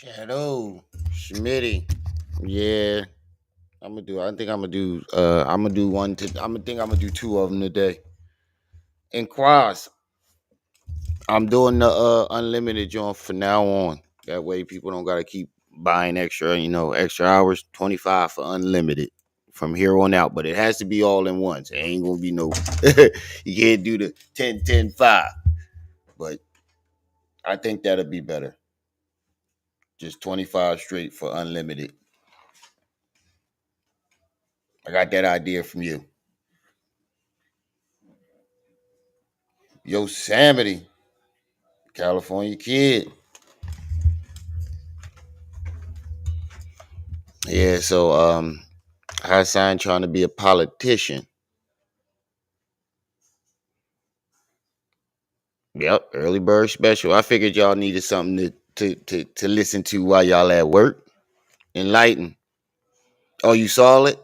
Shadow, Schmitty. Yeah, I'm gonna do. I think I'm gonna do. I'm gonna do one. I'm gonna do two of them today. And Quas, I'm doing the unlimited joint for now on. That way, people don't gotta keep buying extra. Extra hours. 25 for unlimited from here on out. But it has to be all in once. It ain't gonna be no. You can't do the 10, 10, 5. But I think that'll be better. Just 25 straight for unlimited. I got that idea from you. Yosemite, California kid. Yeah, so Hassan trying to be a politician. Yep, early bird special. I figured y'all needed something to listen to while y'all at work. Enlighten. Oh, you saw it?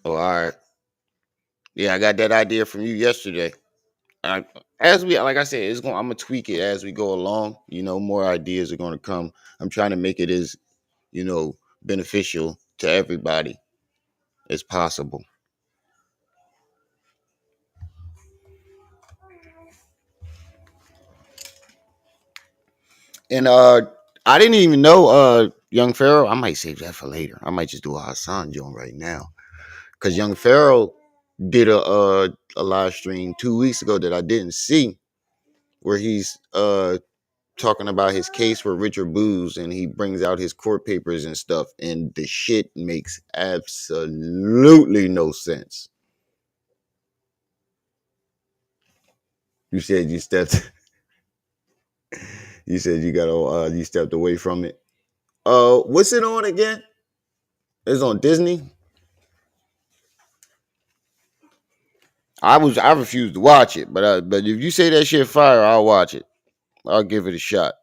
Oh, all right. Yeah, I got that idea from you yesterday. I, as we like I said, I'm gonna tweak it as we go along. More ideas are gonna come. I'm trying to make it as beneficial to everybody as possible. And I didn't even know Young Pharaoh. I might save that for later. I might just do a Hassan joint right now. Cause Young Pharaoh did a live stream 2 weeks ago that I didn't see, where he's talking about his case for Richard Booz, and he brings out his court papers and stuff, and the shit makes absolutely no sense. You said you stepped. You said you stepped away from it. What's it on again? It's on Disney. I refuse to watch it, but if you say that shit fire, I'll watch it. I'll give it a shot.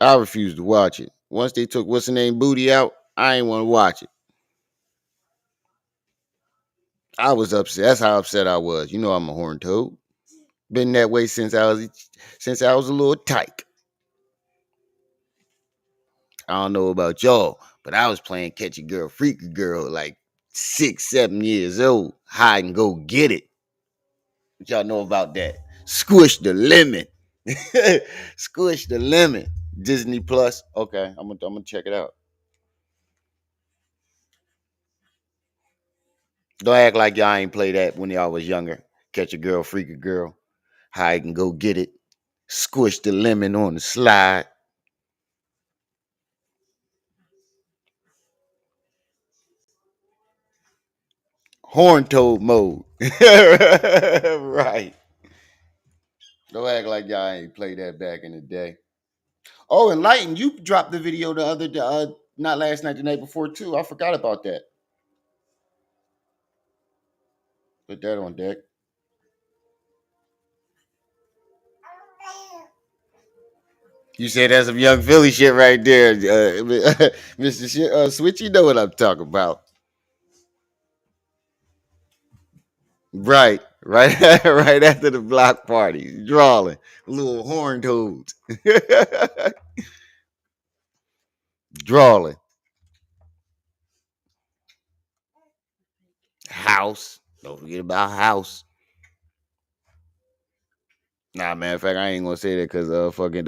I refuse to watch it. Once they took what's the name Booty out, I ain't want to watch it. I was upset. That's how upset I was. I'm a horn toad. Been that way since I was a little tyke. I don't know about y'all, but I was playing catch a girl, freak a girl, like 6, 7 years old. Hide and go get it. What y'all know about that? Squish the lemon. Squish the lemon. Disney Plus. Okay, I'm gonna check it out. Don't act like y'all ain't play that when y'all was younger. Catch a girl, freak a girl. Hide and go get it. Squish the lemon on the slide. Horn toad mode. Right. Don't act like y'all ain't played that back in the day. Oh, Enlighten, you dropped the video the other day, not last night, the night before too. I forgot about that. Put that on deck. You said that's some young Philly shit right there, Mr. Switch. You know what I'm talking about, right? Right, right after the block party, drawing little horn toads, drawing house. Don't forget about house. Nah, man. In fact, I ain't gonna say that because fucking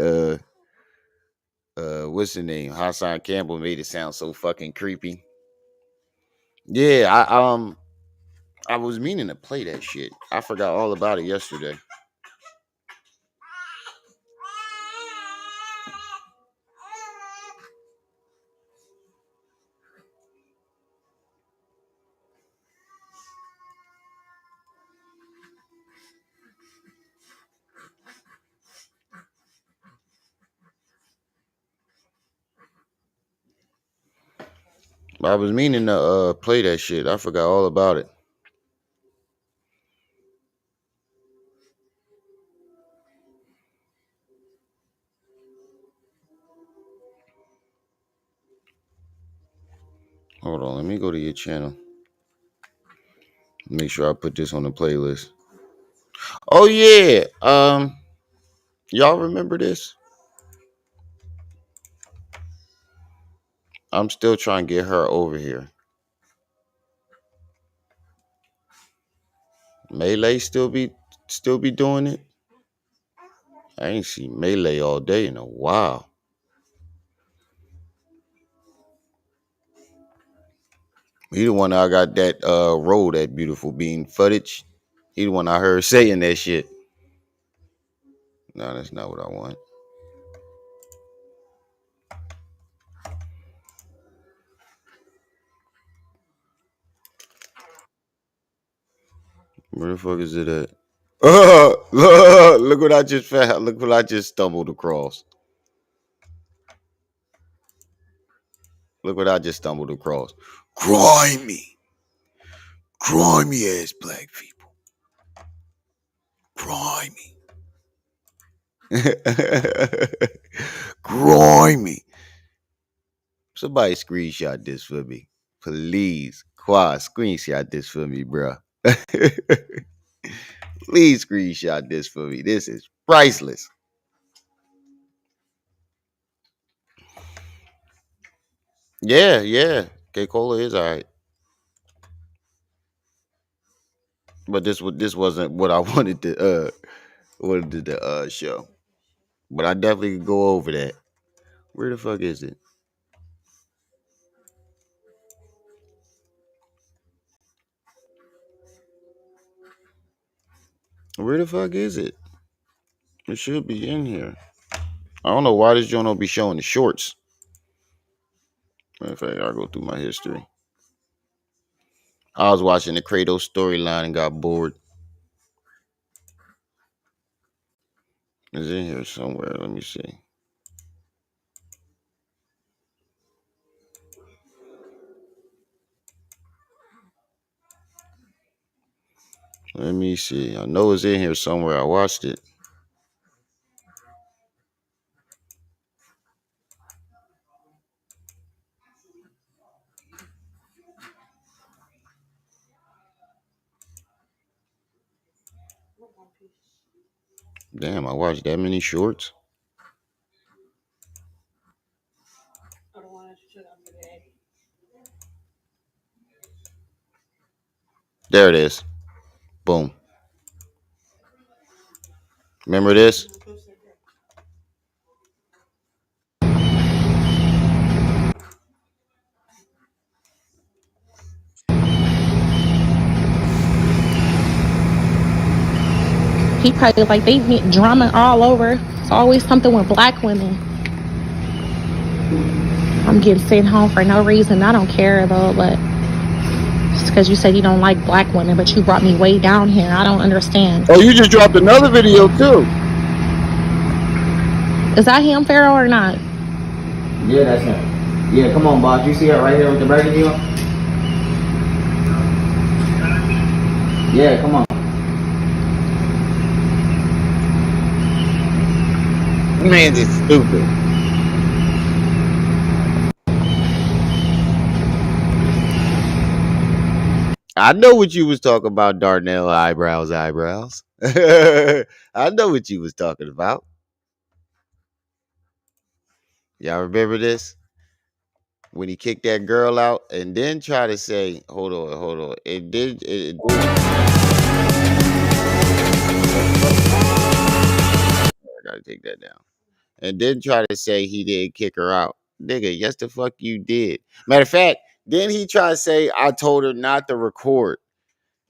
what's the name? Hassan Campbell made it sound so fucking creepy. Yeah, I was meaning to play that shit. I forgot all about it yesterday. I was meaning to play that shit. I forgot all about it. Hold on, let me go to your channel. Make sure I put this on the playlist. Oh yeah. Y'all remember this? I'm still trying to get her over here. Melee still be doing it. I ain't seen Melee all day in a while. He the one I got that roll, that beautiful bean footage. He the one I heard saying that shit. No, that's not what I want. Where the fuck is it at? Look what I just found. Look what I just stumbled across. Look what I just stumbled across. Grimy. Grimy ass black people. Grimy. Grimy. Somebody screenshot this for me. Please. Quad, screenshot this for me, bro. Please screenshot this for me. This is priceless. Yeah. K-Cola is alright. But this wasn't what I wanted to show. But I definitely could go over that. Where the fuck is it? Where the fuck is it? It should be in here. I don't know why this joint don't be showing the shorts. Matter of fact, I'll go through my history. I was watching the Kratos storyline and got bored. It's in here somewhere. Let me see. Let me see. I know it's in here somewhere. I watched it. Damn, I watched that many shorts. There it is. Boom. Remember this? He probably like they get drama all over. It's always something with black women. I'm getting sent home for no reason. I don't care though, but it's because you said you don't like black women, but you brought me way down here. I don't understand. Oh, you just dropped another video too. Is that him, Pharaoh, or not? Yeah, that's him. Yeah, come on, boss. You see her right here with the burgundy on? Yeah, come on. Man, it's stupid. I know what you was talking about, Darnell. Eyebrows. I know what you was talking about. Y'all remember this? When he kicked that girl out and then try to say, hold on. It did. I gotta take that down. And then try to say he didn't kick her out. Nigga, yes the fuck you did. Matter of fact, then he tried to say, I told her not to record.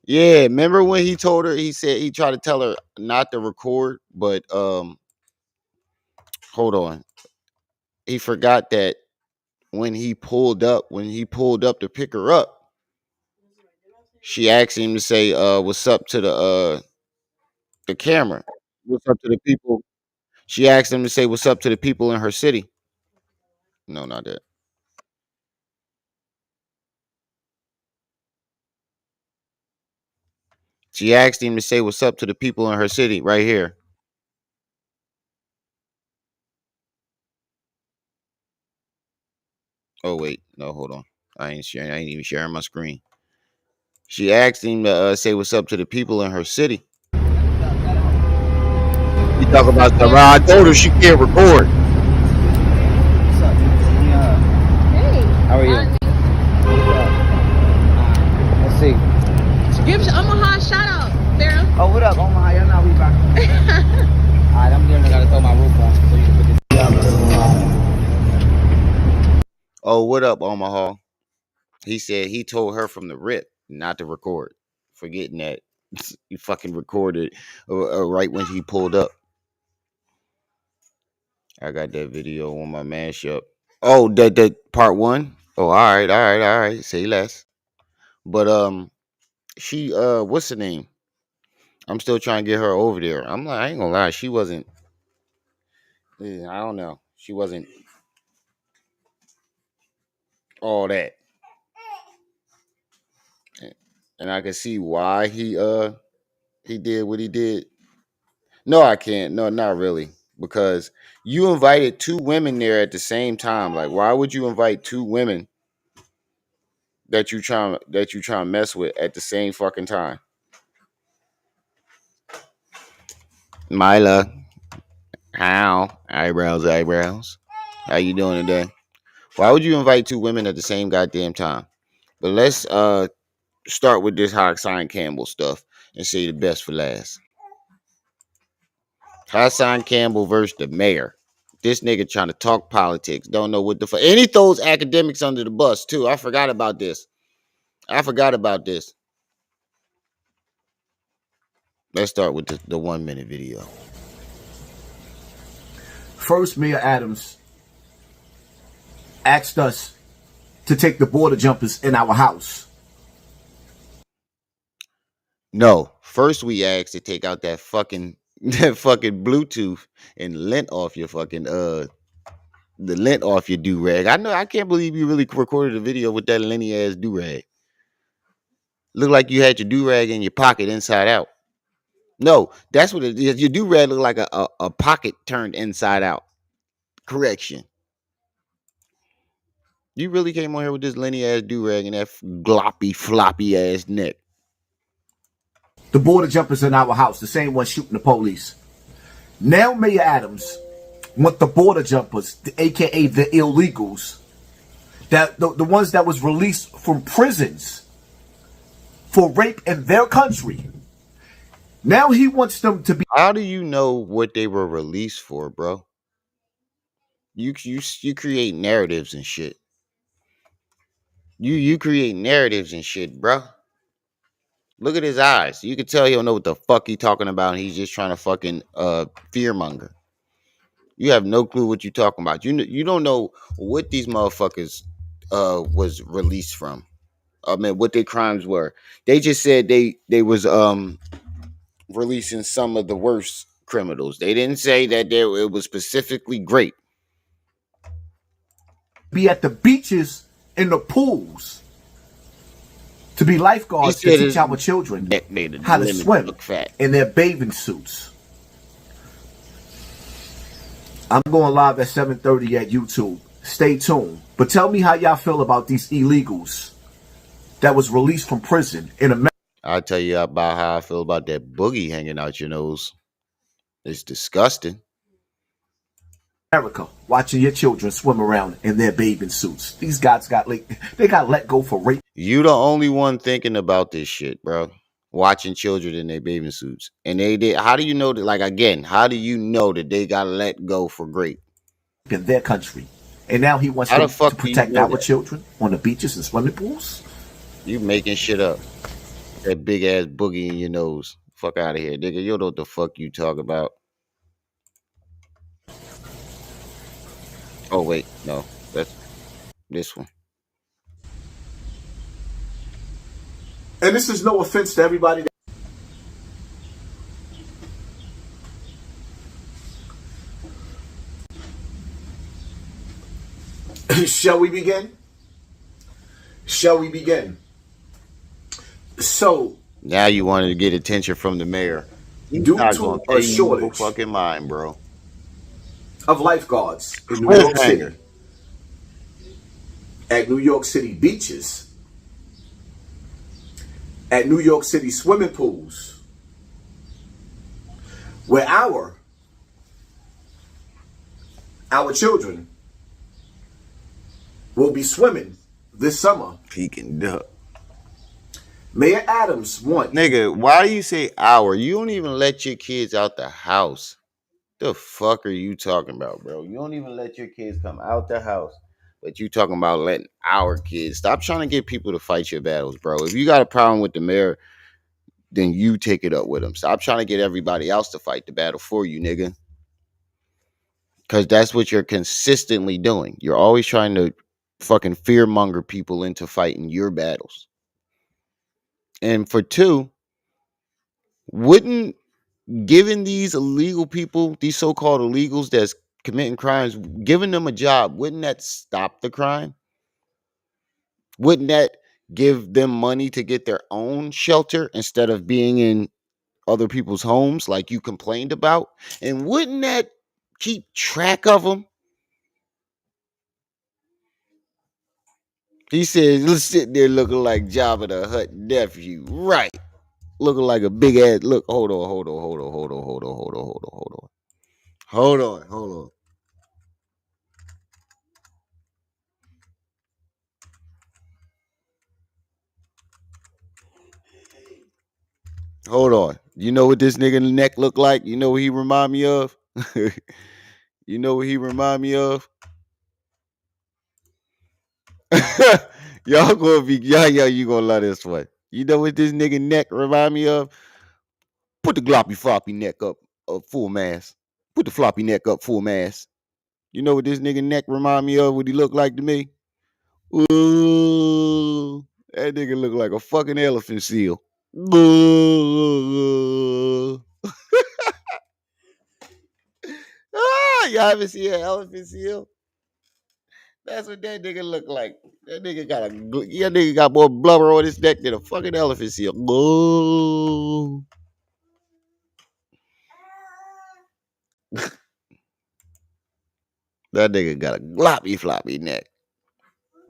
Yeah, remember when he told her, he said he tried to tell her not to record, but hold on. He forgot that when he pulled up to pick her up, she asked him to say, what's up to the camera. What's up to the people? She asked him to say what's up to the people in her city. No, not that. She asked him to say what's up to the people in her city right here. Oh wait, no, hold on. I ain't even sharing my screen. She asked him to say what's up to the people in her city. He talk about stuff. I told her she can't record. Hey. How are you? Let's see. Give Omaha a shout out, Pharaoh. Oh, what up, Omaha? Y'all know we back. Alright, I'm getting. I gotta throw my roof on so you can put this up. Oh, what up, Omaha? He said he told her from the rip not to record, forgetting that you fucking recorded right when he pulled up. I got that video on my mashup. Oh, that part one. Oh, all right. Say less. But she what's her name? I'm still trying to get her over there. I'm like, I ain't gonna lie, she wasn't. I don't know. She wasn't all that, and I can see why he did what he did. No, I can't. No, not really, because you invited two women there at the same time. Like, why would you invite two women that you trying to mess with at the same fucking time? Mila, how eyebrows? How you doing today? Why would you invite two women at the same goddamn time? But let's start with this Hassan Campbell stuff and say the best for last. Hassan Campbell versus the mayor. This nigga trying to talk politics. Don't know what the fuck. And he throws academics under the bus too. I forgot about this. Let's start with the 1 minute video. First, Mayor Adams asked us to take the border jumpers in our house. No, first we asked to take out that fucking Bluetooth and lint off your fucking the lint off your do rag. I can't believe you really recorded a video with that linty ass do rag. Look like you had your do rag in your pocket inside out. No, that's what it is. Your do rag look like a pocket turned inside out. Correction. You really came on here with this linty ass do rag and that gloppy floppy ass neck. The border jumpers in our house, the same one shooting the police. Now Mayor Adams want the border jumpers, aka the illegals, that the ones that was released from prisons for rape in their country. Now he wants them to be. How do you know what they were released for, bro? You create narratives and shit. You create narratives and shit, bro. Look at his eyes. You can tell he don't know what the fuck he talking about. And he's just trying to fucking fearmonger. You have no clue what you talking about. You don't know what these motherfuckers was released from. I mean, what their crimes were. They just said they was releasing some of the worst criminals. They didn't say that it was specifically great. Be at the beaches and the pools to be lifeguards to teach our children how to swim in their bathing suits. I'm going live at 7:30 at YouTube. Stay tuned. But tell me how y'all feel about these illegals that was released from prison in America. I'll tell you about how I feel about that boogie hanging out your nose. It's disgusting. America, watching your children swim around in their bathing suits. These guys got let go for rape. You the only one thinking about this shit, bro. Watching children in their bathing suits. And they did. How do you know that? Like, again, how do you know that they got let go for great in their country? And now he wants to protect our children on the beaches and swimming pools. You making shit up. That big ass boogie in your nose. Fuck out of here, nigga. You don't know what the fuck you talk about. Oh wait, no, that's this one. And this is no offense to everybody. Shall we begin? Shall we begin? So now you wanted to get attention from the mayor. Due to a shortage fucking mind, bro, of lifeguards in New York City, at New York City beaches, at New York City swimming pools, where our children will be swimming this summer. Peking duck. Mayor Adams want. Nigga, why do you say our? You don't even let your kids out the house. The fuck are you talking about, bro? You don't even let your kids come out the house. But you talking about letting our kids. Stop trying to get people to fight your battles, bro. If you got a problem with the mayor, then you take it up with them. Stop trying to get everybody else to fight the battle for you, nigga. Because that's what you're consistently doing. You're always trying to fucking fearmonger people into fighting your battles. And for two, wouldn't giving these illegal people, these so-called illegals that's committing crimes, giving them a job, wouldn't that stop the crime? Wouldn't that give them money to get their own shelter instead of being in other people's homes like you complained about? And wouldn't that keep track of them? He says, let's sit there looking like Jabba the Hutt nephew. Right. Looking like a big ass. Look, hold on. Hold on. Hold on. You know what this nigga neck look like? You know what he remind me of? You know what he remind me of? Y'all gonna be you gonna love this one. You know what this nigga neck remind me of? Put the gloppy floppy neck up full mass. Put the floppy neck up full mass. You know what this nigga neck remind me of? What he look like to me? Ooh, that nigga look like a fucking elephant seal. Ooh. Y'all haven't seen an elephant seal? That's what that nigga look like. That nigga got more blubber on his neck than a fucking elephant seal. Ooh. That nigga got a gloppy floppy neck.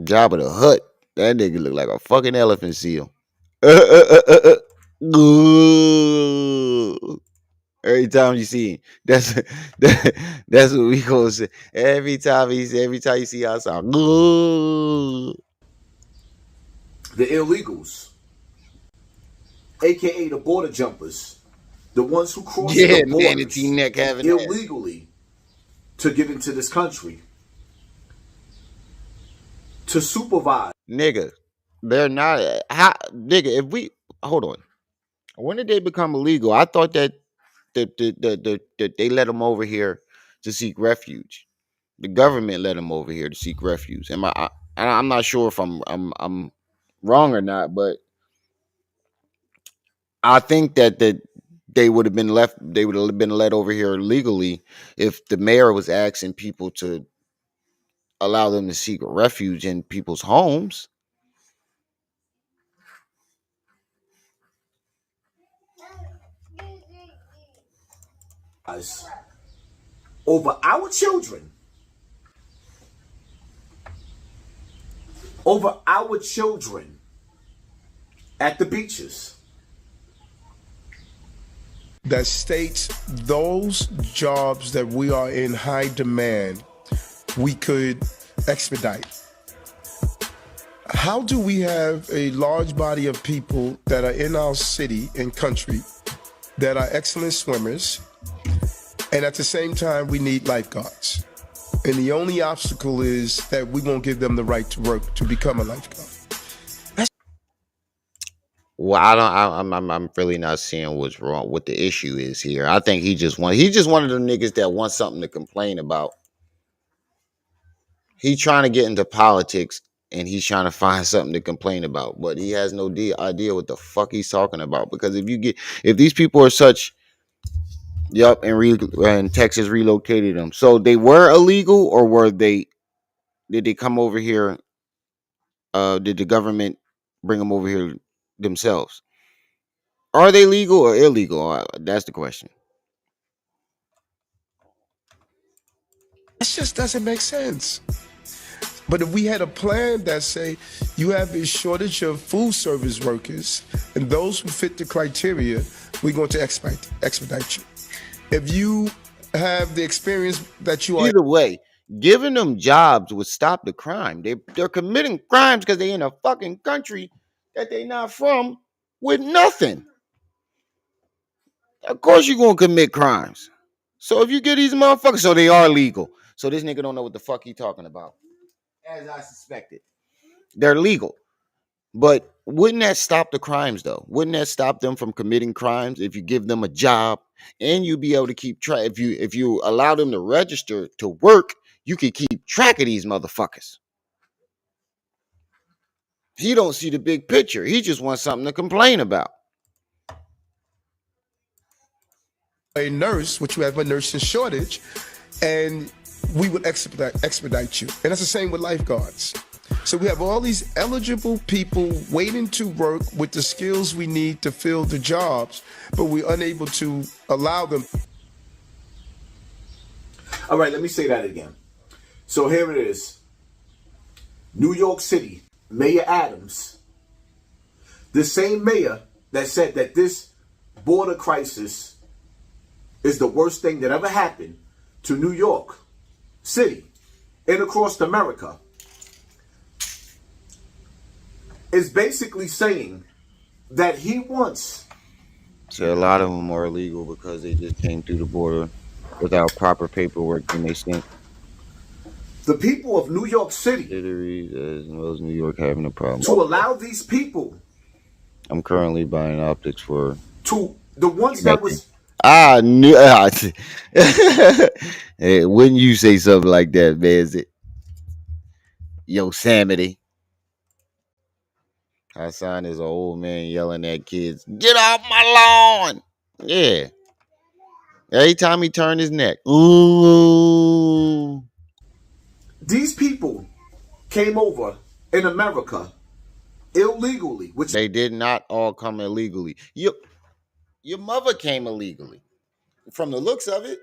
Jabba the Hutt. That nigga look like a fucking elephant seal. Ooh. Every time you see him, that's what we gonna say. Every time you see outside. Ooh. The illegals, aka the border jumpers, the ones who cross the borders neck having illegally to get into this country, to supervise. Nigga, they're not. Nigga, if we hold on, when did they become illegal? I thought that they let them over here to seek refuge. The government let them over here to seek refuge. I'm not sure if I'm wrong or not, but I think that they would have been left. They would have been let over here legally if the mayor was asking people to allow them to seek refuge in people's homes. Over our children. Over our children at the beaches. That states those jobs that we are in high demand, we could expedite. How do we have a large body of people that are in our city and country that are excellent swimmers, and at the same time we need lifeguards? And the only obstacle is that we won't give them the right to work to become a lifeguard. Well, I'm really not seeing what's wrong. What the issue is here. I think he just one of them niggas that wants something to complain about. He's trying to get into politics and he's trying to find something to complain about, but he has no idea what the fuck he's talking about. Because if these people are such, and Texas relocated them, so they were illegal, or did they come over here? Did the government bring them over here themselves? Are they legal or illegal? That's the question. That just doesn't make sense. But if we had a plan that say you have a shortage of food service workers and those who fit the criteria, we're going to expedite you. If you have the experience that you are... Either way, Giving them jobs would stop the crime. They're committing crimes because they're in a fucking country that they're not from with nothing. Of course you're gonna commit crimes. So if you get these motherfuckers, so they are legal. So this nigga don't know what the fuck he talking about. As I suspected. They're legal. But wouldn't that stop the crimes though? Wouldn't that stop them from committing crimes if you give them a job and you be able to keep track? If you allow them to register to work, you can keep track of these motherfuckers. He don't see the big picture. He just wants something to complain about. A nurse, which we have a nursing shortage, and we would expedite you. And that's the same with lifeguards. So we have all these eligible people waiting to work with the skills we need to fill the jobs, but we're unable to allow them. All right, let me say that again. So here it is. New York City, Mayor Adams, the same mayor that said that this border crisis is the worst thing that ever happened to New York City and across America, is basically saying that he wants. So a lot of them are illegal because they just came through the border without proper paperwork and they sent The people of New York City, as well as New York having a problem. to allow these people. I'm currently buying optics for To the ones that was. I knew. Hey, wouldn't you say something like that, man? Is it Yosemite? Hassan is an old man yelling at kids, "Get off my lawn!" Yeah. Every time he turned his neck, ooh. These people came over in America illegally, which They did not all come illegally. Your mother came illegally. From the looks of it.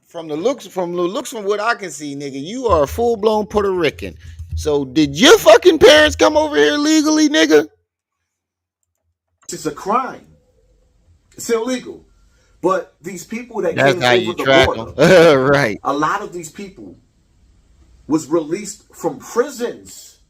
From what I can see, nigga, you are a full-blown Puerto Rican. So did your fucking parents come over here legally, nigga? is a crime. It's illegal. But these people that That's came how over you the track border, them. Right. a lot of these people was released from prisons.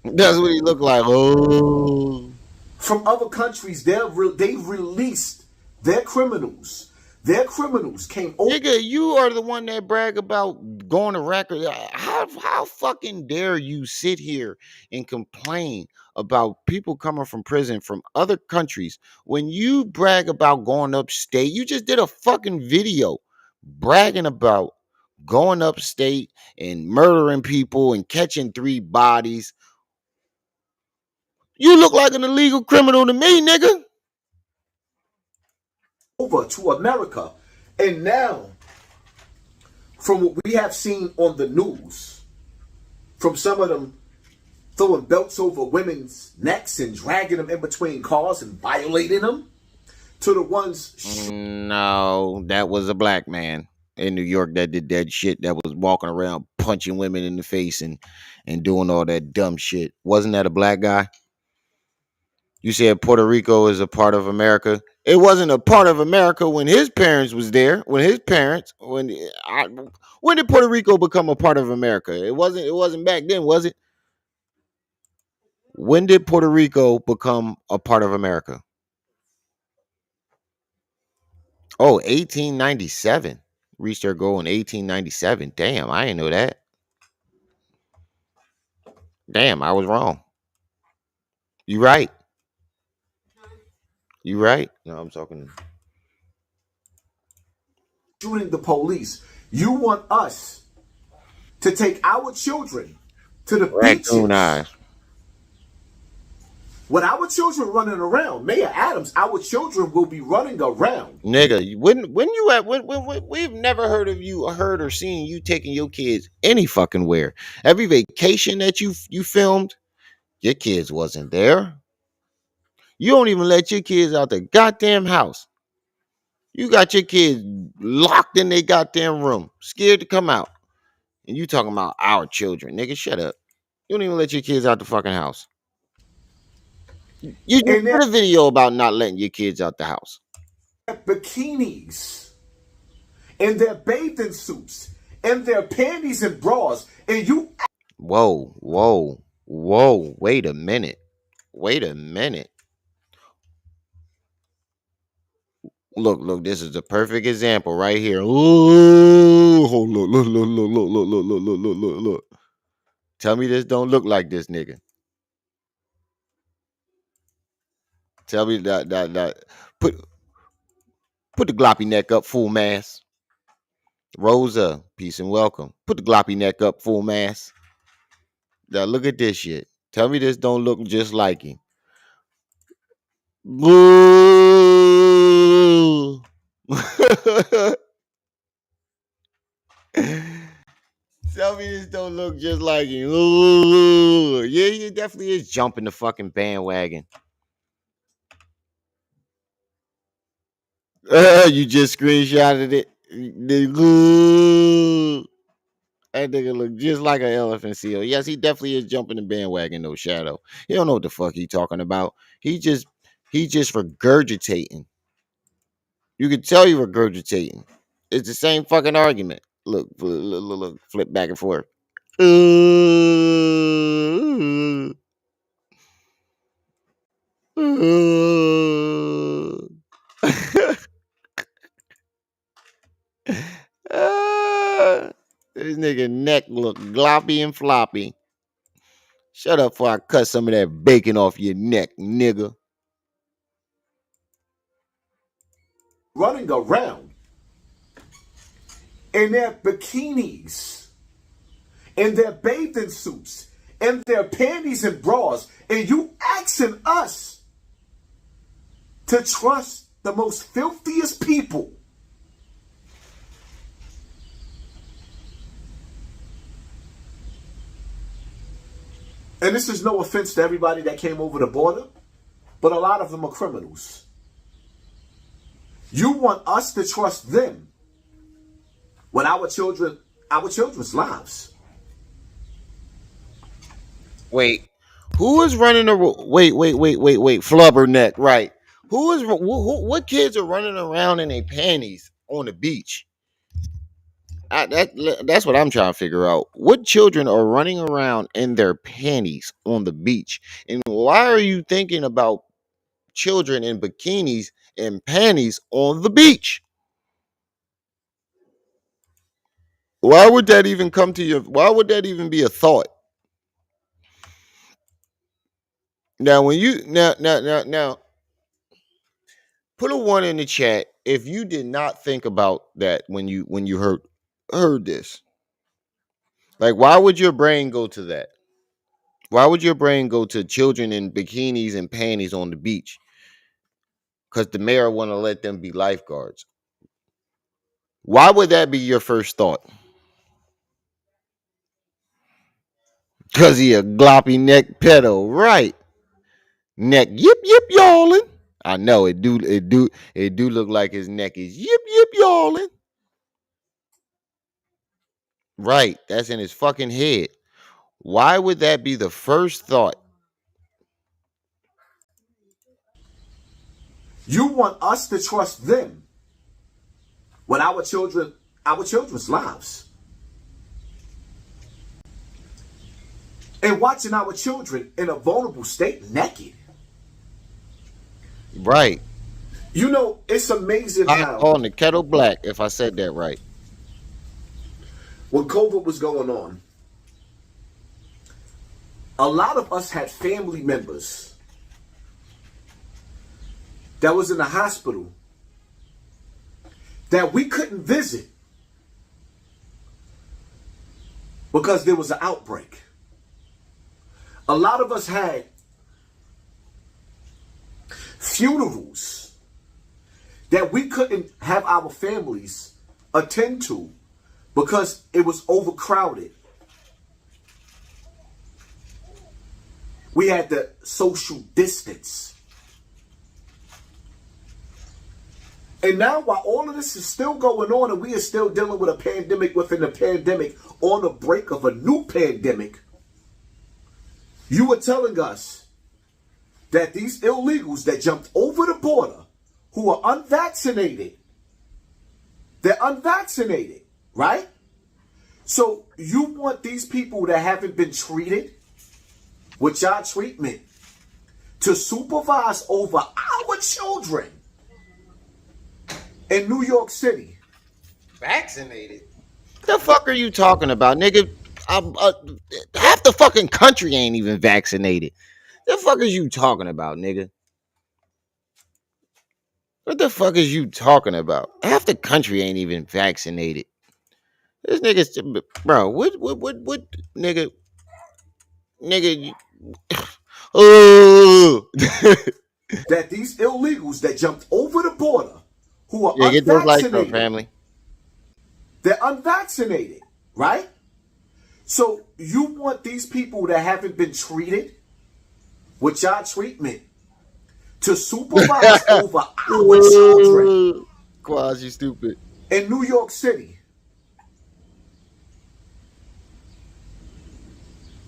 That's what he looked like. Oh. From other countries. They released their criminals. Their criminals came over. Nigga, you are the one that brag about going to record. How fucking dare you sit here and complain about people coming from prison from other countries when you brag about going upstate? You just did a fucking video bragging about going upstate and murdering people and catching 3 bodies. You look like an illegal criminal to me, nigga. Over to America. And now, from what we have seen on the news, from some of them throwing belts over women's necks and dragging them in between cars and violating them, to the ones. No, that was a black man in New York that did that shit, that was walking around punching women in the face and doing all that dumb shit. Wasn't that a black guy? You said Puerto Rico is a part of America. It wasn't a part of America when his parents was there. When did Puerto Rico become a part of America? It wasn't back then, was it? When did Puerto Rico become a part of America? Oh, 1897. Reached their goal in 1897. Damn, I didn't know that. Damn, I was wrong. You right. You right. No, I'm talking. Shooting the police. You want us to take our children to the Raccoon beaches eyes. with our children running around. Mayor Adams, our children will be running around. Nigga, we've never heard or seen you taking your kids any fucking where. Every vacation that you filmed, your kids wasn't there. You don't even let your kids out the goddamn house. You got your kids locked in their goddamn room, scared to come out. And you talking about our children. Nigga, shut up. You don't even let your kids out the fucking house. You just did a video about not letting your kids out the house. Bikinis in their bathing suits, in their panties and bras, and you. Whoa, whoa, whoa. Wait a minute. Wait a minute. Look, this is the perfect example right here. Ooh, look. Tell me this don't look like this nigga. Tell me that put the gloppy neck up, full mass. Rosa, peace and welcome. Put the gloppy neck up, full mass. Now look at this shit. Tell me this don't look just like him. Boo. Tell me this don't look just like him. Ooh. Yeah, he definitely is jumping the fucking bandwagon. You just screenshotted it. That nigga look just like an elephant seal. Yes, he definitely is jumping the bandwagon, no shadow. He don't know what the fuck he talking about. He just regurgitating. You can tell you regurgitating. It's the same fucking argument. Look, flip back and forth. This nigga neck look gloppy and floppy. Shut up before I cut some of that bacon off your neck, nigga. Running around in their bikinis, in their bathing suits, in their panties and bras, and you asking us to trust the most filthiest people. And this is no offense to everybody that came over the border, but a lot of them are criminals. You want us to trust them with our children's lives. Wait, who is running wait, flubber neck, right? What kids are running around in their panties on the beach? That's what I'm trying to figure out. What children are running around in their panties on the beach? And why are you thinking about children in bikinis and panties on the beach? Why would that even come to you? Why would that even be a thought? Now, when you now, put a 1 in the chat if you did not think about that when you heard this. Like, why would your brain go to that? Why would your brain go to children in bikinis and panties on the beach? Because the mayor want to let them be lifeguards. Why would that be your first thought? Because he a gloppy neck pedo, right? Neck yip yawling. I know it do look like his neck is yip yawling. Right, that's in his fucking head. Why would that be the first thought? You want us to trust them with our children's lives. And watching our children in a vulnerable state naked. Right. You know, it's amazing how on the kettle black, if I said that right. When COVID was going on, a lot of us had family members that was in the hospital that we couldn't visit because there was an outbreak. A lot of us had funerals that we couldn't have our families attend to because it was overcrowded. We had the social distance. And now while all of this is still going on and we are still dealing with a pandemic within a pandemic on the break of a new pandemic, you were telling us that these illegals that jumped over the border who are unvaccinated, They're unvaccinated, right? So you want these people that haven't been treated with your treatment to supervise over our children in New York City? Vaccinated? The fuck are you talking about, nigga? Half the fucking country ain't even vaccinated. The fuck is you talking about, nigga? What the fuck is you talking about? Half the country ain't even vaccinated. This nigga's, bro. What, nigga, nigga? Oh, That these illegals that jumped over the border who are yeah, get those lights up, unvaccinated, family. they're unvaccinated, right? So you want these people that haven't been treated with your treatment to supervise over our children Quasi stupid. in New York City.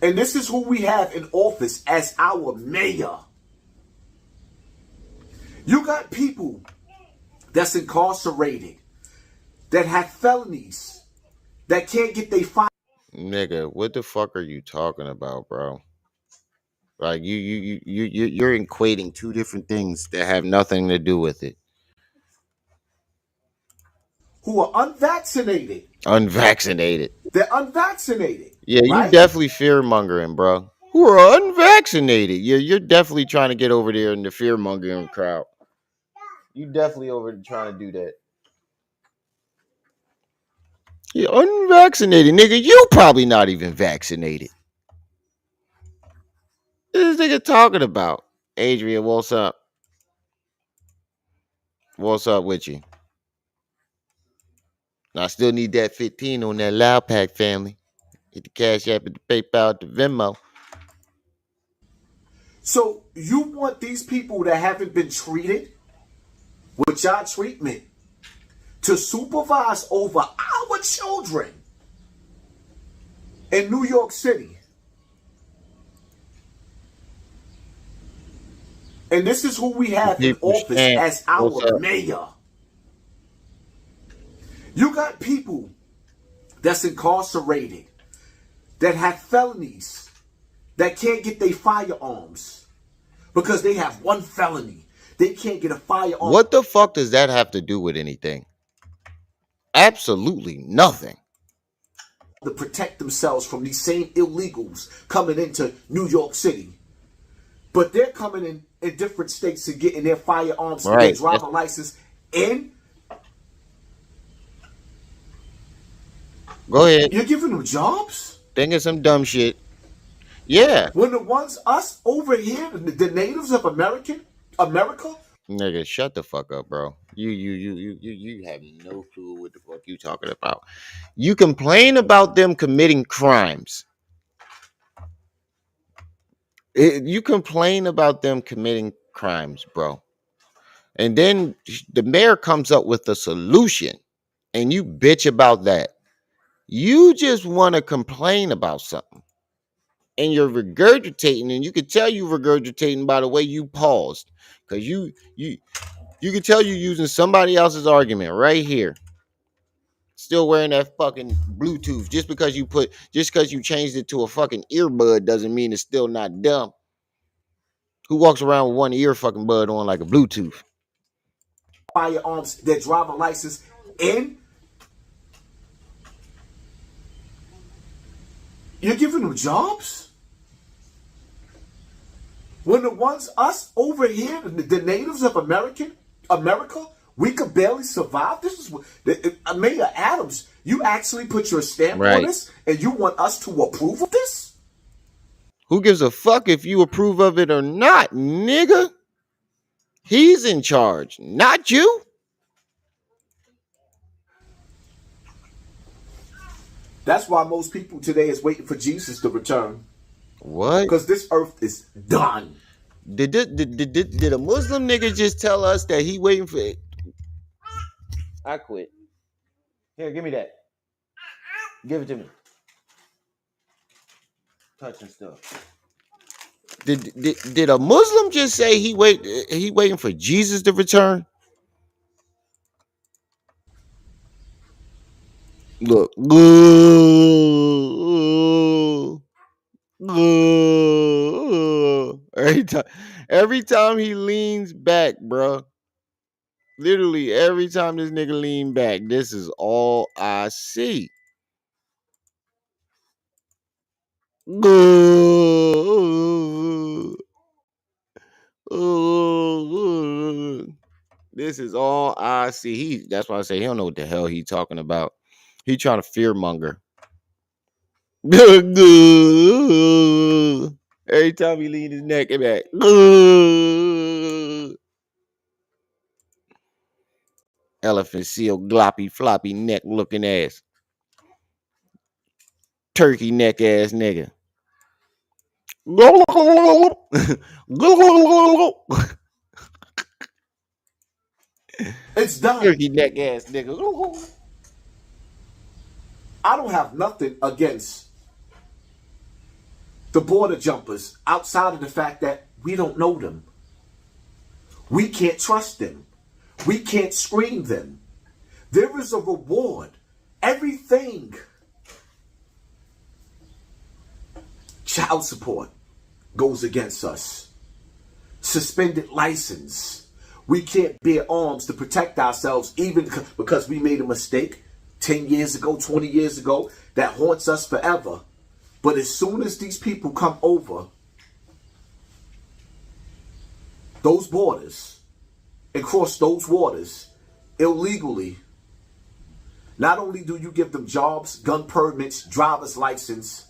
And this is who we have in office as our mayor. You got people that's incarcerated, that have felonies, that can't get their fine. Nigga, what the fuck are you talking about, bro? Like you're equating two different things that have nothing to do with it. Who are unvaccinated. Unvaccinated. They're unvaccinated. Yeah, you right? definitely fear mongering, bro. Who are unvaccinated? Yeah, you're definitely trying to get over there in the fear mongering crowd. You definitely over there trying to do that. You're unvaccinated, nigga. You probably not even vaccinated. This nigga talking about? Adrian, what's up? What's up with you? I still need that 15 on that loud pack, family. Get the cash app and the PayPal, the Venmo. So you want these people that haven't been treated with your treatment to supervise over our children in New York City. And this is who we have in office as our mayor. You got people that's incarcerated, that have felonies, that can't get their firearms because they have one felony. They can't get a firearm. What the fuck does that have to do with anything? Absolutely nothing. To protect themselves from these same illegals coming into New York City. But they're coming in different states and getting their firearms and their driver license in. Go ahead. You're giving them jobs? Thinking some dumb shit. Yeah. When the ones, us over here, the natives of America. Nigga, shut the fuck up, bro. You have no clue what the fuck you talking about. You complain about them committing crimes. You complain about them committing crimes, bro. And then the mayor comes up with a solution and you bitch about that. You just want to complain about something. And you're regurgitating, and you can tell you regurgitating by the way you paused. Because you can tell you using somebody else's argument right here. Still wearing that fucking Bluetooth. Just because you changed it to a fucking earbud doesn't mean it's still not dumb. Who walks around with one ear fucking bud on like a Bluetooth? Firearms, their driver license in. You're giving them jobs? When the ones, us over here, the natives of America, we could barely survive. This is what Mayor Adams, you actually put your stamp on this and you want us to approve of this? Who gives a fuck if you approve of it or not, nigga? He's in charge, not you. That's why most people today is waiting for Jesus to return. What? Because this earth is done. Did a Muslim nigga just tell us that he waiting for it? I quit. Here, give me that. Give it to me. Touching stuff. Did a Muslim just say he waiting for Jesus to return? Look. Every time he leans back, bro. Literally every time this nigga lean back, this is all I see. This is all I see. That's why I say he don't know what the hell he talking about. He trying to fear monger. Every time he lean his neck back. Elephant seal, gloppy, floppy neck looking ass. Turkey neck ass nigga. It's done. Turkey neck ass nigga. I don't have nothing against the border jumpers outside of the fact that we don't know them. We can't trust them. We can't screen them. There is a reward. Everything. Child support goes against us. Suspended license. We can't bear arms to protect ourselves even because we made a mistake 10 years ago, 20 years ago that haunts us forever. But as soon as these people come over those borders and cross those waters illegally, not only do you give them jobs, gun permits, driver's license,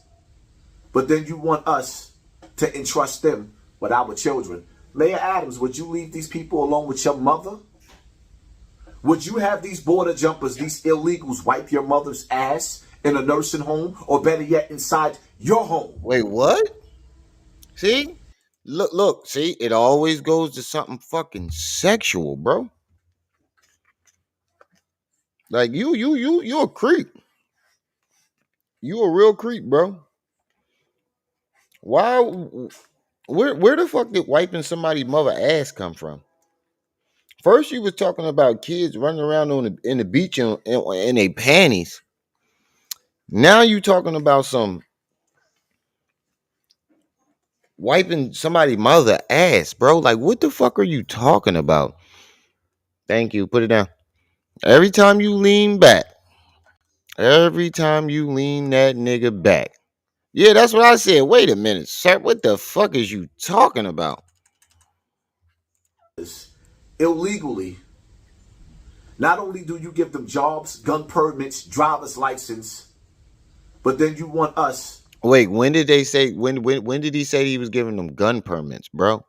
but then you want us to entrust them with our children. Mayor Adams, would you leave these people alone with your mother? Would you have these border jumpers, these illegals, wipe your mother's ass in a nursing home, or better yet, inside your home? Wait, what? See? Look, see, it always goes to something fucking sexual, bro. Like you a creep. You a real creep, bro. Why? Where the fuck did wiping somebody's mother ass come from? First, you was talking about kids running around in the beach in their panties. Now you talking about some wiping somebody's mother ass, bro. Like, what the fuck are you talking about? Thank you. Put it down. Every time you lean back, every time you lean that nigga back. Yeah, that's what I said. Wait a minute, sir. What the fuck is you talking about? Illegally, not only do you give them jobs, gun permits, driver's license, but then you want us. Wait, when did they say when did he say he was giving them gun permits, bro?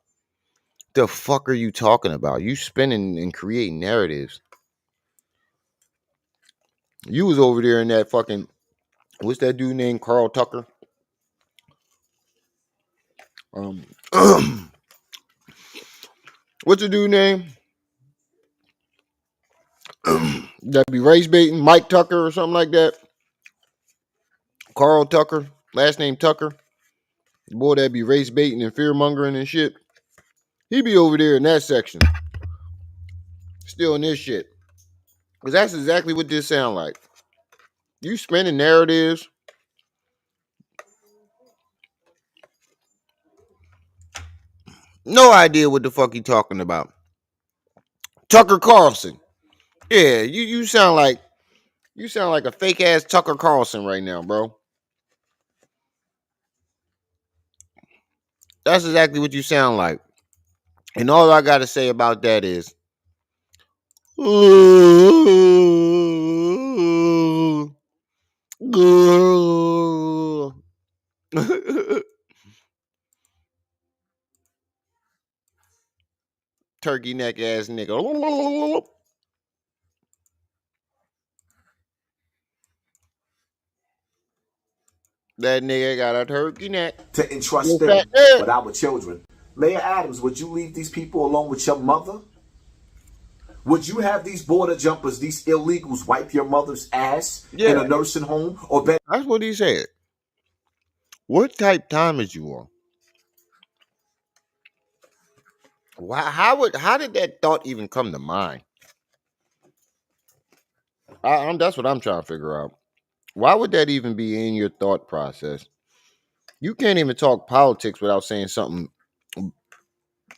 The fuck are you talking about? You spinning and creating narratives. You was over there in that fucking what's that dude named Carl Tucker? Um what's the dude name? That be race baiting, Mike Tucker or something like that. Carl Tucker, last name Tucker. The boy that be race baiting and fear mongering and shit. He be over there in that section. Still in this shit. Because that's exactly what this sound like. You spinning narratives. No idea what the fuck he talking about. Tucker Carlson. Yeah, you sound like a fake ass Tucker Carlson right now, bro. That's exactly what you sound like. And all I gotta say about that is turkey neck ass nigga. That nigga got a turkey neck. To entrust Fat them neck. with our children. Mayor Adams, would you leave these people alone with your mother? Would you have these border jumpers, these illegals, wipe your mother's ass in a nursing home, or better? That's what he said. What type time is you on? Why? How did that thought even come to mind? That's what I'm trying to figure out. Why would that even be in your thought process? You can't even talk politics without saying something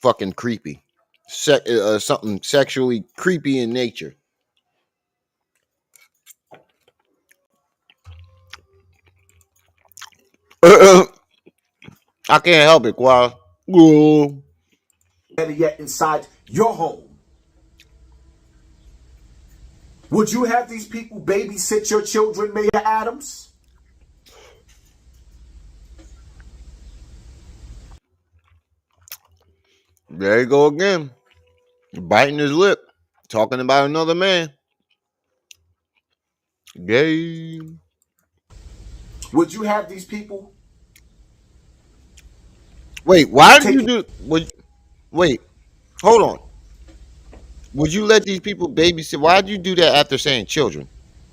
fucking creepy, something sexually creepy in nature. I can't help it, Qual. Better yet, inside your home. Would you have these people babysit your children, Mayor Adams? There you go again, biting his lip, talking about another man. Gay. Would you have these people Wait, why did you taking? do? Wait, hold on. Would you let these people babysit? Why did you do that after saying children,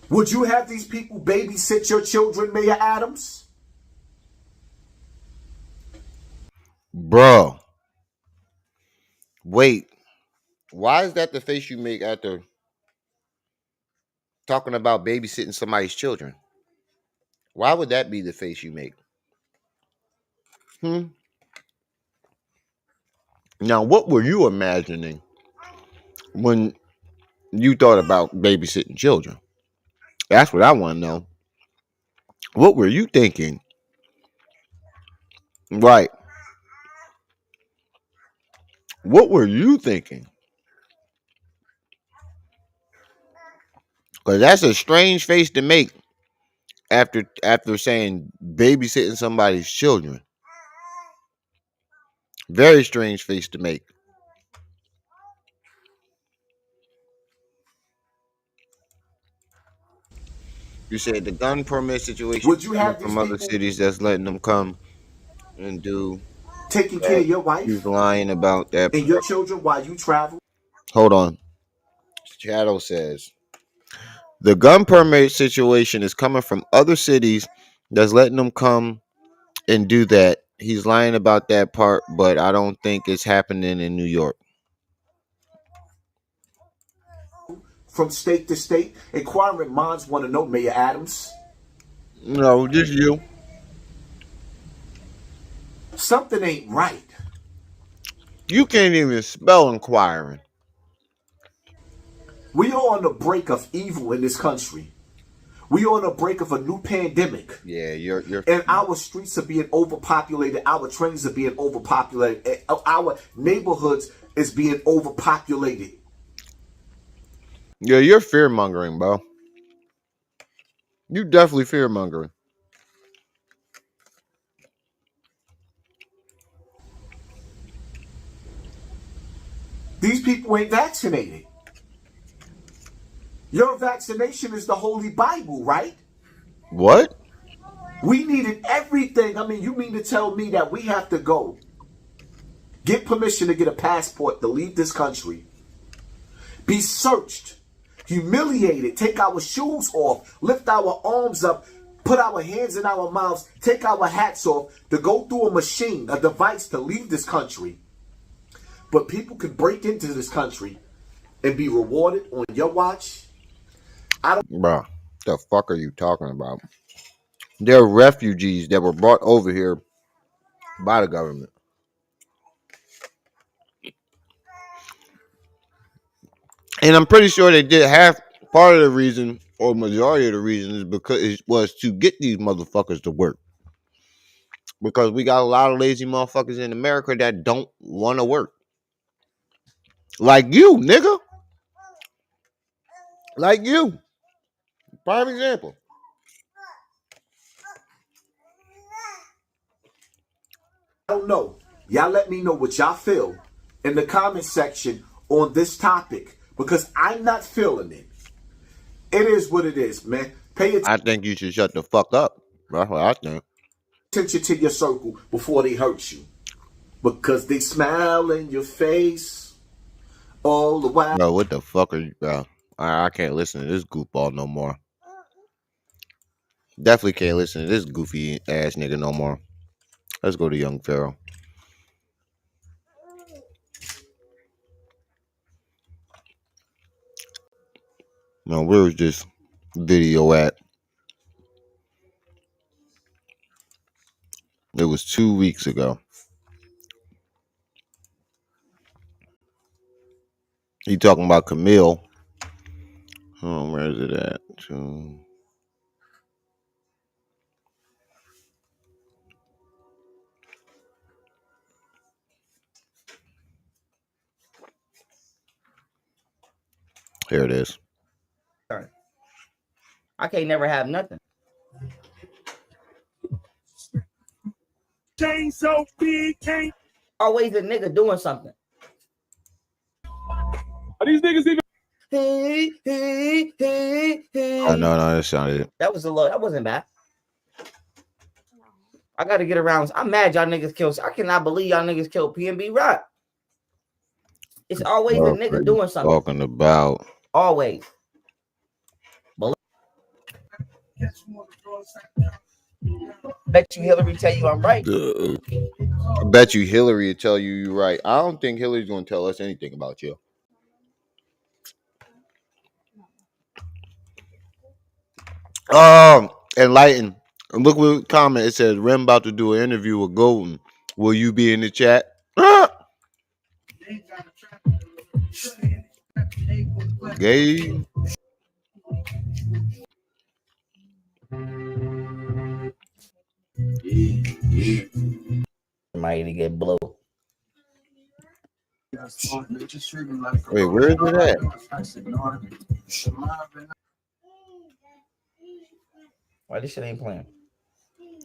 Would you have these people babysit your children, Mayor Adams? bro? Wait, why is that the face you make after talking about babysitting somebody's children? Why would that be the face you make? Hmm. Now, what were you imagining when you thought about babysitting children? That's what I want to know. What were you thinking? Right. What were you thinking? Because that's a strange face to make after saying babysitting somebody's children. Very strange face to make. You said the gun permit situation Would you coming have these from other people cities that's letting them come and do taking care that. of your He's wife lying about that and your part. children while you travel? Hold on. Shadow says the gun permit situation is coming from other cities that's letting them come and do that. He's lying about that part, but I don't think it's happening in New York. From state to state, inquiring minds want to know, Mayor Adams. No, just you. Something ain't right. You can't even spell inquiring. We are on the brink of evil in this country. We are on the brink of a new pandemic. Yeah, you're And our streets are being overpopulated. Our trains are being overpopulated. Our neighborhoods is being overpopulated. you're fear mongering, bro. You definitely fear mongering. These people ain't vaccinated. Your vaccination is the Holy Bible, right? What? We needed everything. I mean, you mean to tell me that we have to go get permission to get a passport to leave this country, be searched, humiliated, take our shoes off, lift our arms up, put our hands in our mouths, take our hats off, to go through a machine, a device to leave this country. But people could break into this country and be rewarded on your watch? Bro, the fuck are you talking about? They're refugees that were brought over here by the government. And I'm pretty sure they did half part of the reason or majority of the reason is because it was to get these motherfuckers to work. Because we got a lot of lazy motherfuckers in America that don't want to work. Like you, nigga. Like you. Prime example. I don't know. Y'all let me know what y'all feel in the comment section on this topic, because I'm not feeling it. It is what it is, man. Pay I think you should shut the fuck up. That's what I think. attention to your circle before they hurt you, because they smile in your face all the while. Bro, what the fuck are you, bro? I can't listen to this goofball no more. Definitely can't listen to this goofy ass nigga no more. Let's go to Young Pharaoh. Now, where is this video at? It was 2 weeks ago. He talking about Camille. Oh, where is it at? Here it is. I can't never have nothing. Chain so big, can't. Always a nigga doing something. Are these niggas even? Oh, no, that's not it. That was a low. That wasn't bad. I got to get around. I'm mad y'all niggas killed. I cannot believe y'all niggas killed PNB Rock. It's always a nigga doing something. Talking about. Always. Bet you Hillary tell you I'm right. I bet you Hillary will tell you you're right. I don't think Hillary's going to tell us anything about you. Enlighten. Look what comment it says. Rem about to do an interview with Golden. Will you be in the chat? Gay. Might get blow. Wait, where is it at? Why this shit ain't playing?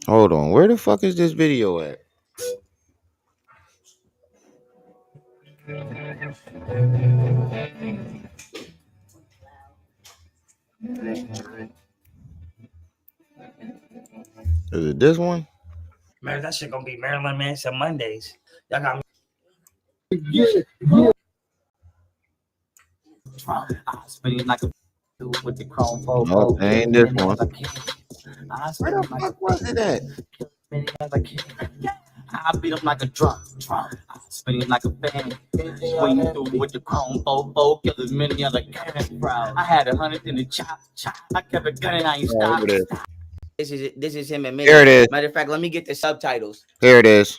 Hold on. Where the fuck is this video at? Is it this one? Man, that shit gonna be Maryland Manson Mondays. Y'all got me. Spinning like a with the chrome No, ain't this one. Where the fuck was it at? I beat up like a drum. Spinning like a fan. Swing through with the chrome fofo. Kill as many other cannons. I had 100 in the chop. I kept a gun and I ain't stopped. This is him and me. Here it is. Matter of fact, let me get the subtitles. Here it is.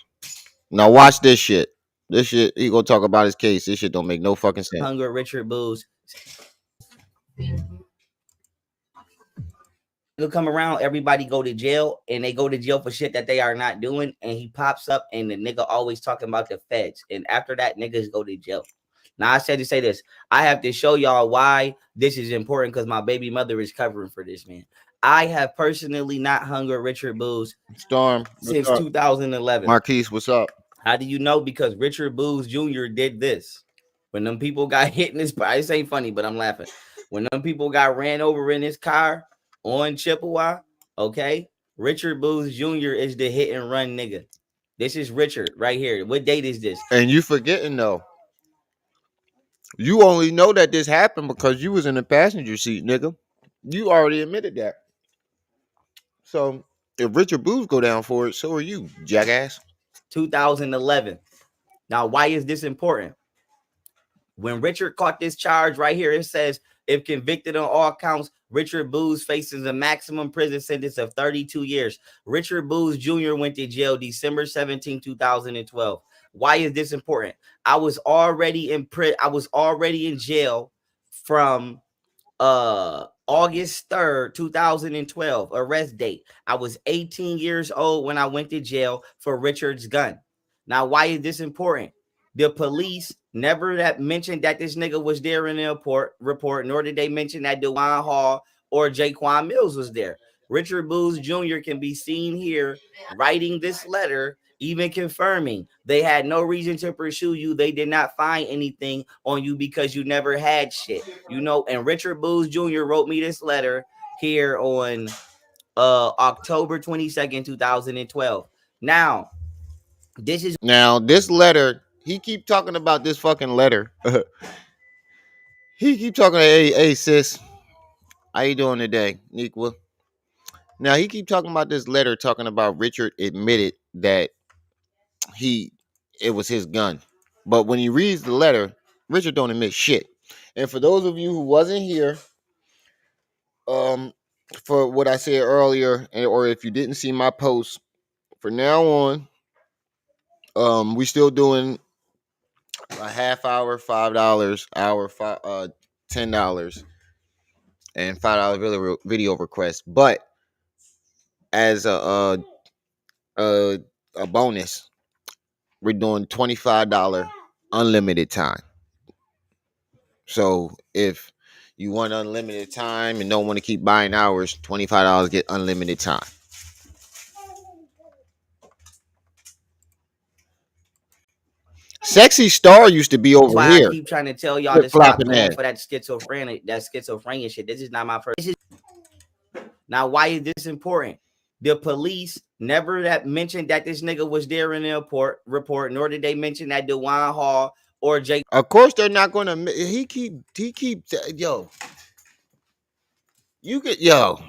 Now watch this shit. This shit, he gonna talk about his case. This shit don't make no fucking sense. Hunger Richard Booze. He'll come around, everybody go to jail, and they go to jail for shit that they are not doing, and he pops up, and the nigga always talking about the feds, and after that, niggas go to jail. Now, I said to say this. I have to show y'all why this is important, because my baby mother is covering for this, man. I have personally not hung with Richard Booze Storm since 2011. Marquise, what's up? How do you know? Because Richard Booze Jr. did this. When them people got hit in his car, this ain't funny, but I'm laughing. When them people got ran over in his car on Chippewa, okay? Richard Booze Jr. is the hit and run nigga. This is Richard right here. What date is this? And you forgetting though. You only know that this happened because you was in the passenger seat, nigga. You already admitted that. So if Richard Booze go down for it, so are you, jackass. 2011. Now, why is this important? When Richard caught this charge right here, it says, if convicted on all counts, Richard Booze faces a maximum prison sentence of 32 years. Richard Booze Jr. went to jail December 17, 2012. Why is this important? I was already in jail from August 3rd, 2012, arrest date. I was 18 years old when I went to jail for Richard's gun. Now, why is this important? The police never mentioned that this nigga was there in the report, nor did they mention that DeJuan Hall or Jaquan Mills was there. Richard Booze Jr. can be seen here writing this letter, even confirming they had no reason to pursue you. They did not find anything on you because you never had shit, you know. And Richard Booze Jr. wrote me this letter here on October 22nd, 2012. Now, this letter, he keep talking about this fucking letter. He keep talking, hey sis, how you doing today, Nikwa? Now he keep talking about this letter, talking about Richard admitted that it was his gun. But when he reads the letter, Richard don't admit shit. And for those of you who wasn't here, for what I said earlier, or if you didn't see my post from now on, we still doing a half hour, $5, hour, $10, and $5 video request. But as a bonus, we're doing $25 unlimited time. So if you want unlimited time and don't want to keep buying hours, $25 get unlimited time. Sexy Star used to be That's over why here. I keep trying to tell y'all to stop Flip-flopping going ass. for that schizophrenia shit. This is not my first. Now, why is this important? The police never mentioned that this nigga was there in the report, nor did they mention that DeJuan Hall or Jake. Of course, they're not gonna. He keep yo. You get yo.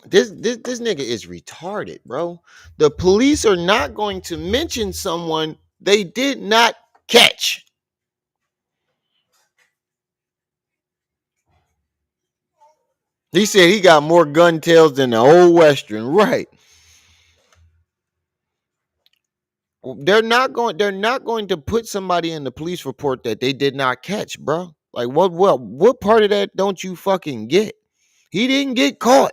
This nigga is retarded, bro. The police are not going to mention someone they did not catch. He said he got more gun tails than the old Western, right? They're not going to put somebody in the police report that they did not catch, bro. Like what part of that don't you fucking get? He didn't get caught.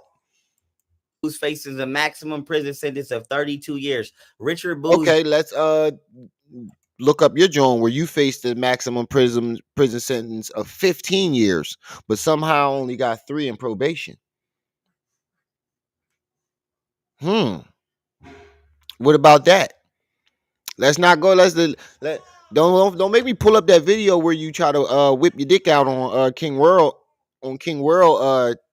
Booz faces a maximum prison sentence of 32 years. Richard Booz. Okay, let's look up your joint where you faced the maximum prison sentence of 15 years, but somehow only got 3 in probation. What about that? Let's not go. Don't make me pull up that video where you try to whip your dick out on King World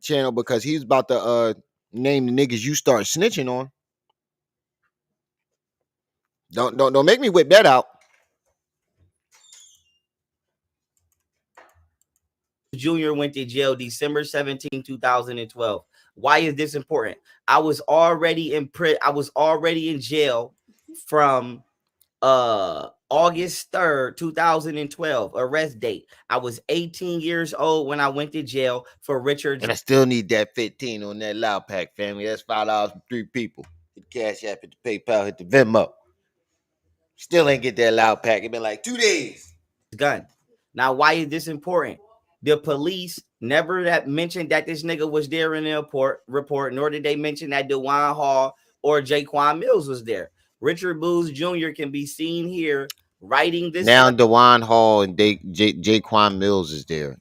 channel, because he's about to name the niggas you start snitching on. Don't make me whip that out. Jr. went to jail December 17, 2012. Why is this important? I was already in jail from August 3rd, 2012, arrest date. I was 18 years old when I went to jail for Richard's. And I still need that 15 on that loud pack, family. That's $5 for 3 people. Hit the Cash App, hit the PayPal, hit the Venmo. Still ain't get that loud pack. It been like 2 days. Gun. Now, why is this important? The police never mentioned that this nigga was there in the report, nor did they mention that DeJuan Hall or Jaquan Mills was there. Richard Booz Jr. can be seen here writing this. Now DeJuan Hall and Jaquan Mills is there.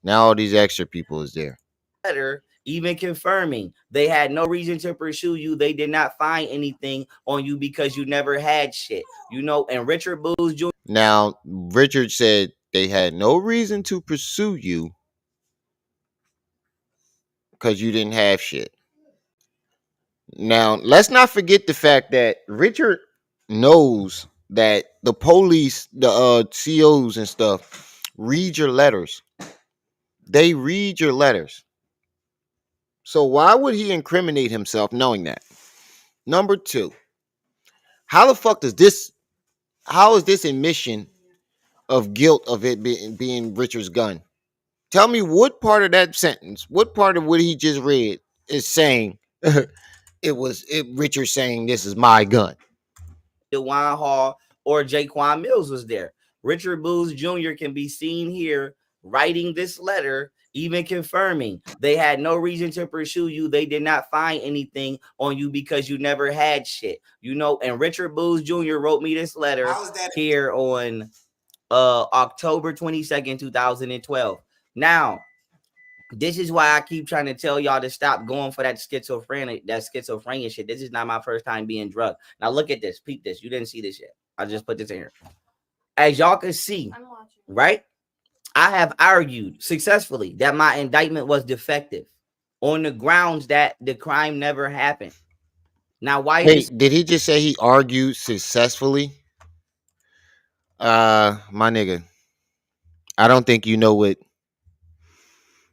Now all these extra people is there. Letter even confirming they had no reason to pursue you. They did not find anything on you because you never had shit. And Richard Booz Jr. Now, Richard said they had no reason to pursue you because you didn't have shit. Now, let's not forget the fact that Richard knows that the police, the COs and stuff, read your letters. They read your letters. So why would he incriminate himself knowing that? Number 2, how is this admission of guilt of it being Richard's gun? Tell me what part of that sentence, what part of what he just read is saying Richard saying this is my gun. DeJuan Hall or Jaquan Mills was there. Richard Booz Jr. can be seen here writing this letter, even confirming they had no reason to pursue you. They did not find anything on you because you never had shit. And Richard Booz Jr. wrote me this letter here on October 22nd, 2012. Now, this is why I keep trying to tell y'all to stop going for that schizophrenia shit. This is not my first time being drugged. Now look at this. Peep this. You didn't see this yet. I just put this in here. As y'all can see, right? I have argued successfully that my indictment was defective on the grounds that the crime never happened. Now, why? Did he just say he argued successfully? My nigga, I don't think you know what.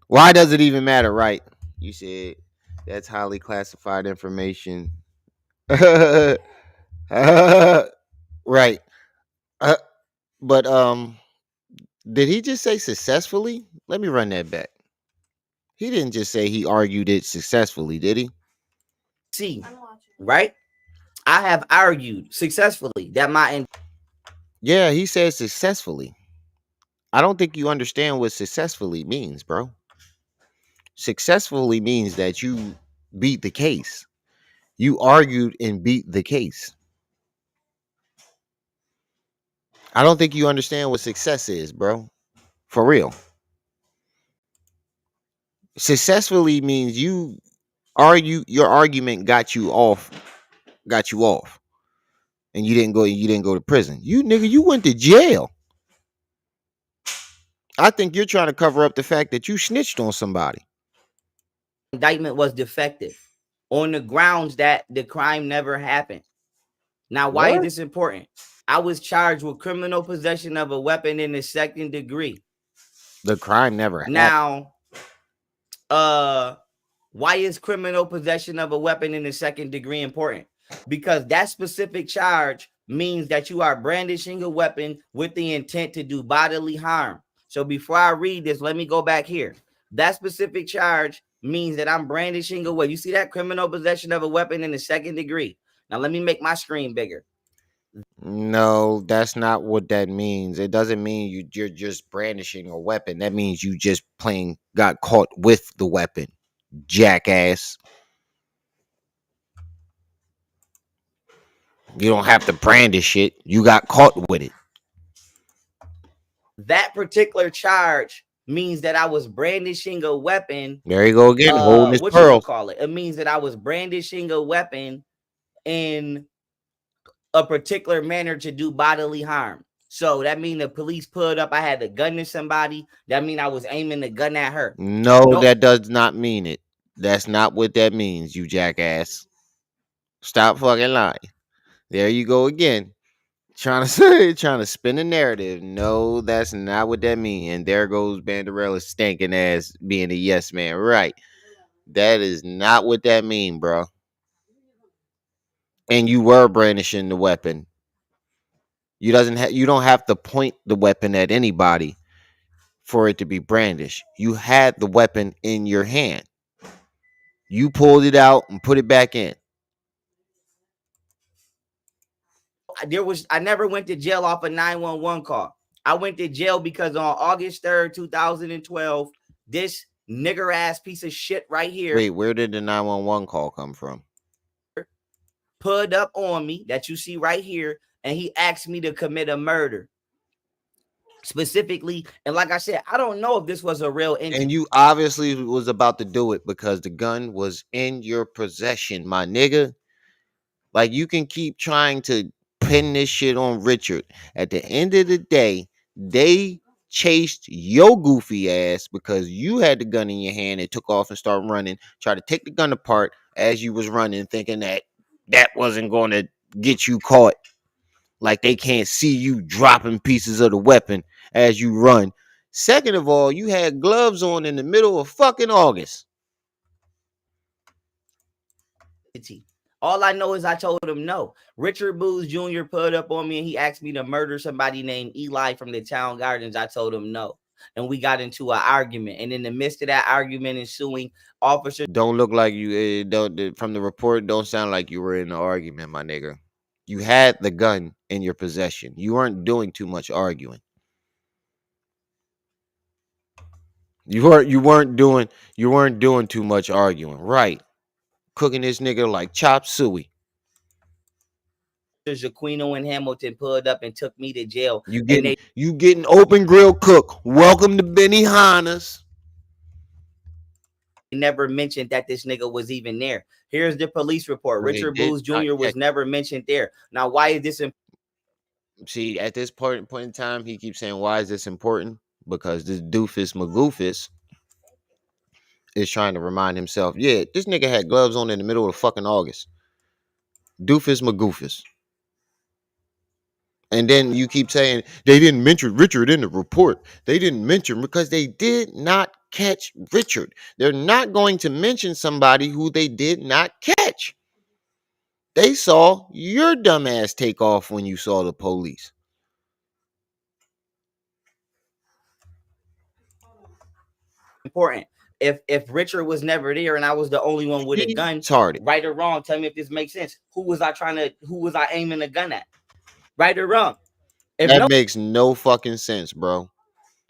Why does it even matter, right? You said that's highly classified information. Right. But did he just say successfully? Let me run that back. He didn't just say he argued it successfully, did he? See, right? I have argued successfully that my Yeah, he said successfully. I don't think you understand what successfully means, bro. Successfully means that you beat the case. You argued and beat the case. I don't think you understand what success is, bro. For real. Successfully means your argument got you off. And you didn't go to prison. You nigga, you went to jail. I think you're trying to cover up the fact that you snitched on somebody. indictment was defective on the grounds that the crime never happened. Now, why is this important? I was charged with criminal possession of a weapon in the second degree. The crime never happened. Now, why is criminal possession of a weapon in the second degree important? Because that specific charge means that you are brandishing a weapon with the intent to do bodily harm. So before I read this, let me go back here. That specific charge means that I'm brandishing a weapon. You see that criminal possession of a weapon in the second degree. Now let me make my screen bigger. No, that's not what that means. It doesn't mean you're just brandishing a weapon. That means you just got caught with the weapon, jackass. You don't have to brandish it. You got caught with it. That particular charge means that I was brandishing a weapon. There you go again, holding his What pearl. you call it? It means that I was brandishing a weapon in a particular manner to do bodily harm. So that means the police pulled up. I had the gun to somebody. That means I was aiming the gun at her. No, that does not mean it. That's not what that means, you jackass. Stop fucking lying. There you go again. Trying to spin a narrative. No, that's not what that means. And there goes Banderella's stinking ass being a yes man. Right. That is not what that mean, bro. And you were brandishing the weapon. You don't have to point the weapon at anybody for it to be brandished. You had the weapon in your hand. You pulled it out and put it back in. I never went to jail off a 911 call. I went to jail because on August 3rd, 2012, this nigger ass piece of shit right here. Wait, where did the 911 call come from? Pulled up on me that you see right here, and he asked me to commit a murder. Specifically, and like I said, I don't know if this was a real incident. And you obviously was about to do it because the gun was in your possession, my nigga. Like, you can keep trying to pin this shit on Richard. At the end of the day, they chased your goofy ass because you had the gun in your hand and took off and started running, tried to take the gun apart as you was running, thinking that wasn't going to get you caught. Like, they can't see you dropping pieces of the weapon as you run. Second of all, you had gloves on in the middle of fucking August. All I know is I told him no. Richard Booz Jr. put up on me and he asked me to murder somebody named Eli from the Town Gardens. I told him no. And we got into an argument. And in the midst of that argument ensuing, officers don't look like you from the report, don't sound like you were in an argument, my nigga. You had the gun in your possession. You weren't doing too much arguing. You weren't doing too much arguing, right? Cooking this nigga like chop suey. Jaquino and Hamilton pulled up and took me to jail. You getting open grill cook. Welcome to Benihana's. Never mentioned that this nigga was even there. Here's the police report. Richard Booz Jr. was never mentioned there. Now, why is this important? See, at this point in time, he keeps saying, why is this important? Because this doofus magoofus is trying to remind himself, yeah, this nigga had gloves on in the middle of fucking August. Doofus magoofus. And then you keep saying they didn't mention Richard in the report. They didn't mention because they did not catch Richard. They're not going to mention somebody who they did not catch. They saw your dumbass take off when you saw the police. Important if Richard was never there and I was the only one with a gun, retarded. right or wrong, tell me if this makes sense. Who was I aiming a gun at? Right or wrong? If That no makes no fucking sense, bro.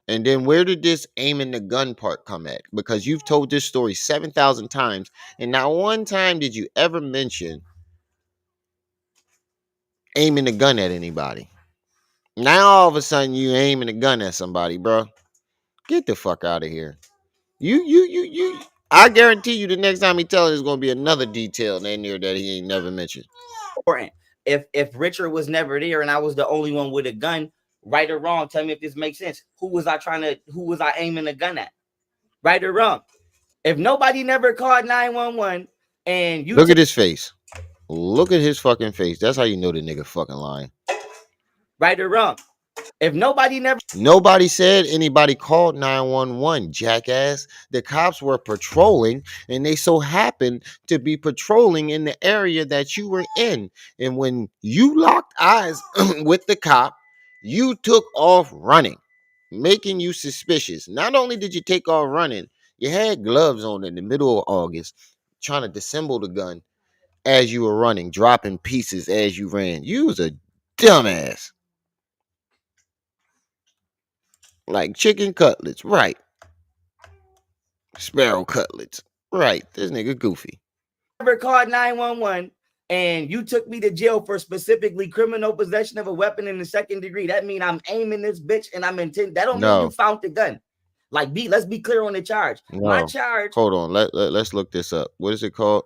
And then where did this aiming the gun part come at? Because you've told this story 7,000 times, and not one time did you ever mention aiming the gun at anybody. Now all of a sudden you aiming a gun at somebody, bro. Get the fuck out of here. You. I guarantee you, the next time he tells, there's gonna be another detail in there that he ain't never mentioned. important. If Richard was never there and I was the only one with a gun, right or wrong, tell me if this makes sense. Who was I aiming a gun at? Right or wrong? If nobody never called 911 and you Look at his face. Look at his fucking face. That's how you know the nigga fucking lying. right or wrong? If Nobody said anybody called 911, jackass. The cops were patrolling, and they so happened to be patrolling in the area that you were in. And when you locked eyes with the cop, you took off running, making you suspicious. Not only did you take off running, you had gloves on in the middle of August, trying to disassemble the gun as you were running, dropping pieces as you ran. You was a dumbass. Like chicken cutlets, right? Sparrow cutlets, right? This nigga goofy. never called 911 and you took me to jail for specifically criminal possession of a weapon in the second degree, that mean I'm aiming this bitch and I'm intent. That don't mean you found the gun. Like, let's be clear on the charge. My charge. Hold on. Let's look this up. What is it called?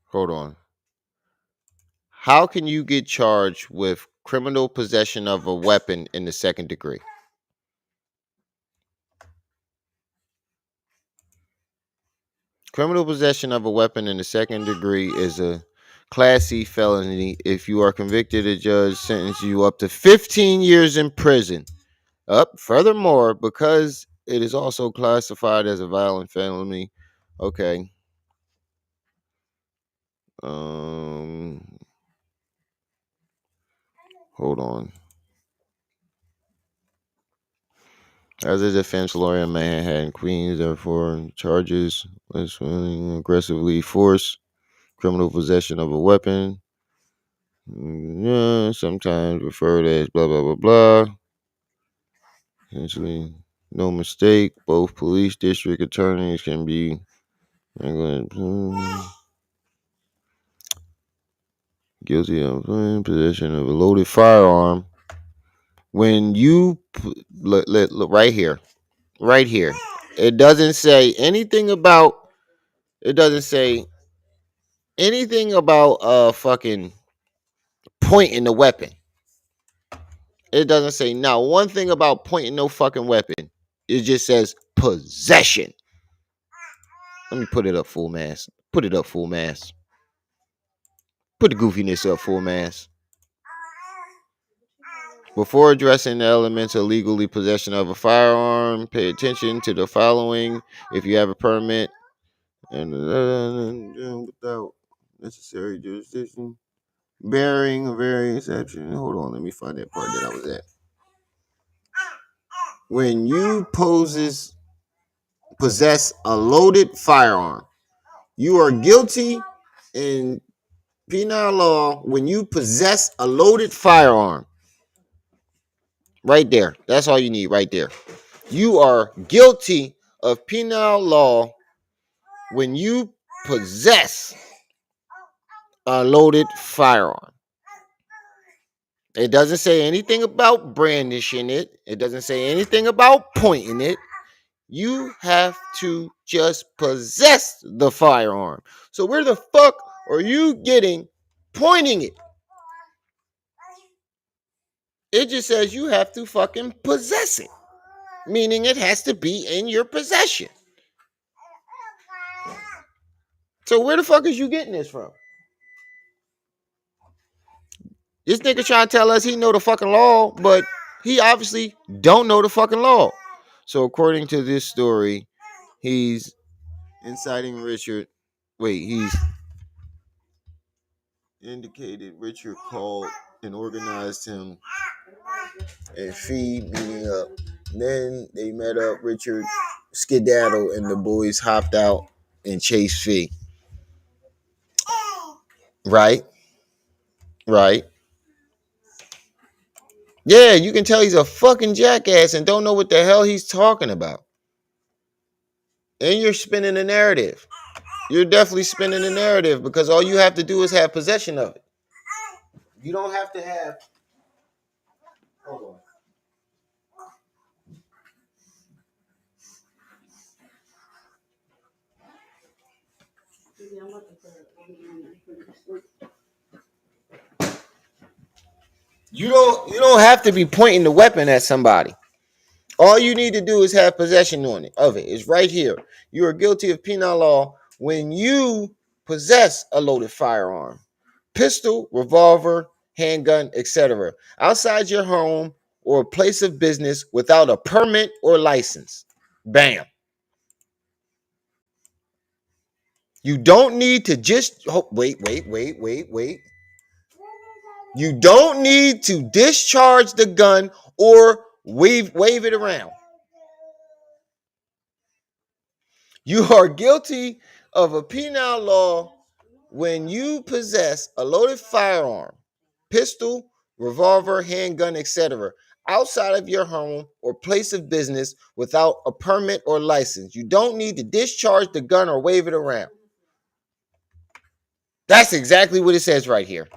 Hold on. How can you get charged with criminal possession of a weapon in the second degree? Criminal possession of a weapon in the second degree is a Class C felony. If you are convicted, a judge sentences you up to 15 years in prison. Furthermore, because it is also classified as a violent felony. Okay. Hold on. As a defense lawyer in Manhattan, Queens, therefore charges was aggressively force, criminal possession of a weapon. Sometimes referred as blah blah blah blah. Essentially, no mistake. Both police district attorneys can be guilty of possession of a loaded firearm. When you look right here, it doesn't say anything about. It doesn't say anything about fucking pointing the weapon. It doesn't say now one thing about pointing no fucking weapon. It just says possession. Let me put it up full mass. Put it up full mass. Put the goofiness up full mass. Before addressing the elements of legally possession of a firearm, pay attention to the following. If you have a permit and without necessary jurisdiction, bearing a very exception. Hold on, let me find that part that I was at. When you possess a loaded firearm, you are guilty in penal law when you possess a loaded firearm. Right there. That's all you need right there. You are guilty of penal law when you possess a loaded firearm. It doesn't say anything about brandishing it. It doesn't say anything about pointing it. You have to just possess the firearm. So where the fuck are you getting pointing it? It just says you have to fucking possess it, meaning it has to be in your possession. So where the fuck is you getting this from? This nigga trying to tell us he know the fucking law, but he obviously don't know the fucking law. So according to this story, he's inciting Richard. Wait, he's indicated Richard called and organized him and Fee meeting up. Then they met up. Richard skedaddled, and the boys hopped out and chased Fee. Right, right. Yeah, you can tell he's a fucking jackass and don't know what the hell he's talking about. And you're spinning the narrative. You're definitely spinning the narrative because all you have to do is have possession of it. You don't have to have. Hold on. You don't have to be pointing the weapon at somebody. All you need to do is have possession of it. It's right here. You are guilty of penal law when you possess a loaded firearm, pistol, revolver, handgun, etc., outside your home or place of business without a permit or license. Bam. You don't need to just wait. You don't need to discharge the gun or wave it around. You are guilty of a penal law when you possess a loaded firearm, pistol, revolver, handgun, etc., outside of your home or place of business without a permit or license. You don't need to discharge the gun or wave it around. That's exactly what it says right here.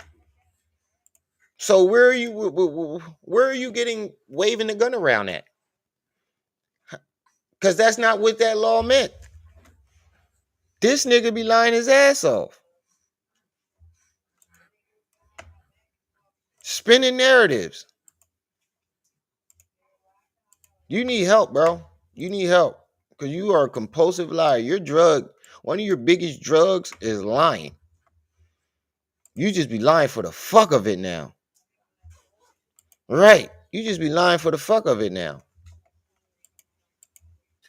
So where are you getting waving the gun around at? Because that's not what that law meant. This nigga be lying his ass off. Spinning narratives. You need help, bro. You need help. Because you are a compulsive liar. One of your biggest drugs is lying. You just be lying for the fuck of it now. Right. You just be lying for the fuck of it now.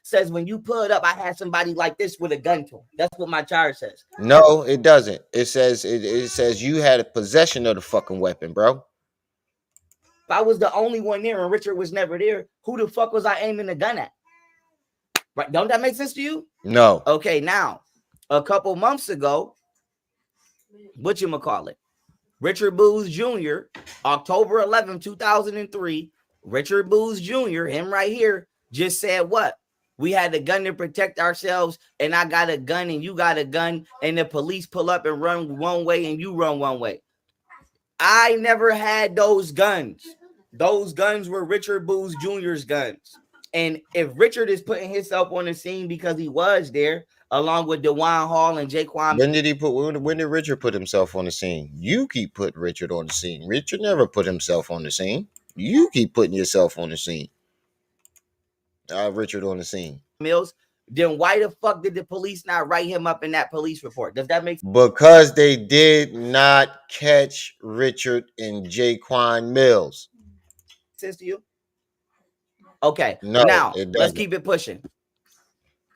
Says when you pull it up, I had somebody like this with a gun to him. That's what my charge says. No, it doesn't. It says you had a possession of the fucking weapon, bro. If I was the only one there and Richard was never there, who the fuck was I aiming the gun at? Right? Don't that make sense to you? No. Okay, now, a couple months ago, whatchamacallit, Richard Booz Jr., October 11, 2003, Richard Booz Jr., him right here, just said what? We had a gun to protect ourselves, and I got a gun, and you got a gun, and the police pull up and run one way, and you run one way. I never had those guns. Those guns were Richard Booz Jr.'s guns. And if Richard is putting himself on the scene because he was there, along with DeJuan Hall and Jaquan. When did Richard put himself on the scene? You keep putting Richard on the scene. Richard never put himself on the scene. You keep putting yourself on the scene. Richard on the scene. Mills, then why the fuck did the police not write him up in that police report? Does that make sense? Because they did not catch Richard and Jaquan Mills. Sense to you? Okay. No, now let's keep it pushing.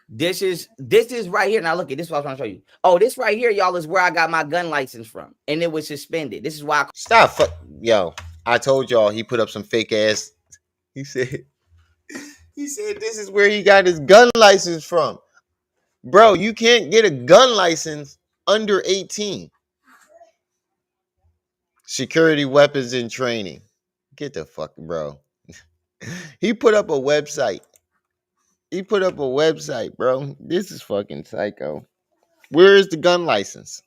This is right here. Now look at this. Is what I'm trying to show you. Oh, this right here, y'all, is where I got my gun license from, and it was suspended. This is why. Stop. Yo, I told y'all he put up some fake ass. He said this is where he got his gun license from. Bro, you can't get a gun license under 18. Security weapons and training. Get the fuck, bro. He put up a website. Bro. This is fucking psycho. Where is the gun license?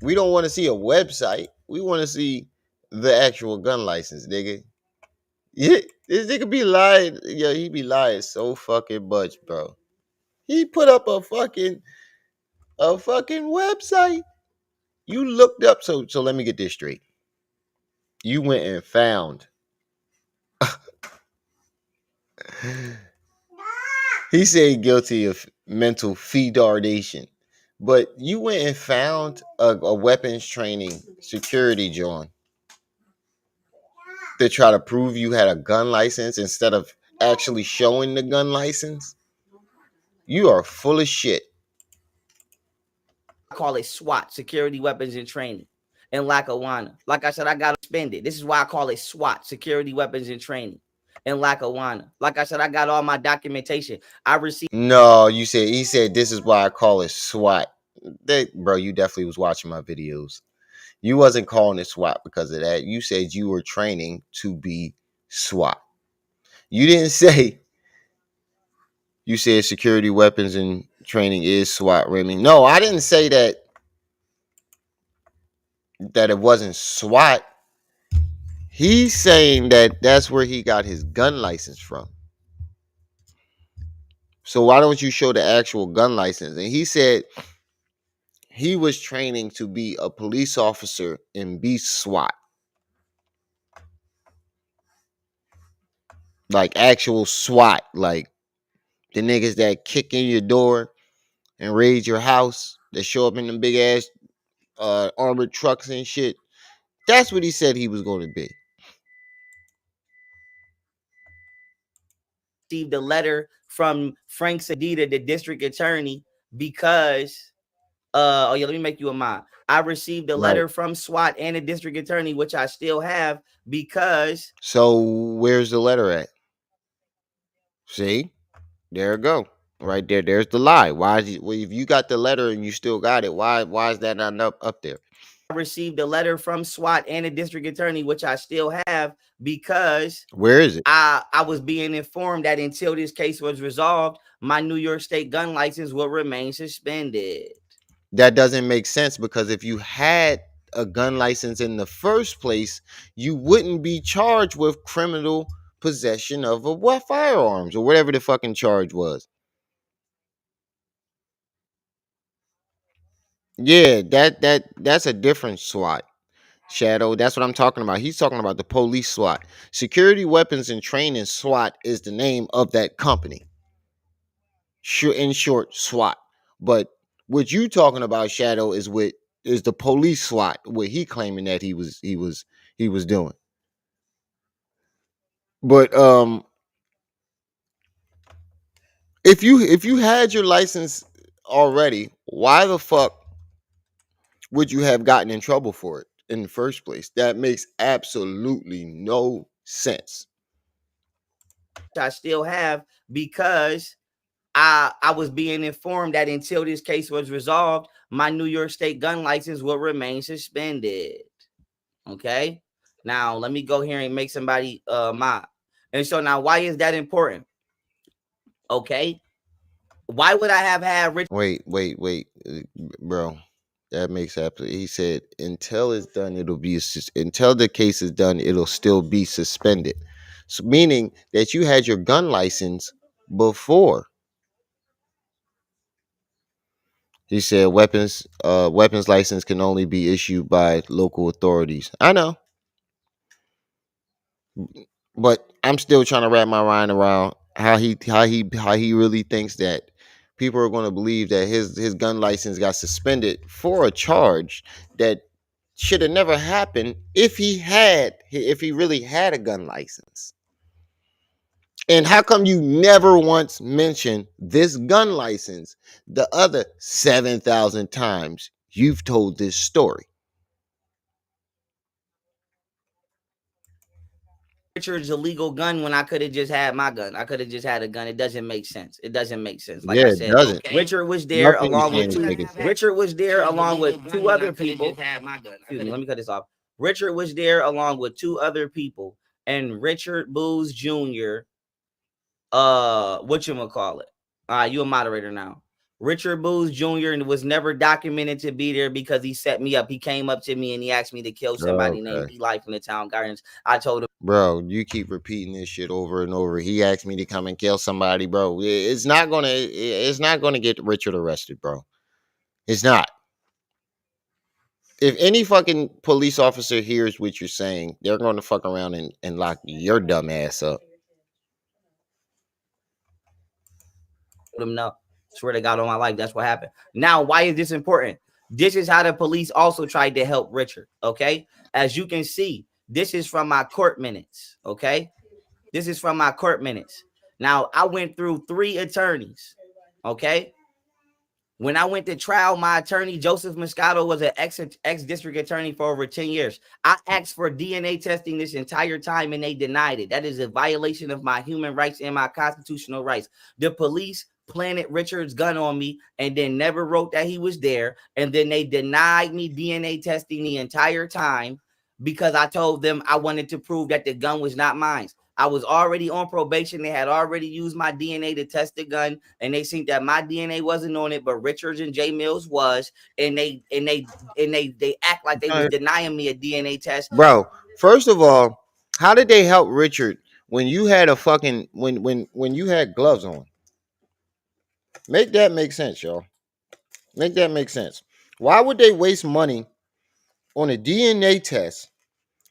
We don't want to see a website. We want to see the actual gun license, nigga. Yeah, this nigga be lying. Yo, he be lying so fucking much, bro. He put up a fucking website. You looked up, so let me get this straight. You went and found. He said guilty of mental fetardation, but you went and found a weapons training security joint to try to prove you had a gun license instead of actually showing the gun license. You are full of shit. I call it SWAT, security weapons and training. in Lackawanna. Like I said, I got suspended. This is why I call it SWAT, Security Weapons and Training, in Lackawanna. Like I said, I got all my documentation. I received. No, he said this is why I call it SWAT. Bro, you definitely was watching my videos. You wasn't calling it SWAT because of that. You said you were training to be SWAT. You didn't say. You said security weapons and training is SWAT, Remy. No, I didn't say that it wasn't SWAT. He's saying that that's where he got his gun license from. So why don't you show the actual gun license? And he said he was training to be a police officer and be SWAT. Like actual SWAT. Like the niggas that kick in your door and raid your house, that show up in them big ass armored trucks and shit. That's what he said he was going to be. Received a letter from Frank Sedita, the district attorney, because oh yeah, let me make you a mod. I received a letter from SWAT and the district attorney, which I still have, because. So where's the letter at? See, there it go, right there. There's the lie. Why is if you got the letter and you still got it? Why is that not up there? I received a letter from SWAT and the district attorney, which I still have, because. Where is it? I was being informed that until this case was resolved, my New York State gun license will remain suspended. That doesn't make sense, because if you had a gun license in the first place, you wouldn't be charged with criminal possession of firearms or whatever the fucking charge was. Yeah, that's a different SWAT. Shadow, that's what I'm talking about. He's talking about the police SWAT. Security Weapons and Training SWAT is the name of that company. In short, SWAT. But what you talking about, Shadow, is the police SWAT, what he claiming that he was doing. But if you had your license already, why the fuck would you have gotten in trouble for it in the first place? That makes absolutely no sense. I still have, because I was being informed that until this case was resolved, my New York State gun license will remain suspended. Okay. Now let me go here and make somebody mod. And so now, why is that important? Okay. Why would I have had Rich? Wait, bro. That makes absolutely. He said until it's done, until the case is done, it'll still be suspended. So meaning that you had your gun license before. He said weapons license can only be issued by local authorities. I know. But I'm still trying to wrap my mind around how he really thinks that people are going to believe that his gun license got suspended for a charge that should have never happened if he really had a gun license. And how come you never once mentioned this gun license the other 7,000 times you've told this story? Richard's illegal gun when I could have just had my gun. I could have just had a gun. It doesn't make sense. It doesn't make sense. Like I said, doesn't. Richard was there Nothing along with two other people. Excuse me, let me cut this off. Richard was there along with two other people, and Richard Booz Jr. Whatchamacallit? You a moderator now. Richard Booz Jr. was never documented to be there because he set me up. He came up to me and he asked me to kill somebody named Eli from the Town Gardens. I told him, bro, you keep repeating this shit over and over. He asked me to come and kill somebody, bro. It's not gonna get Richard arrested, bro. It's not. If any fucking police officer hears what you're saying, they're gonna fuck around and lock your dumb ass up. No, swear to God on my life, that's what happened. Now, why is this important? This is how the police also tried to help Richard. Okay, as you can see, this is from my court minutes. Okay, this is from my court minutes. Now, I went through 3 attorneys. Okay, When I went to trial, my attorney, Joseph Moscato, was an ex-district attorney for over 10 years. I asked for DNA testing this entire time, and they denied it. That is a violation of my human rights and my constitutional rights. The police planted Richard's gun on me and then never wrote that he was there. And then they denied me DNA testing the entire time because I told them I wanted to prove that the gun was not mine. I was already on probation. They had already used my DNA to test the gun, and they think that my DNA wasn't on it, but Richards and J Mills was, and they act like they was denying me a DNA test. Bro, first of all, how did they help Richard when you had a fucking when you had gloves on? Make that make sense, y'all. Make that make sense. Why would they waste money on a DNA test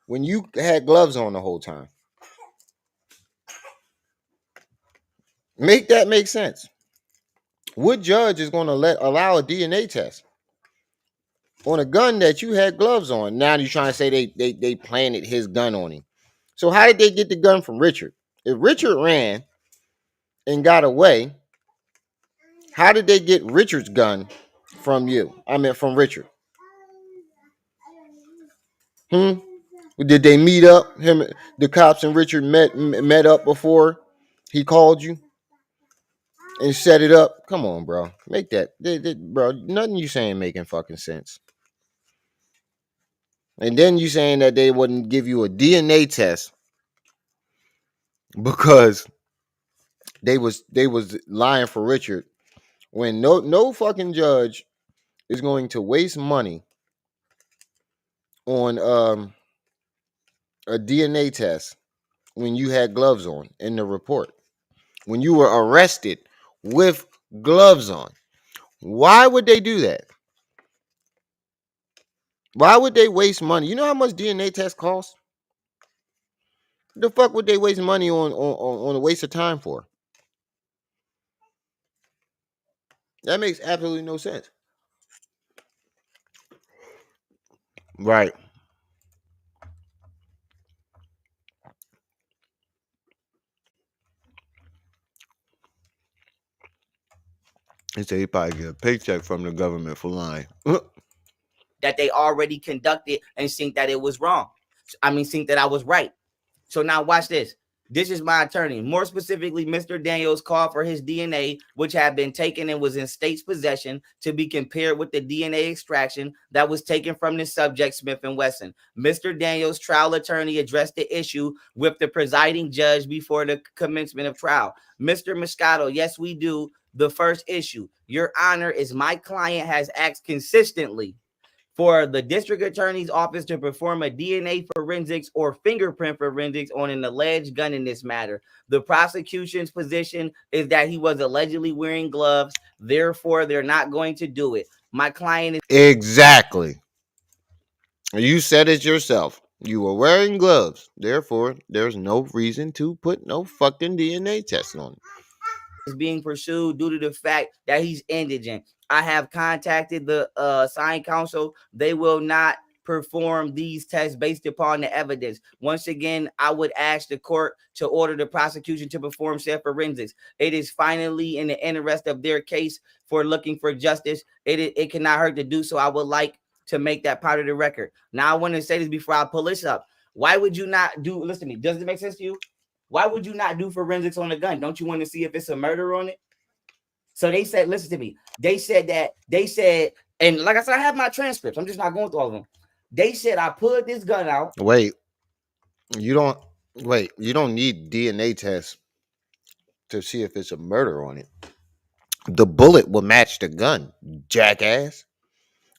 when you had gloves on the whole time? Make that make sense. What judge is going to allow a DNA test on a gun that you had gloves on? Now you're trying to say they planted his gun on him. So how did they get the gun from Richard? If Richard ran and got away, how did they get Richard's gun from you? I mean, from Richard. Did they meet up? Him, the cops and Richard met up before he called you and set it up? Come on, bro. Make that, bro. Nothing you saying making fucking sense. And then you saying that they wouldn't give you a DNA test because they was lying for Richard, when no fucking judge is going to waste money on a DNA test when you had gloves on in the report, when you were arrested with gloves on. Why would they do that? Why would they waste money? You know how much DNA tests cost? The fuck would they waste money on a waste of time for? That makes absolutely no sense. Right. He said he probably get a paycheck from the government for lying. That they already conducted and think that it was wrong. I mean, think that I was right. So now watch this. This is my attorney. More specifically, Mr. Daniels called for his DNA, which had been taken and was in state's possession, to be compared with the DNA extraction that was taken from the subject, Smith & Wesson. Mr. Daniels' trial attorney addressed the issue with the presiding judge before the commencement of trial. Mr. Moscato, yes, we do. The first issue, Your Honor, is my client has asked consistently for the district attorney's office to perform a DNA forensics or fingerprint forensics on an alleged gun in this matter. The prosecution's position is that he was allegedly wearing gloves. Therefore, they're not going to do it. My client is... Exactly. You said it yourself. You were wearing gloves. Therefore, there's no reason to put no fucking DNA test on it. Is being pursued due to the fact that he's indigent. I have contacted the sign council. They will not perform these tests based upon the evidence. Once again, I would ask the court to order the prosecution to perform said forensics. It is finally in the interest of their case for looking for justice. It cannot hurt to do so. I would like to make that part of the record. Now, I want to say this before I pull this up. Why would you not do, listen to me, does it make sense to you? Why would you not do forensics on a gun? Don't you want to see if it's a murder on it? So they said, listen to me. They said, and like I said, I have my transcripts. I'm just not going through all of them. They said I pulled this gun out. Wait, you don't need DNA tests to see if it's a murder on it. The bullet will match the gun, jackass.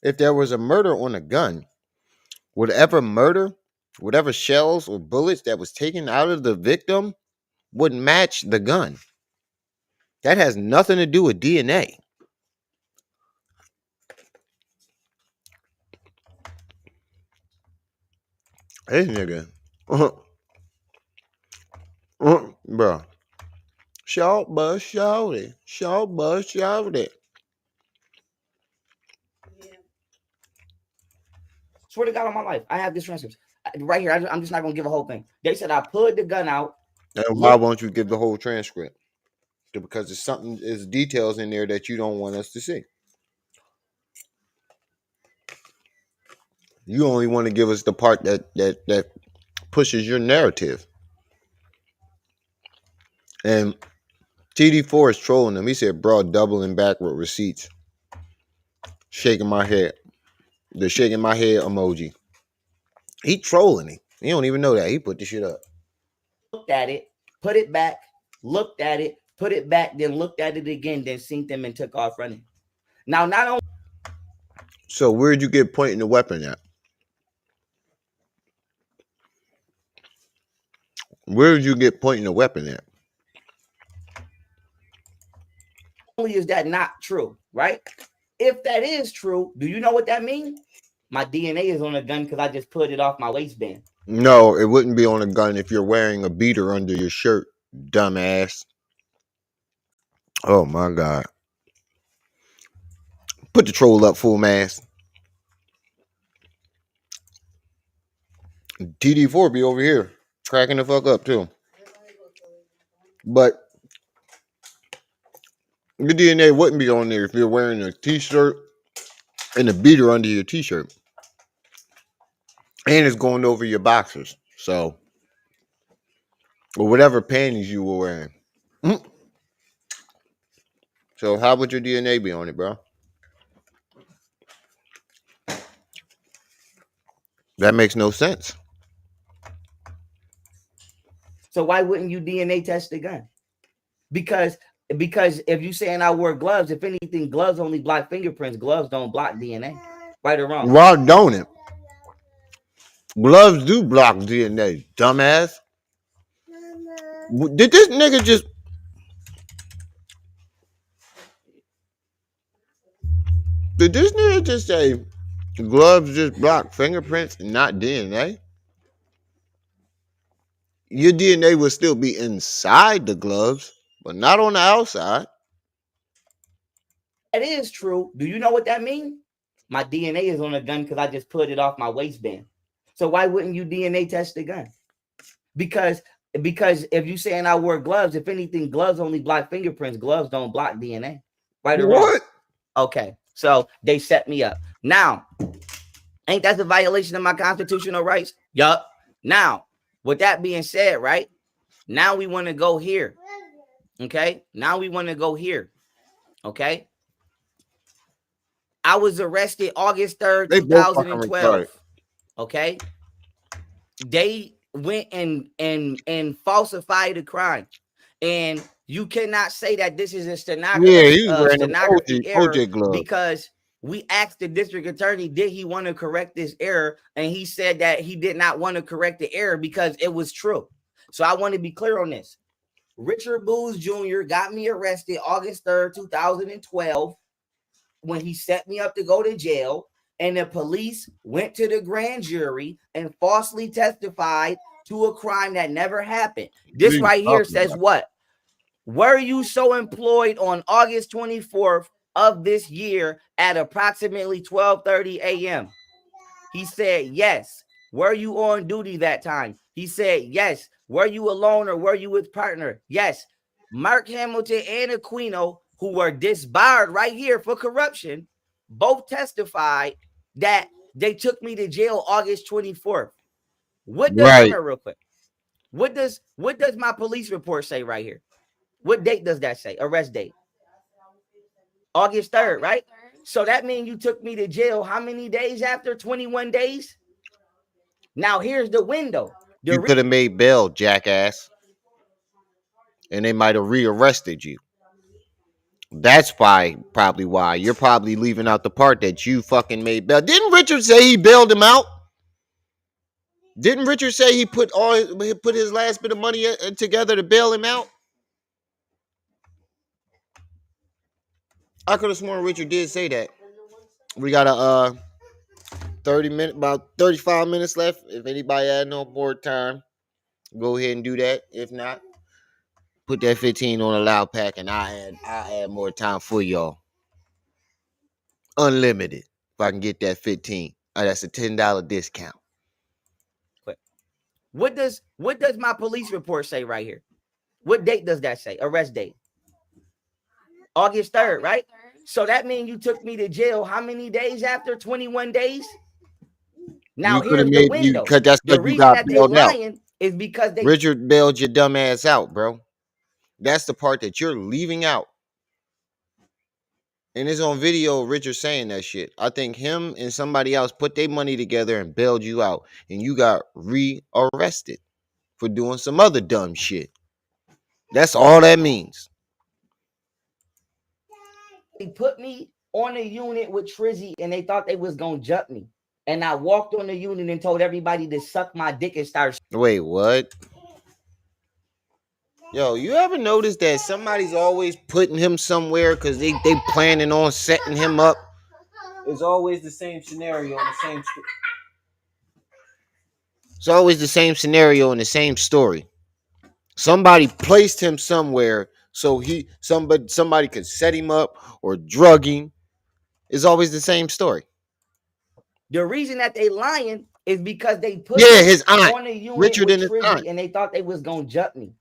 If there was a murder on a gun, whatever shells or bullets that was taken out of the victim would match the gun. That has nothing to do with DNA. Hey, nigga. Bro. Shout bust, shout it. Shout bust, shout it. Swear to God on my life, I have this transcript right here. I'm just not going to give a whole thing. They said I pulled the gun out. And why won't you give the whole transcript? Because there's details in there that you don't want us to see. You only want to give us the part that pushes your narrative. And TD4 is trolling him. He said, bro, doubling back with receipts. Shaking my head. The shaking my head emoji. He trolling him. He don't even know that. He put the shit up. Looked at it, put it back, looked at it, put it back, then looked at it again, then seen them and took off running. Now, not only. So where'd you get pointing the weapon at? Where did you get pointing the weapon at? Only is that not true, right? If that is true, do you know what that means? My DNA is on a gun because I just put it off my waistband. No, it wouldn't be on a gun if you're wearing a beater under your shirt, dumbass. Oh my God. Put the troll up, full mask. TD4 be over here cracking the fuck up too. But your DNA wouldn't be on there if you're wearing a t-shirt and a beater under your t-shirt. And it's going over your boxers. So, or whatever panties you were wearing. So how would your DNA be on it, bro? That makes no sense. So why wouldn't you DNA test the gun? Because if you saying I wore gloves, if anything, gloves only block fingerprints. Gloves don't block DNA. Right or wrong? Why don't it? Gloves do block DNA, dumbass. Did this nigga just... Did this nigga just say gloves just block fingerprints and not DNA? Your DNA would still be inside the gloves, but not on the outside. That is true. Do you know what that means? My DNA is on a gun because I just put it off my waistband. So why wouldn't you DNA test the gun? Because if you saying I wore gloves, if anything, gloves only block fingerprints. Gloves don't block DNA. Right or wrong? What? Okay, so they set me up. Now, ain't that a violation of my constitutional rights? Yup. Now, with that being said, right? Now we want to go here. Okay? Now we want to go here. Okay? I was arrested August 3rd, 2012. Okay? They went and falsified the crime. And you cannot say that this is a stenography error because we asked the district attorney, did he want to correct this error? And he said that he did not want to correct the error because it was true. So I want to be clear on this. Richard Booz Jr. got me arrested August 3rd, 2012 when he set me up to go to jail. And the police went to the grand jury and falsely testified to a crime that never happened. This right here says what? Were you so employed on August 24th of this year at approximately 12:30 a.m.? He said, yes. Were you on duty that time? He said, yes. Were you alone or were you with partner? Yes. Mark Hamilton and Aquino, who were disbarred right here for corruption, both testified that they took me to jail August 24th. What does come here real quick? What does my police report say right here? What date does that say? Arrest date. August 3rd, right? So that means you took me to jail how many days after? 21 days? Now here's the window. You could have made bail, jackass. And they might have rearrested you. That's probably why. You're probably leaving out the part that you fucking made bail. Didn't Richard say he bailed him out? Didn't Richard say he put his last bit of money together to bail him out? I could have sworn Richard did say that. We got a about 35 minutes left. If anybody had no more time, go ahead and do that. If not, put that 15 on a loud pack and I add more time for y'all. Unlimited. If I can get that 15. That's a $10 discount. What does my police report say right here? What date does that say? Arrest date. August 3rd, right? So that means you took me to jail how many days after? 21 days? Now could have here's the made you window. because that's The because you reason got that they bailed out. lying is because they Richard bailed your dumb ass out, bro. That's the part that you're leaving out. And it's on video, Richard saying that shit. I think him and somebody else put their money together and bailed you out. And you got re-arrested for doing some other dumb shit. That's all that means. put me on a unit with Trizzy and they thought they was gonna jump me. And I walked on the unit and told everybody to suck my dick and start. Wait, what? Yo, you ever notice that somebody's always putting him somewhere because they planning on setting him up? It's always the same scenario and the same It's always the same scenario and the same story. Somebody placed him somewhere so somebody could set him up or drug him. It's always the same story. The reason that they lying is because they put his aunt, on a unit Richard with and his aunt. Trizzy and they thought they was gonna jump me.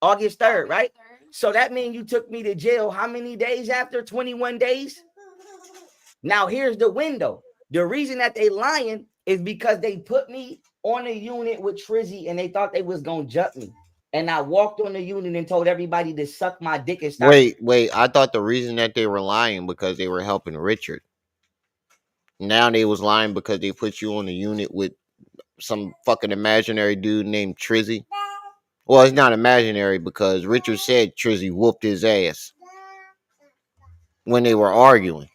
August 3rd, right? So that means you took me to jail how many days after? 21 days? Now here's the window. The reason that they lying is because they put me on a unit with Trizzy and they thought they was gonna jump me. And I walked on the unit and told everybody to suck my dick and start. Wait. I thought the reason that they were lying because they were helping Richard. Now they was lying because they put you on a unit with some fucking imaginary dude named Trizzy. Well, it's not imaginary because Richard said Trizzy whooped his ass when they were arguing.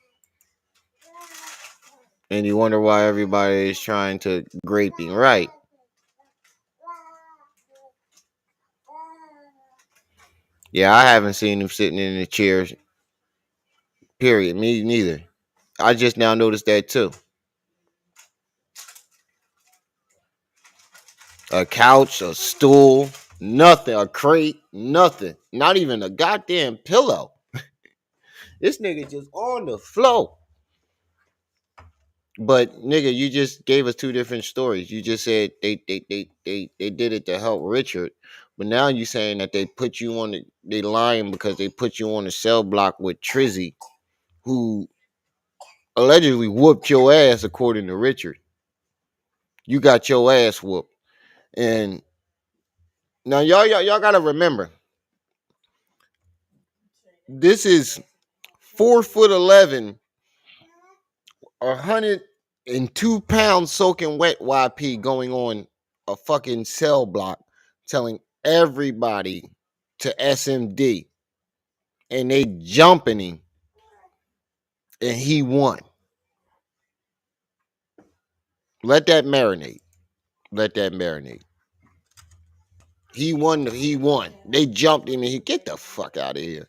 And you wonder why everybody is trying to grape him, right? Yeah, I haven't seen him sitting in the chairs. Period. Me neither. I just now noticed that too. A couch, a stool, nothing, a crate, nothing. Not even a goddamn pillow. This nigga just on the floor. But nigga, you just gave us two different stories. You just said they did it to help Richard, but now you saying that they lying because they put you on the cell block with Trizzy, who allegedly whooped your ass according to Richard. You got your ass whooped, and now y'all gotta remember, this is 4'11", 102 pounds soaking wet YP going on a fucking cell block telling everybody to SMD, and they jumping him and he won. Let that marinate. He won. They jumped him and he get the fuck out of here.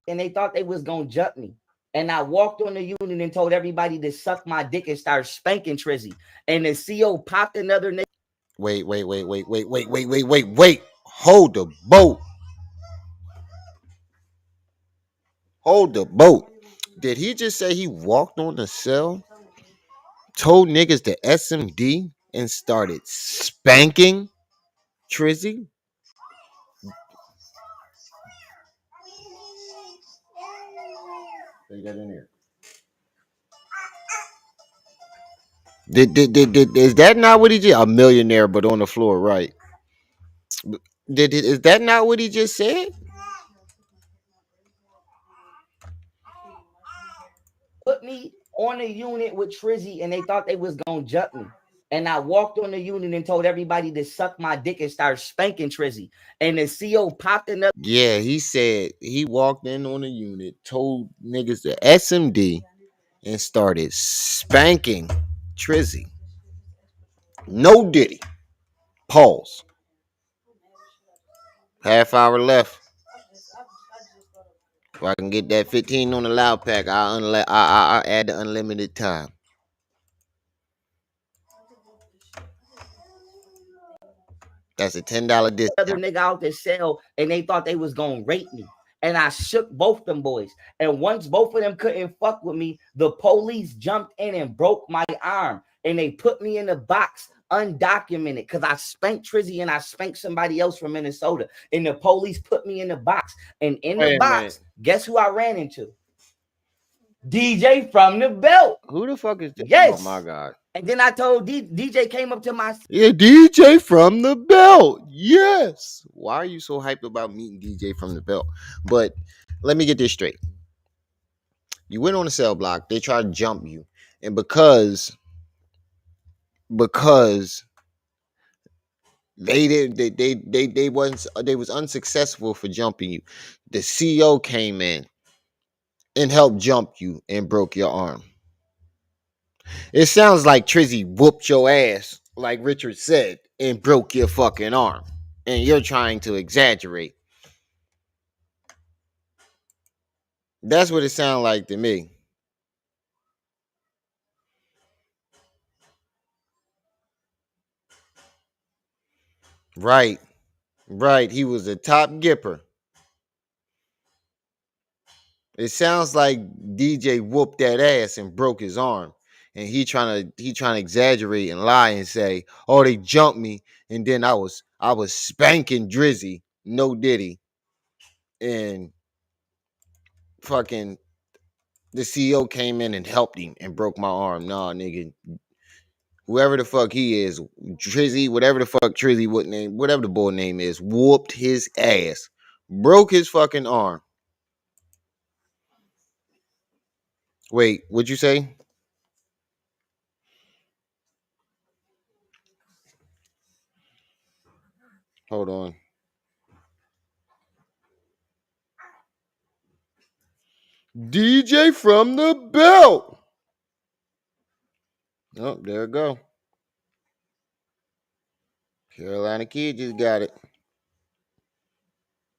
And they thought they was gonna jump me. And I walked on the unit and told everybody to suck my dick and start spanking Trizzy. And the CO popped another nigga. Wait. Hold the boat. Did he just say he walked on the cell, told niggas to SMD, and started spanking Trizzy? They got in here. Is that not what he did? A millionaire, but on the floor, right? Is that not what he just said? Put me on a unit with Trizzy and they thought they was gonna jump me. And I walked on the unit and told everybody to suck my dick and start spanking Trizzy. And the CO popped another. Yeah, he said he walked in on a unit, told niggas to SMD, and started spanking Trizzy. No Diddy. Pause. Half hour left. If I can get that 15 on the loud pack, I'll add the unlimited time. That's a $10 discount. Other nigga out the cell and they thought they was gonna rape me. And I shook both them boys. And once both of them couldn't fuck with me, the police jumped in and broke my arm. And they put me in the box undocumented because I spanked Trizzy and I spanked somebody else from Minnesota. And the police put me in the box. And in the box, guess who I ran into? DJ from the belt. Who the fuck is that? Yes. Oh my god. And then I told DJ came up to my Yeah, DJ from the belt. Yes. Why are you so hyped about meeting DJ from the belt? But let me get this straight. You went on a cell block. They tried to jump you, and because they did they wasn't they was unsuccessful for jumping you. The CEO came in and helped jump you and broke your arm. It sounds like Trizzy whooped your ass, like Richard said, and broke your fucking arm. And you're trying to exaggerate. That's what it sounds like to me. Right. Right. He was a top gipper. It sounds like DJ whooped that ass and broke his arm. And he trying to exaggerate and lie and say, "Oh, they jumped me, and then I was spanking Drizzy, no Diddy, and fucking the CEO came in and helped him and broke my arm." Nah, nigga, whoever the fuck he is, Trizzy, whatever the fuck Trizzy would name, whatever the boy name is, whooped his ass, broke his fucking arm. Wait, what'd you say? Hold on. DJ from the belt. Oh, there it go. Carolina Kid just got it.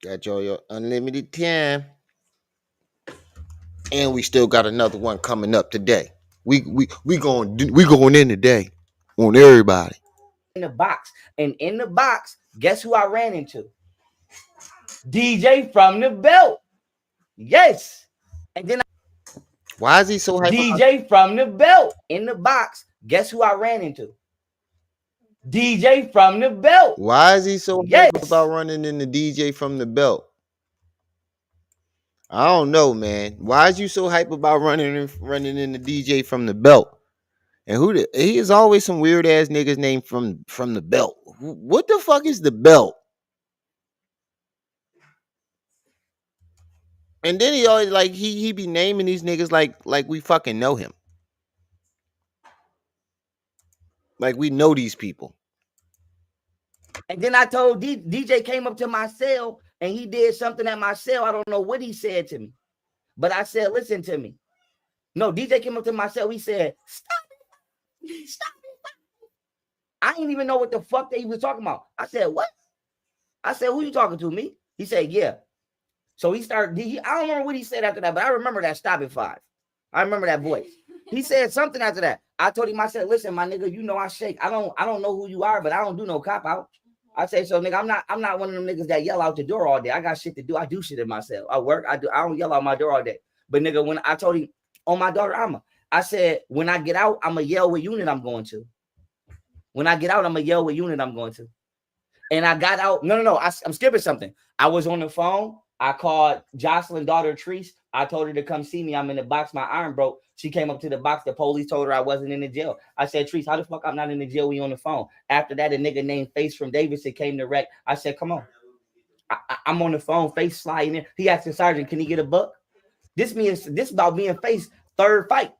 Got your unlimited time. And we still got another one coming up today. We going in today on everybody. in the box. And in the box, guess who I ran into? DJ from the belt. Yes. And then Why is he so hyped? DJ from the belt. In the box, guess who I ran into? DJ from the belt. Why is he so Yes. hyped about running into DJ from the belt? I don't know, man. Why is you so hyped about running into DJ from the belt? And he is always some weird ass niggas named from the belt. What the fuck is the belt? And then he always like he be naming these niggas like we fucking know him. Like we know these people. And then I told DJ came up to my cell and he did something at my cell. I don't know what he said to me, but I said, listen to me. No, DJ came up to my cell. He said, stop it. Stop it. I didn't even know what the fuck that he was talking about. I said, what? I said, who you talking to, me? He said, yeah. So he started, I don't remember what he said after that, but I remember that stop it 5. I remember that voice. He said something after that. I told him, I said, listen, my nigga, you know I shake. I don't know who you are, but I don't do no cop out. I say, so nigga, I'm not one of them niggas that yell out the door all day. I got shit to do. I do shit in myself. I work. I don't yell out my door all day. But nigga, when I told him on my daughter, I said, when I get out, I'm going to yell what unit I'm going to. When I get out, I'm going to yell what unit I'm going to. And I got out. No. I'm skipping something. I was on the phone. I called Jocelyn's daughter, Treese. I told her to come see me. I'm in the box. My arm broke. She came up to the box. The police told her I wasn't in the jail. I said, Treese, how the fuck I'm not in the jail? We on the phone. After that, a nigga named Face from Davidson came to wreck. I said, come on. I'm on the phone. Face sliding in. He asked the sergeant, can he get a buck? This about me and Face third fight.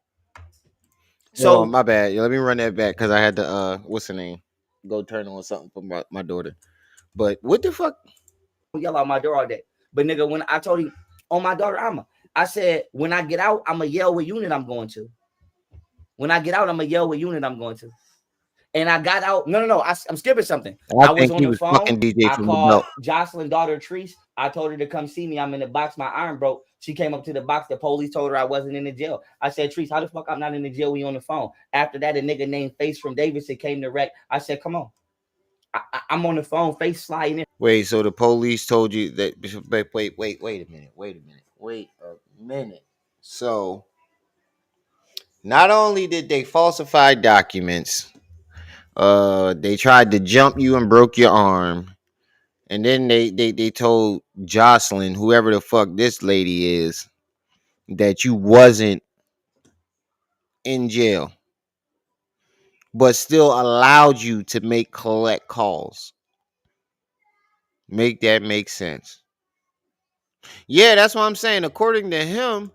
So my bad. Let me run that back because I had to what's her name? Go turn on something for my daughter. But what the fuck? Yell out my door all day. But nigga, when I told him on my daughter, I said, when I get out, I'm going to yell what unit I'm going to. When I get out, I'm going to yell what unit I'm going to. And I got out. No. I'm skipping something. I was on the phone. I called Jocelyn's daughter, Treese. I told her to come see me. I'm in the box. My arm broke. She came up to the box. The police told her I wasn't in the jail. I said, Treese, how the fuck I'm not in the jail? We on the phone. After that, a nigga named Face from Davidson came to wreck. I said, come on. I'm on the phone, Face sliding in. Wait, so the police told you that? Wait a minute. So, not only did they falsify documents, they tried to jump you and broke your arm, and then they told Jocelyn, whoever the fuck this lady is, that you wasn't in jail, but still allowed you to make collect calls. Make that make sense? Yeah, that's what I'm saying. According to him,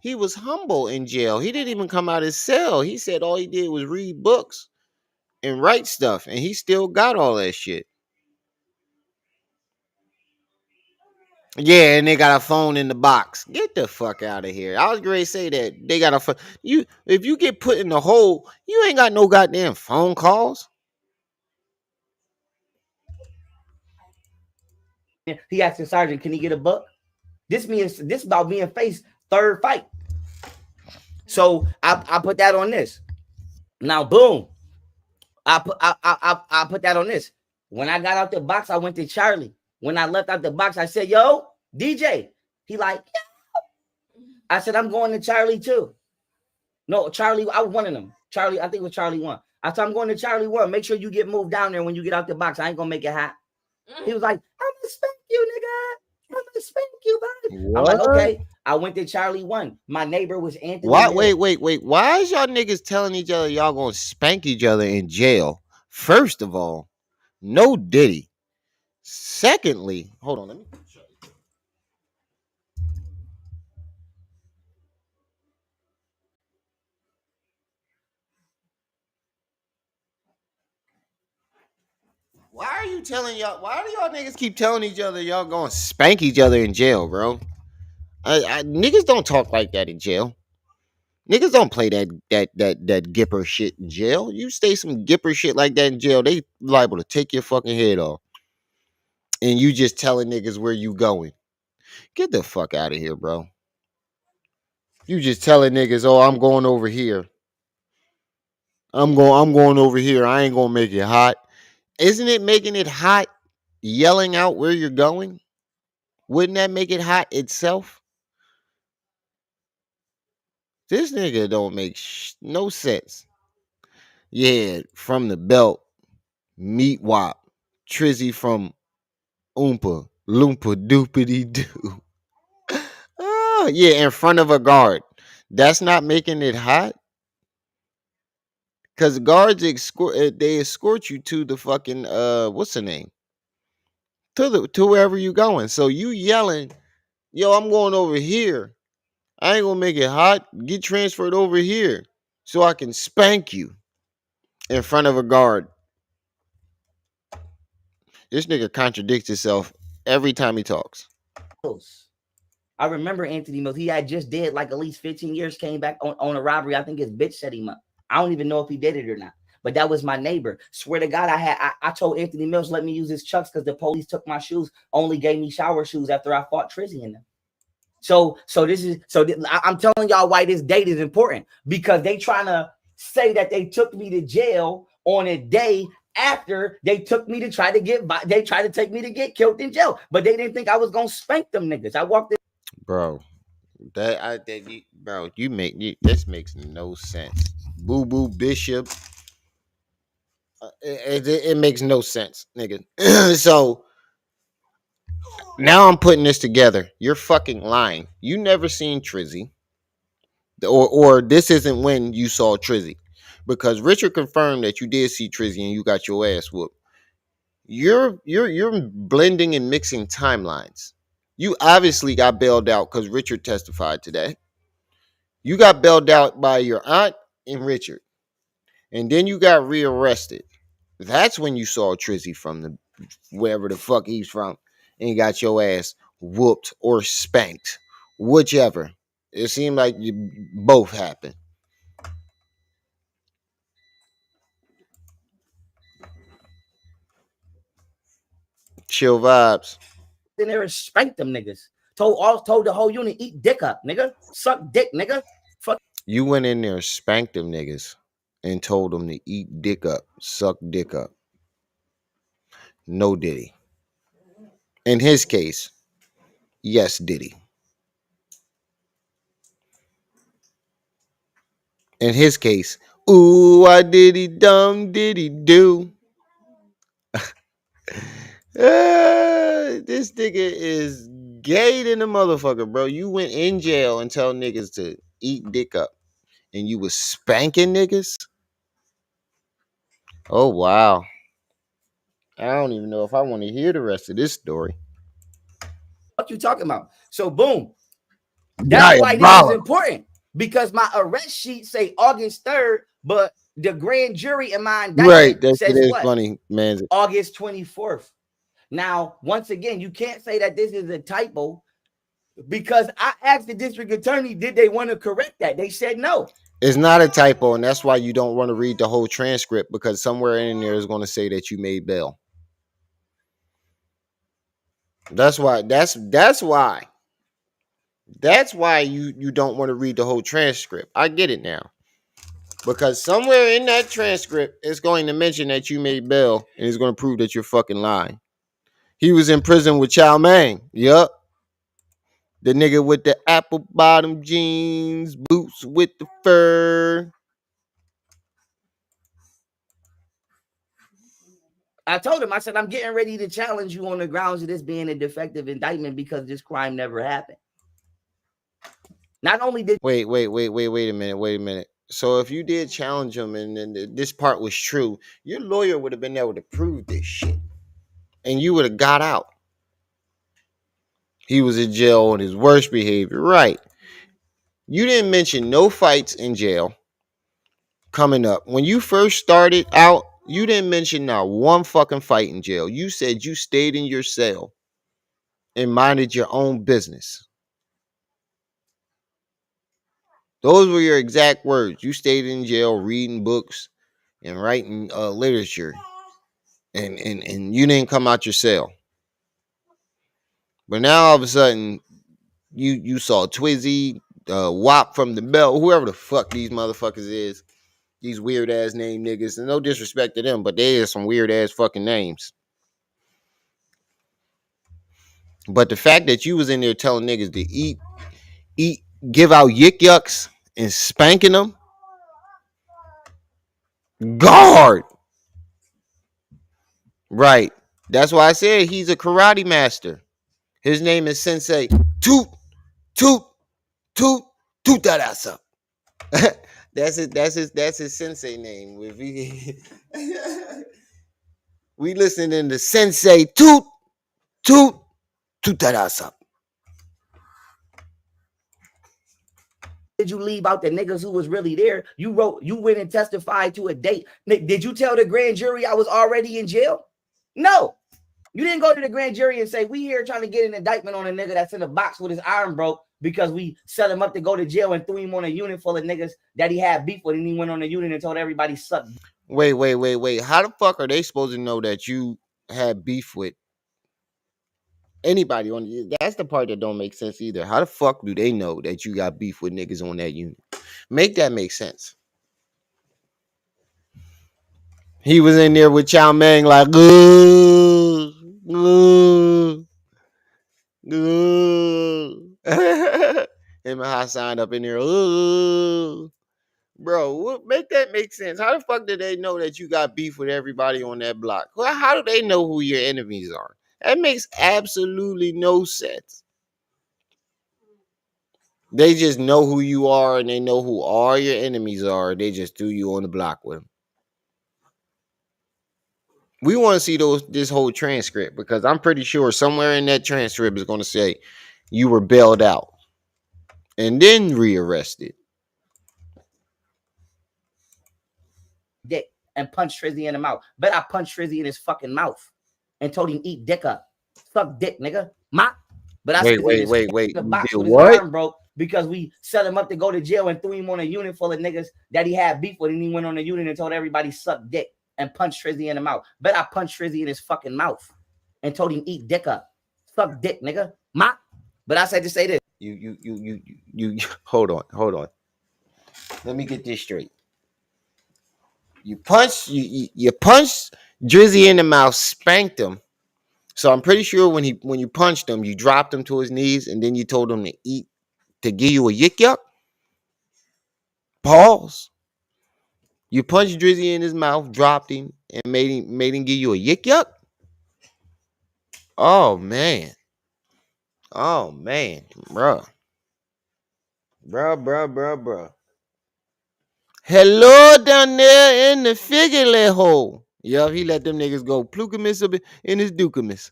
he was humble in jail. He didn't even come out his cell. He said all he did was read books and write stuff, and he still got all that shit. Yeah, and they got a phone in the box. Get the fuck out of here. I was going to say that they got a phone. You, if you get put in the hole, you ain't got no goddamn phone calls. He asked the sergeant, "Can he get a buck?" This about being faced third fight. So I put that on this. Now, boom. I put that on this. When I got out the box, I went to Charlie. When I left out the box, I said, "Yo, DJ." He like, "Yeah." I said, "I'm going to Charlie too." No, Charlie, I was one of them. Charlie, I think it was Charlie 1. I said, "I'm going to Charlie 1. Make sure you get moved down there when you get out the box. I ain't gonna make it hot." He was like, "I'm gonna spank you, nigga. I'm gonna spank you, buddy." I'm like, "Okay." I went to Charlie 1. My neighbor was Anthony. Why? Wait. Why is y'all niggas telling each other y'all gonna spank each other in jail? First of all, no Diddy. Secondly, hold on, let me. Why are you telling y'all? Why do y'all niggas keep telling each other y'all gonna spank each other in jail, bro? Niggas don't talk like that in jail. Niggas don't play that gipper shit in jail. You say some gipper shit like that in jail, they liable to take your fucking head off. And you just telling niggas where you going. Get the fuck out of here, bro. You just telling niggas, "Oh, I'm going over here. I'm going over here. I ain't gonna make it hot." Isn't it making it hot yelling out where you're going? Wouldn't that make it hot itself? This nigga don't make no sense. Yeah, from the belt, meat wop, Trizzy from Oompa, Loompa Doopity Doo. Oh, yeah, in front of a guard. That's not making it hot. Cause guards they escort you to the fucking what's the name? To wherever you going. So you yelling, "Yo, I'm going over here. I ain't gonna make it hot. Get transferred over here so I can spank you in front of a guard." This nigga contradicts himself every time he talks. I remember Anthony Mills. He had just did like at least 15 years, came back on a robbery. I think his bitch set him up. I don't even know if he did it or not. But that was my neighbor. Swear to God, I told Anthony Mills, "Let me use his chucks," because the police took my shoes, only gave me shower shoes after I fought Trizzy in them. I'm telling y'all why this date is important, because they trying to say that they took me to jail on a day after they took me to try to take me to get killed in jail, but they didn't think I was gonna spank them niggas. I walked in. Bro, this makes no sense. Boo Boo Bishop, it makes no sense, nigga. So now I'm putting this together. You're fucking lying. You never seen Trizzy, or this isn't when you saw Trizzy, because Richard confirmed that you did see Trizzy and you got your ass whooped. You're blending and mixing timelines. You obviously got bailed out because Richard testified to that. You got bailed out by your aunt and Richard, and then you got rearrested. That's when you saw Trizzy from the wherever the fuck he's from, and got your ass whooped or spanked, whichever. It seemed like both happened. Chill vibes. In there and spanked them niggas. Told the whole unit, "Eat dick up, nigga. Suck dick, nigga." Fuck. You went in there, spanked them niggas, and told them to eat dick up, suck dick up. No Diddy. In his case, yes, Diddy. In his case, ooh, I diddy dumb diddy do. This nigga is gay than a motherfucker, bro. You went in jail and tell niggas to eat dick up. and you was spanking niggas? Oh wow. I don't even know if I want to hear the rest of this story. What you talking about? So boom. That's why this is Diabolical. important, because my arrest sheet say August 3rd, but the grand jury in my indictment Right, that shit says is what? funny, man. August 24th. Now, once again, you can't say that this is a typo, because I asked the district attorney, did they want to correct that? They said no. It's not a typo, and that's why you don't want to read the whole transcript, because somewhere in there is going to say that you made bail. That's why. That's why you don't want to read the whole transcript. I get it now. Because somewhere in that transcript, it's going to mention that you made bail, and it's going to prove that you're fucking lying. He was in prison with Chow Mang. Yup. The nigga with the apple bottom jeans, boots with the fur. I told him, I said, I'm getting ready to challenge you on the grounds of this being a defective indictment because this crime never happened. Not only did Wait a minute. So if you did challenge him and then this part was true, your lawyer would have been able to prove this shit. And you would have got out. He was in jail on his worst behavior. Right. You didn't mention no fights in jail coming up. When you first started out, you didn't mention not one fucking fight in jail. You said you stayed in your cell and minded your own business. Those were your exact words. You stayed in jail reading books and writing literature. And you didn't come out your cell. But now all of a sudden, you saw Twizzy, Wop from the Belt, whoever the fuck these motherfuckers is, these weird ass name niggas, and no disrespect to them, but they are some weird ass fucking names. But the fact that you was in there telling niggas to eat, give out yik yucks and spanking them, guard. Right. That's why I said he's a karate master. His name is Sensei Toot, Toot, Toot, Toot that ass up. That's his sensei name. We listening to Sensei Toot, Toot, Toot that ass up. did you leave out the niggas who was really there? You went and testified to a date. Did you tell the grand jury I was already in jail? No. You didn't go to the grand jury and say, we here trying to get an indictment on a nigga that's in a box with his arm broke because we set him up to go to jail and threw him on a unit full of niggas that he had beef with, and he went on a unit and told everybody suck. Wait. How the fuck are they supposed to know that you had beef with anybody on the, that's the part that don't make sense either. How the fuck do they know that you got beef with niggas on that unit? Make that make sense. He was in there with Chow Mang like, him and Hassan up in there, bro. What make that make sense? How the fuck did they know that you got beef with everybody on that block? Well, how do they know who your enemies are? That makes absolutely no sense. They just know who you are and they know who all your enemies are. They just threw you on the block with them. We want to see this whole transcript because I'm pretty sure somewhere in that transcript is going to say you were bailed out and then rearrested. Dick and punched Trizzy in the mouth. Bet I punched Trizzy in his fucking mouth and told him eat dick up. Suck dick, nigga. But I wait. The box with his what? arm broke because we set him up to go to jail and threw him on a unit full of niggas that he had beef with, and he went on a unit and told everybody suck dick and punched Trizzy in the mouth. Bet I punched Trizzy in his fucking mouth and told him eat dick up. Suck dick, nigga. But I said to say this. You hold on. Let me get this straight. You punched Drizzy in the mouth, spanked him. So I'm pretty sure when you punched him, you dropped him to his knees and then you told him to give you a yik yuck. Pause. You punched Drizzy in his mouth, dropped him, and made him give you a yik yuck. Oh man, bruh. Hello down there in the figure hole. Yup, he let them niggas go plukamis up in his dukamis.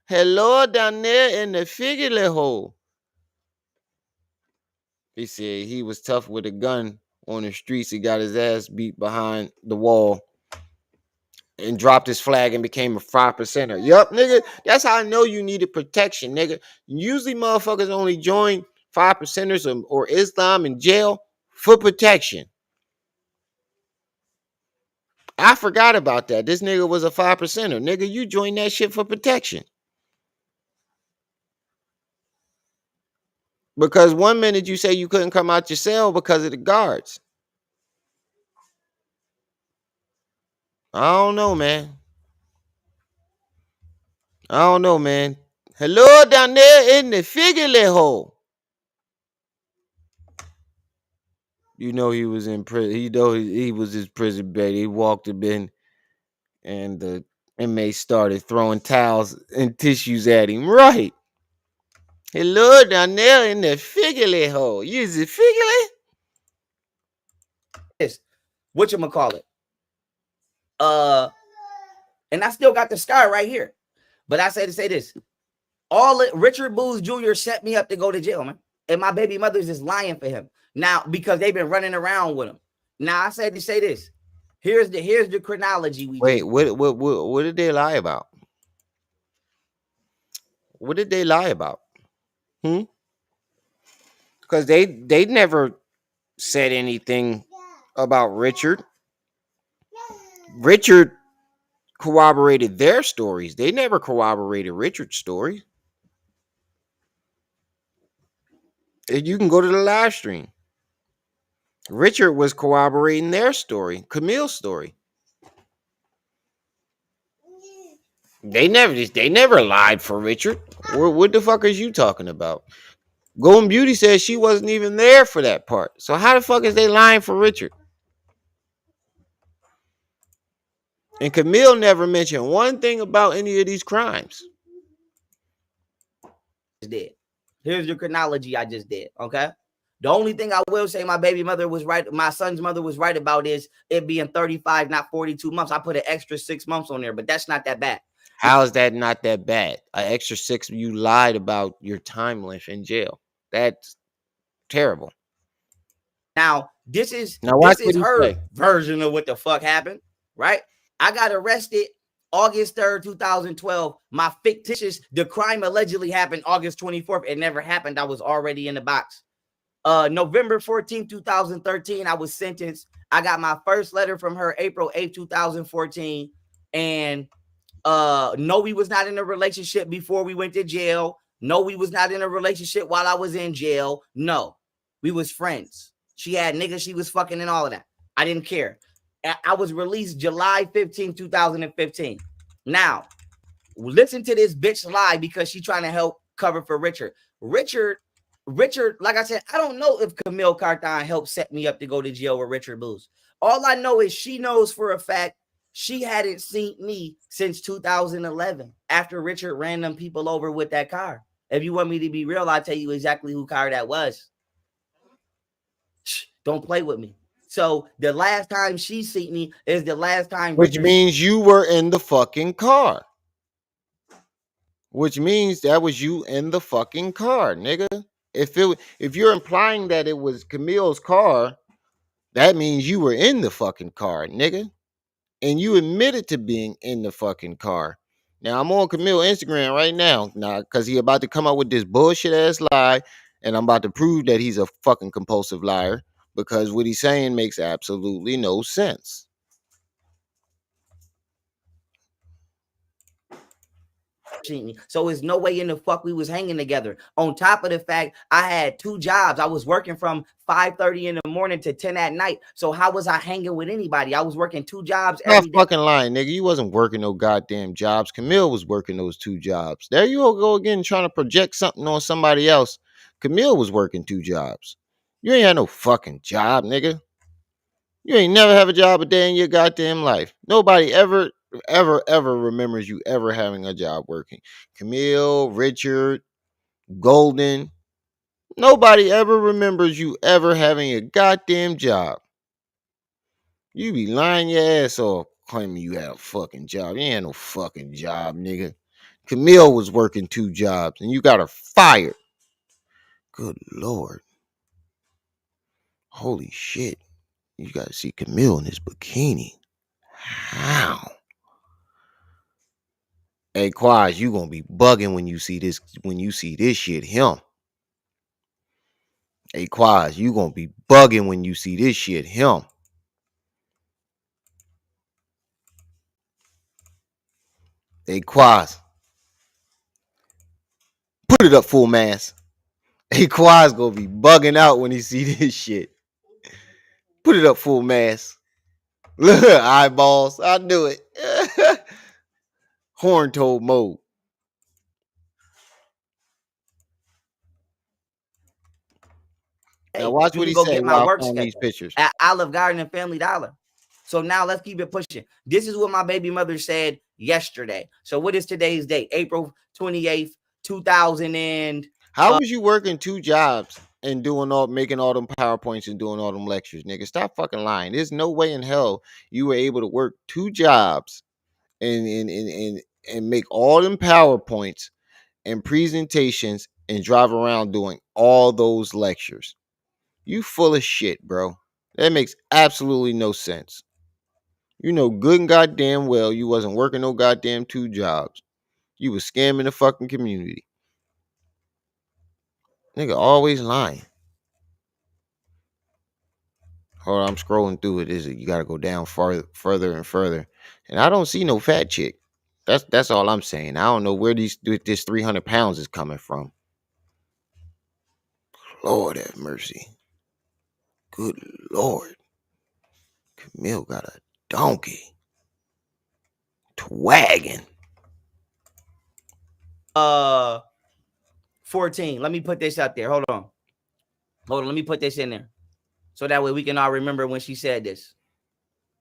Hello down there in the figure hole. He said he was tough with a gun on the streets. He got his ass beat behind the wall and dropped his flag and became a 5%er. Yup, nigga. That's how I know you needed protection, nigga. Usually motherfuckers only join 5%ers or Islam in jail for protection. I forgot about that. This nigga was a 5%er. Nigga, you joined that shit for protection. Because 1 minute you say you couldn't come out your cell because of the guards. I don't know, man. Hello down there in the figure hole. You know he was in prison. He was his prison bed. He walked up in and the inmates started throwing towels and tissues at him. Right. Hello down there in the figure hole. You is it figure? This, whatchamacallit. And I still got the scar right here. But I say to say this. Richard Booz Jr. set me up to go to jail, man. And my baby mother's just lying for him. Now, because they've been running around with him. Now I said to say this. Here's the chronology. Wait, what did they lie about? What did they lie about? Because they never said anything about Richard. Richard corroborated their stories. They never corroborated Richard's story. You can go to the live stream. Richard was corroborating their story, Camille's story. They never lied for Richard. What the fuck is you talking about? Golden Beauty says she wasn't even there for that part. So how the fuck is they lying for Richard? And Camille never mentioned one thing about any of these crimes. Did. Here's your chronology I just did, okay? The only thing I will say my baby mother was right, my son's mother was right about is it being 35, not 42 months. I put an extra 6 months on there, but that's not that bad. How is that not that bad? An extra 6, you lied about your time length in jail. That's terrible. Now, this is her version of what the fuck happened, right? I got arrested August 3rd, 2012. My fictitious, the crime allegedly happened August 24th. It never happened. I was already in the box. November 14th, 2013, I was sentenced. I got my first letter from her April 8th, 2014. And no, we was not in a relationship before we went to jail. No, we was not in a relationship while I was in jail. No, we was friends. She had niggas she was fucking and all of that. I didn't care. I was released July 15, 2015. Now, listen to this bitch lie because she trying to help cover for Richard. Richard, like I said, I don't know if Camille Carthon helped set me up to go to jail with Richard Booz. All I know is she knows for a fact she hadn't seen me since 2011 after Richard ran them people over with that car. If you want me to be real, I'll tell you exactly who car that was. Shh, don't play with me. So the last time she seen me is the last time. Which means you were in the fucking car. Which means that was you in the fucking car, nigga. If you're implying that it was Camille's car, that means you were in the fucking car, nigga. And you admitted to being in the fucking car. Now I'm on Camille Instagram right now, because he about to come up with this bullshit ass lie, and I'm about to prove that he's a fucking compulsive liar because what he's saying makes absolutely no sense. So there's no way in the fuck we was hanging together. On top of the fact I had 2 jobs. I was working from 5:30 in the morning to 10 at night. So how was I hanging with anybody? I was working 2 jobs every day. Fucking lying, nigga. You wasn't working no goddamn jobs. Camille was working those 2 jobs. There you go again, trying to project something on somebody else. Camille was working 2 jobs. You ain't had no fucking job, nigga. You ain't never have a job a day in your goddamn life. Nobody ever remembers you ever having a job working. Camille, Richard, Golden. Nobody ever remembers you ever having a goddamn job. You be lying your ass off claiming you had a fucking job. You ain't had no fucking job, nigga. Camille was working 2 jobs and you got her fired. Good Lord. Holy shit. You gotta see Camille in his bikini. How? Hey, Quaz, you gonna be bugging when you see this shit. Him. Hey, Quaz, you gonna be bugging when you see this shit. Him. Hey, Quaz. Put it up full mass. Hey, Quaz gonna be bugging out when he see this shit. Put it up full mass. Look, eyeballs. I knew it. Horn toad mode. Now watch You what can he go say get my while I work find these schedule pictures. at Olive Garden and Family Dollar. So now let's keep it pushing. This is what my baby mother said yesterday. So what is today's date? April 28th, 2000 and... How was you working 2 jobs and making all them PowerPoints and doing all them lectures, nigga? Stop fucking lying. There's no way in hell you were able to work 2 jobs and make all them PowerPoints and presentations and drive around doing all those lectures. You full of shit, bro. That makes absolutely no sense. You know good and goddamn well you wasn't working no goddamn 2 jobs. You was scamming the fucking community. Nigga always lying. Hold on, I'm scrolling through it. You gotta go down further and further. And I don't see no fat chick. That's all I'm saying. I don't know where this 300 pounds is coming from. Lord have mercy. Good Lord. Camille got a donkey. Twagging. 14. Let me put this out there. Hold on. Let me put this in there. So that way we can all remember when she said this.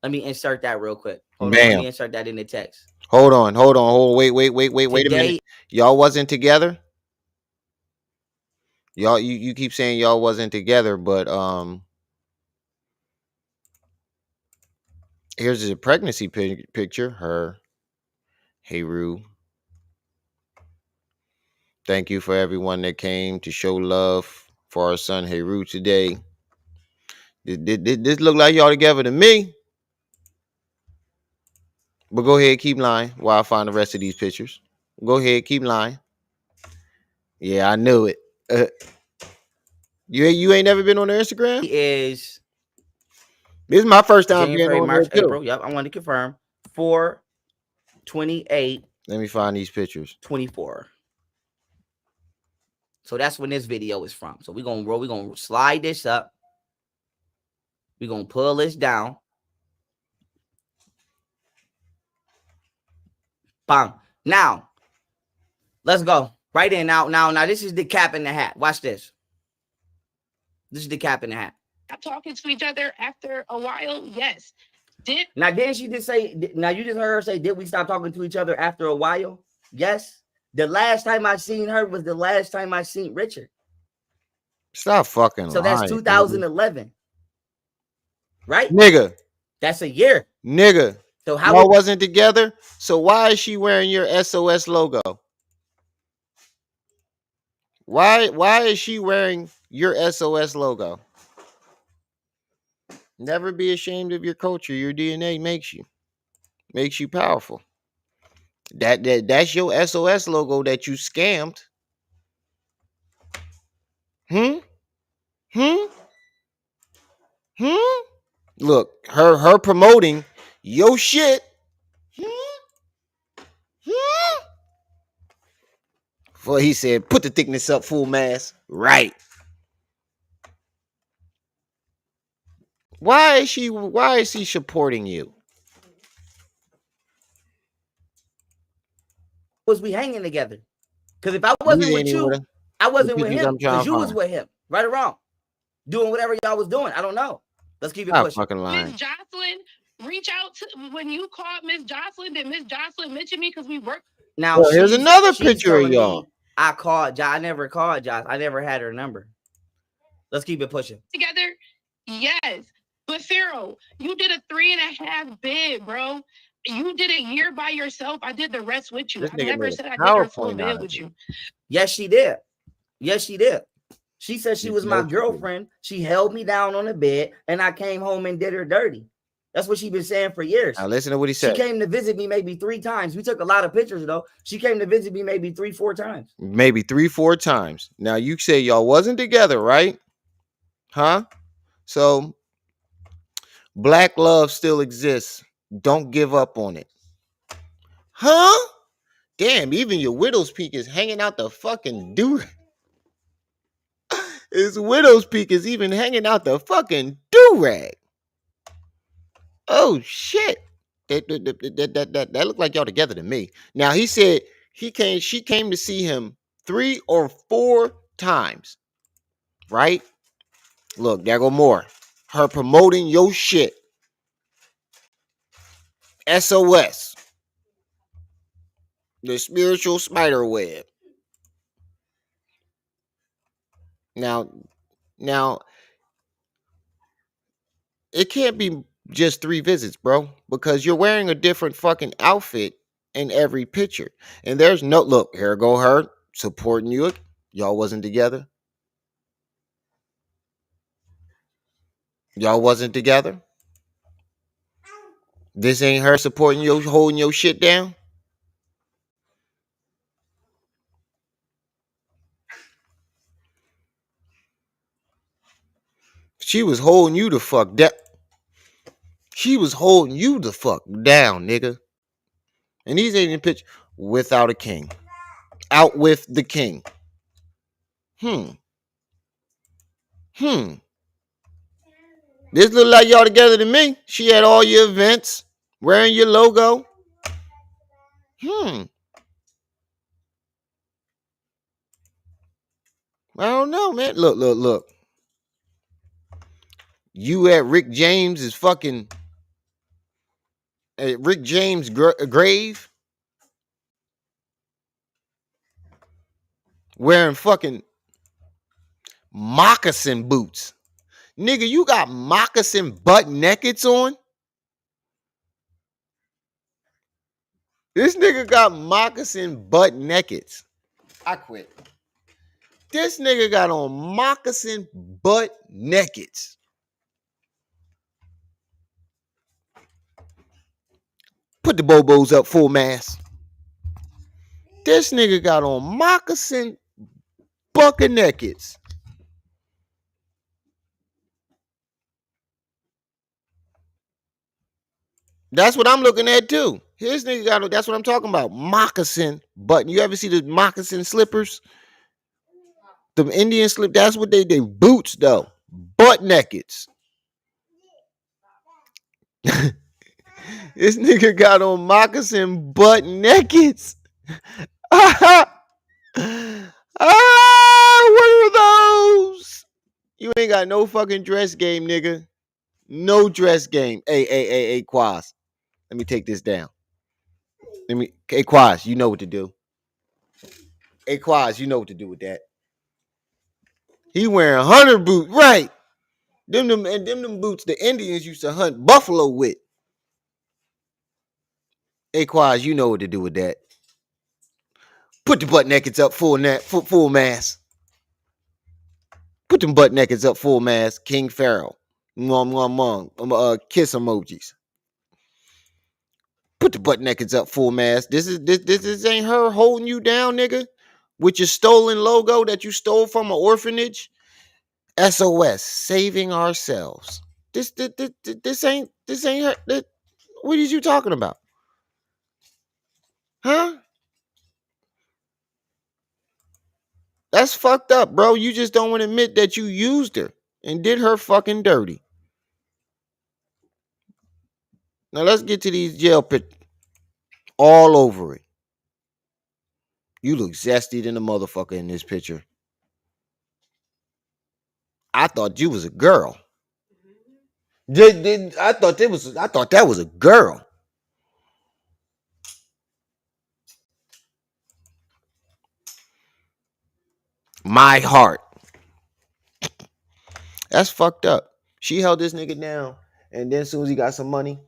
Let me insert that real quick. Hold on. Let me insert that in the text. Hold on. Wait a minute. Y'all wasn't together? Y'all, you keep saying y'all wasn't together, but here's a pregnancy picture. Her. Hey, Rue. Thank you for everyone that came to show love for our son Heru today. This look like y'all together to me. But go ahead, keep lying while I find the rest of these pictures. Go ahead, keep lying. Yeah, I knew it. You ain't never been on their Instagram? This is my first time January, being on March, there too. April. Yep, I want to confirm. 4/28. Let me find these pictures. 24. So that's when this video is from. So we're gonna slide this up. We're gonna pull this down. Bam. Now, let's go. Right in. Now, this is the cap in the hat. Watch this. This is the cap in the hat. Talking to each other after a while, yes. Now, didn't she just say, now you just heard her say, did we stop talking to each other after a while? Yes. The last time I seen her was the last time I seen Richard. Stop fucking so lying. That's 2011. Nigga. Right? Nigga. That's a year. Nigga. So how y'all wasn't together? So why is she wearing your SOS logo? Why is she wearing your SOS logo? Never be ashamed of your culture. Your DNA makes you powerful. That's your SOS logo that you scammed. Look, her promoting your shit. Well, he said, put the thickness up full mass. Right. Why is he supporting you? Was we hanging together? Because if I wasn't with you, I wasn't with him. Because you was with him. Right or wrong? Doing whatever y'all was doing. I don't know. Let's keep it pushing. Miss Jocelyn, reach out to when you called Miss Jocelyn. Did Miss Jocelyn mention me because we worked? Now here's another picture of y'all. I called Josh. I never called Josh. I never had her number. Let's keep it pushing. Together, yes. But But Pharaoh, you did a 3.5 bid, bro. You did a year by yourself. I did the rest with you. This I nigga never made a said I did your full PowerPoint out bid of with it. you. Yes, she did. Yes, she did. She said she You was know my she did. girlfriend. She held me down on the bed, and I came home and did her dirty. That's what she been saying for years. Now listen to what he She said. came to visit me maybe 3 times. We took a lot of pictures though. She came to visit me maybe 3-4 times. Maybe 3-4 times. Now you say y'all wasn't together, right? Huh? So black love still exists. Don't give up on it. Huh? Damn, even your widow's peak is hanging out the fucking do. His widow's peak is even hanging out the fucking do-rag. Oh shit. That looked like y'all together to me. Now he said she came to see him 3 or 4 times. Right? Look, there go more. Her promoting your shit. SOS. The spiritual spider web. Now, it can't be just 3 visits, bro, because you're wearing a different fucking outfit in every picture. And there's no look, here go her supporting you. Y'all wasn't together. Y'all wasn't together. This ain't her supporting you, holding your shit down. She was holding you the fuck down. She was holding you the fuck down, nigga. And these ain't in pitch without a king. Out with the king. This look like y'all together to me. She had all your events, wearing your logo. I don't know, man. Look. You at Rick James' fucking Rick James' grave, wearing fucking moccasin boots. Nigga, you got moccasin butt nakeds on? This nigga got moccasin butt nakeds. I quit. This nigga got on moccasin butt nakeds. Put the bobos up full mass. This nigga got on moccasin bucket nakeds. That's what I'm looking at too. His nigga got, that's what I'm talking about. Moccasin button. You ever see the moccasin slippers? The Indian slip, that's what they boots though. Butt nakeds. This nigga got on moccasin butt nakeds. What are those? You ain't got no fucking dress game, nigga. No dress game. Hey, Quas. Let me take this down. Hey, Quas, you know what to do. Hey, Quas, you know what to do with that. He wearing hunter boots, right? Them boots the Indians used to hunt buffalo with. Hey, Quas, you know what to do with that. Put the butt nakeds up full mass. Put them butt nakeds up full mass. King Pharaoh. Kiss emojis. Put the butt nakeds up full mass. This ain't her holding you down, nigga. With your stolen logo that you stole from an orphanage. SOS, saving ourselves. This ain't her. What is you talking about? Huh? That's fucked up, bro. You just don't want to admit that you used her and did her fucking dirty. Now let's get to these jail pit. All over it. You look zesty than a motherfucker in this picture. I thought you was a girl. I thought that was a girl. My heart. That's fucked up. She held this nigga down And then as soon as he got some money,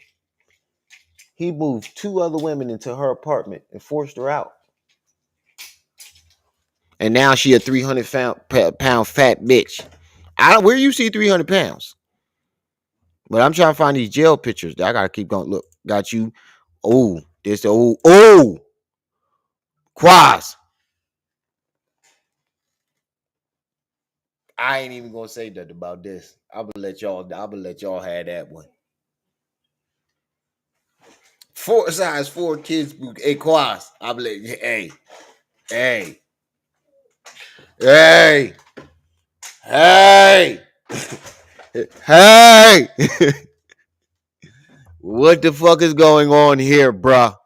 he moved 2 other women into her apartment and forced her out. And now she a 300-pound fat bitch. Where you see 300 pounds? But I'm trying to find these jail pictures. I gotta keep going. Look, got you. Oh, this Quaz. I ain't even gonna say nothing about this. I'm gonna let y'all have that one. 4 kids. Hey, Quaz. I'm gonna let you. Hey. Hey. What the fuck is going on here, bruh?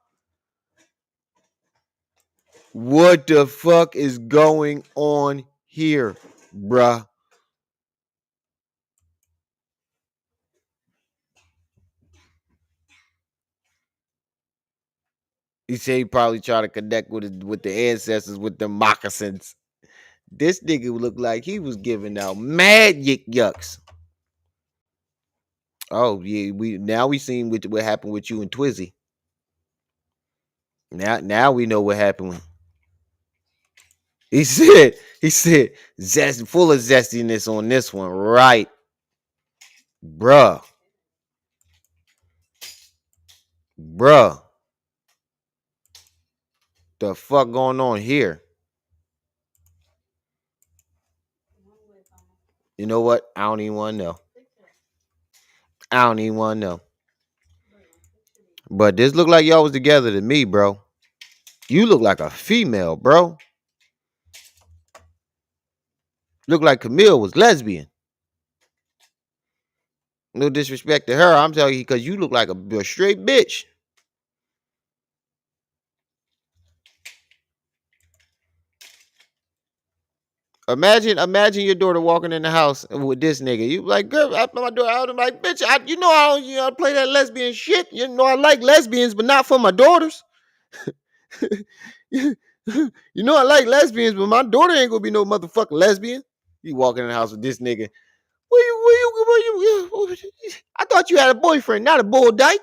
What the fuck is going on here, bruh? He said he probably tried to connect with the ancestors with the moccasins. This nigga looked like he was giving out mad yucks. Oh yeah, we seen what happened with you and Twizzy. Now we know what happened. He said full of zestiness on this one, right, bruh. The fuck going on here? You know what? I don't even want to know. But this look like y'all was together to me, bro. You look like a female, bro. Look like Camille was lesbian. No disrespect to her. I'm telling you, because you look like a straight bitch. Imagine your daughter walking in the house with this nigga. You like, girl, my daughter out. I'm like, bitch, I don't play that lesbian shit. You know I like lesbians, but not for my daughters. You know I like lesbians, but my daughter ain't gonna be no motherfucking lesbian. You walking in the house with this nigga. Where you? I thought you had a boyfriend, not a bull dyke.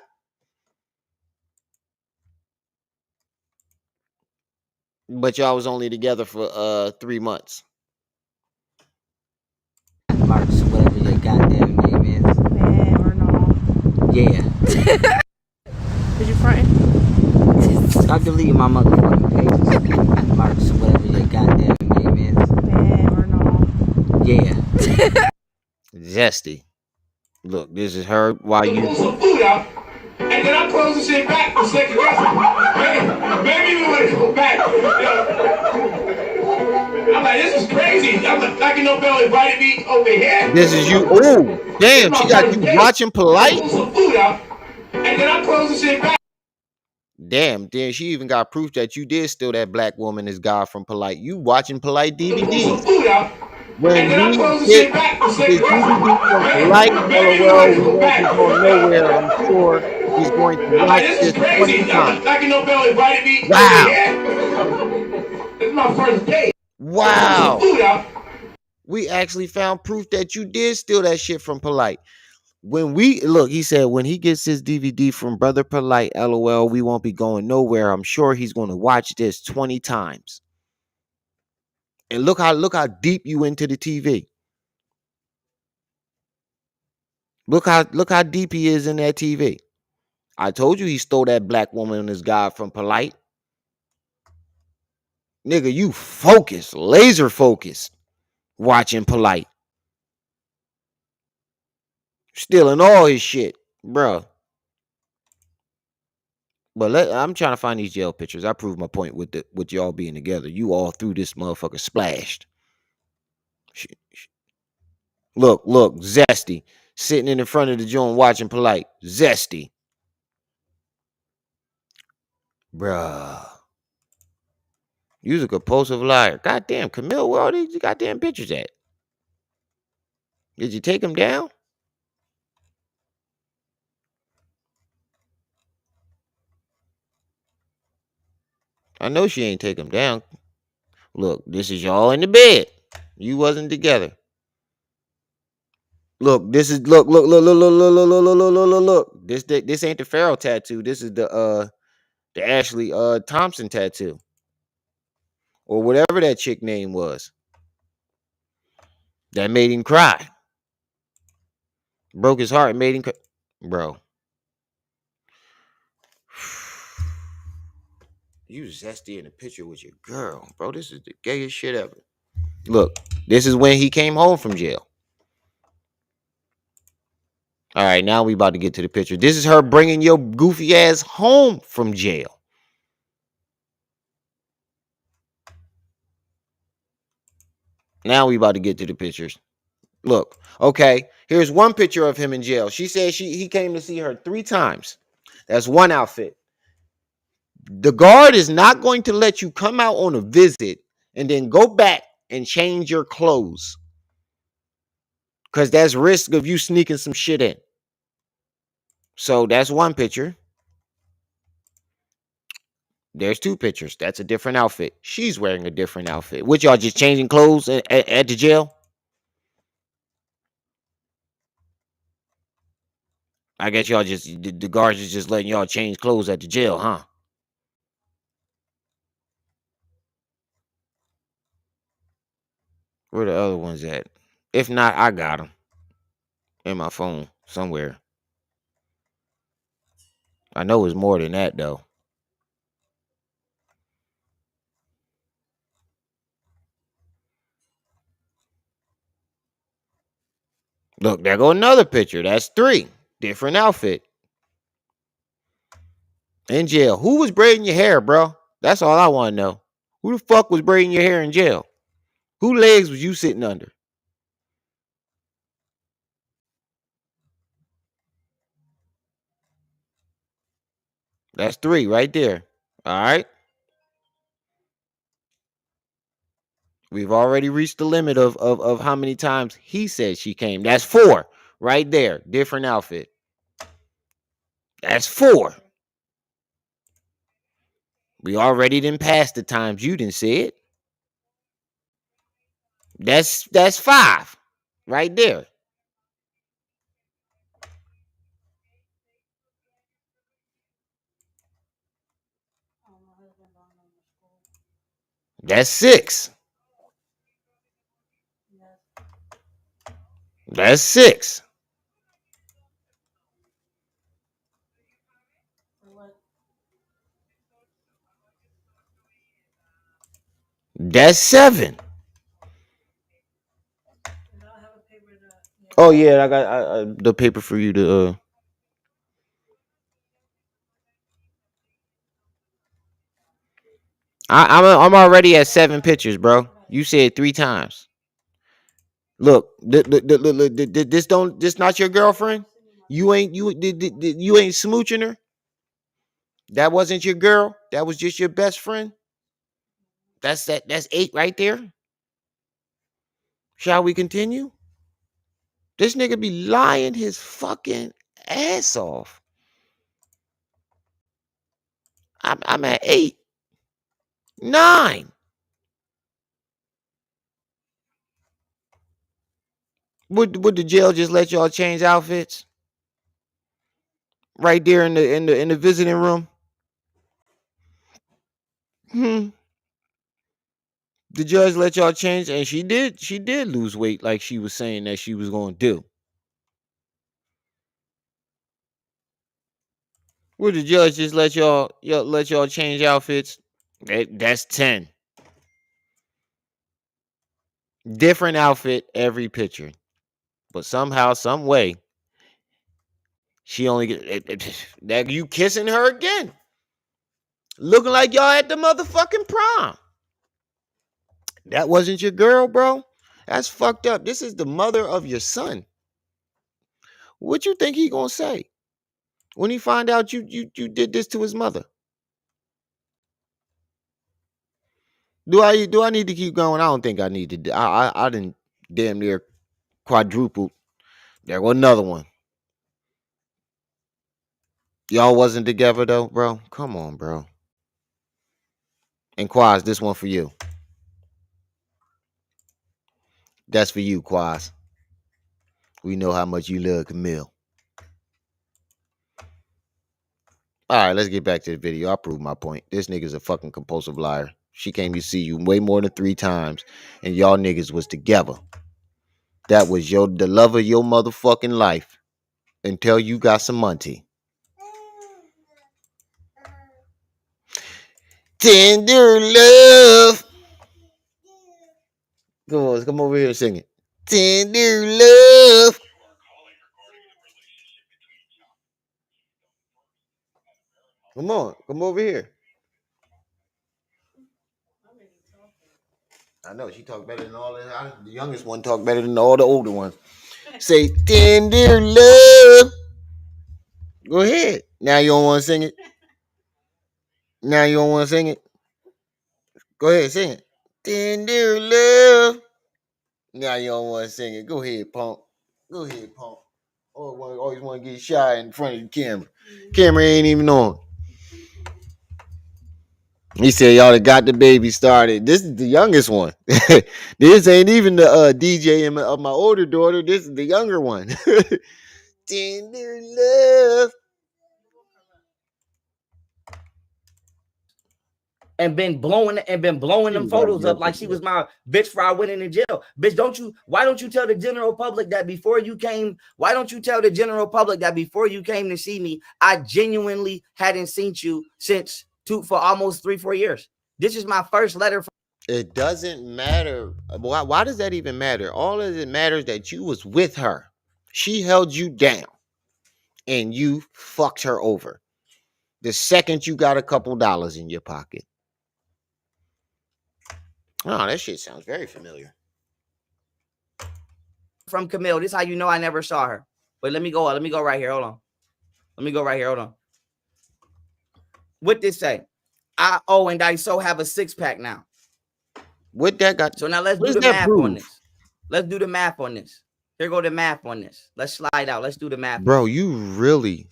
But y'all was only together for 3 months. Marks, whatever your goddamn name is. Bad or no? Yeah. Did you front? Stop deleting my motherfucking pages. Marks, whatever your goddamn name is. Bad or no? Yeah. Zesty. Look, this is her while you Pull some food out, and then I close the shit back for second guessing. Maybe we would have go back. I'm like, this is crazy. I'm like, Bell invited me over here. This is you. Oh, damn, she got you watching Polite. Pull some food out, and then I close the shit back. Damn, she even got proof that you did steal that black woman as God from Polite. You watching Polite DVD. Pull some food out, When and then I we close the get shit back for this second DVD guessing. from Polite, Maybe we LOL, would we go won't back. be going nowhere. I'm sure he's going to I'm watch like, this this is crazy. 20 times. Bell invited me over Wow. here. This is my first date. Wow. Pull some food out. We actually found proof that you did steal that shit from Polite. When we look, he said when he gets his DVD from Brother Polite, LOL, we won't be going nowhere. I'm sure he's going to watch this 20 times. And look how deep you into the TV. Look how deep he is in that TV. I told you he stole that black woman and his guy from Polite. Nigga, you focused, laser focused, watching Polite. Stealing all his shit, bruh. But I'm trying to find these jail pictures. I proved my point with y'all being together. You all through this motherfucker splashed. Look, Zesty. Sitting in the front of the joint watching Polite. Zesty. Bruh. You's a compulsive liar. Goddamn, Camille, where all these goddamn pictures at? Did you take them down? I know she ain't take them down. Look, this is y'all in the bed. You wasn't together. Look, this is look. This ain't the Pharaoh tattoo. This is the Ashley Thompson tattoo. Or whatever that chick name was. That made him cry. Broke his heart, made him cry. Bro. You zesty in a picture with your girl. Bro, this is the gayest shit ever. Look, this is when he came home from jail. All right, now we about to get to the picture. This is her bringing your goofy ass home from jail. Now we about to get to the pictures. Look, okay, here's one picture of him in jail. She said he came to see her 3 times. That's one outfit. The guard is not going to let you come out on a visit and then go back and change your clothes. Because that's risk of you sneaking some shit in. So that's one picture. There's 2 pictures. That's a different outfit. She's wearing a different outfit. What, y'all just changing clothes at the jail? I guess y'all just, the guards is just letting y'all change clothes at the jail, huh? Where the other ones at? If not, I got them in my phone somewhere. I know it's more than that, though. Look, there go another picture. That's 3. Different outfit. In jail. Who was braiding your hair, bro? That's all I want to know. Who the fuck was braiding your hair in jail? Who legs was you sitting under? That's 3 right there. All right. We've already reached the limit of how many times he said she came. That's 4 right there. Different outfit. That's 4. We already didn't pass the times you didn't see it. That's 5 right there. That's 6. That's 6. That's 7. Oh yeah, I got the paper for you to. I'm already at 7 pictures, bro. You said 3 times. Look, this not your girlfriend. You ain't you ain't smooching her. That wasn't your girl. That was just your best friend. That's 8 right there. Shall we continue? This nigga be lying his fucking ass off. I'm at 8, 9. Would the jail just let y'all change outfits? Right there in the visiting room? The judge let y'all change, and she did lose weight like she was saying that she was going to do. Would the judge just let y'all change outfits? That's 10. Different outfit every picture. But somehow, some way, she only get that you kissing her again. Looking like y'all at the motherfucking prom. That wasn't your girl, bro. That's fucked up. This is the mother of your son. What you think he gonna say when he find out you did this to his mother? Do I need to keep going? I don't think I need to. I didn't damn near quadruple. There was another one. Y'all wasn't together though, bro. Come on, bro. And Quaz, this one for you. That's for you, Quaz. We know how much you love Camille. All right, let's get back to the video. I proved my point. This nigga's a fucking compulsive liar. She came to see you way more than 3 times, and y'all niggas was together. That was the love of your motherfucking life until you got some money. Tender love. Come over here and sing it. Tender love. Come over here. I know she talked better than all the youngest one talked better than all the older ones. Say tender love. Go ahead. Now you don't want to sing it. Now you don't want to sing it. Go ahead, sing it. Tender love. Now you don't want to sing it. Go ahead, punk. Go ahead, punk. Always want to get shy in front of the camera. Camera ain't even on. He said y'all got the baby started. This is the youngest one. This ain't even the DJ of my older daughter. This is the younger one. Tender love. And been blowing them photos up like she was my bitch for I went into jail. Bitch, why don't you tell the general public that before you came? Why don't you tell the general public that before you came to see me, I genuinely hadn't seen you for almost 3-4 years. This is my first letter. It doesn't matter. Why does that even matter? All of it matters that you was with her. She held you down and you fucked her over. The second you got a couple dollars in your pocket. Oh, that shit sounds very familiar. From Camille. This is how you know I never saw her. But let me go right here. Hold on. Let me go right here. Hold on. What this say? And I so have a 6-pack now. What that got? So now let's do the math on this. Let's do the math on this. Here go the math on this. Let's slide out. Let's do the math. Bro, you really...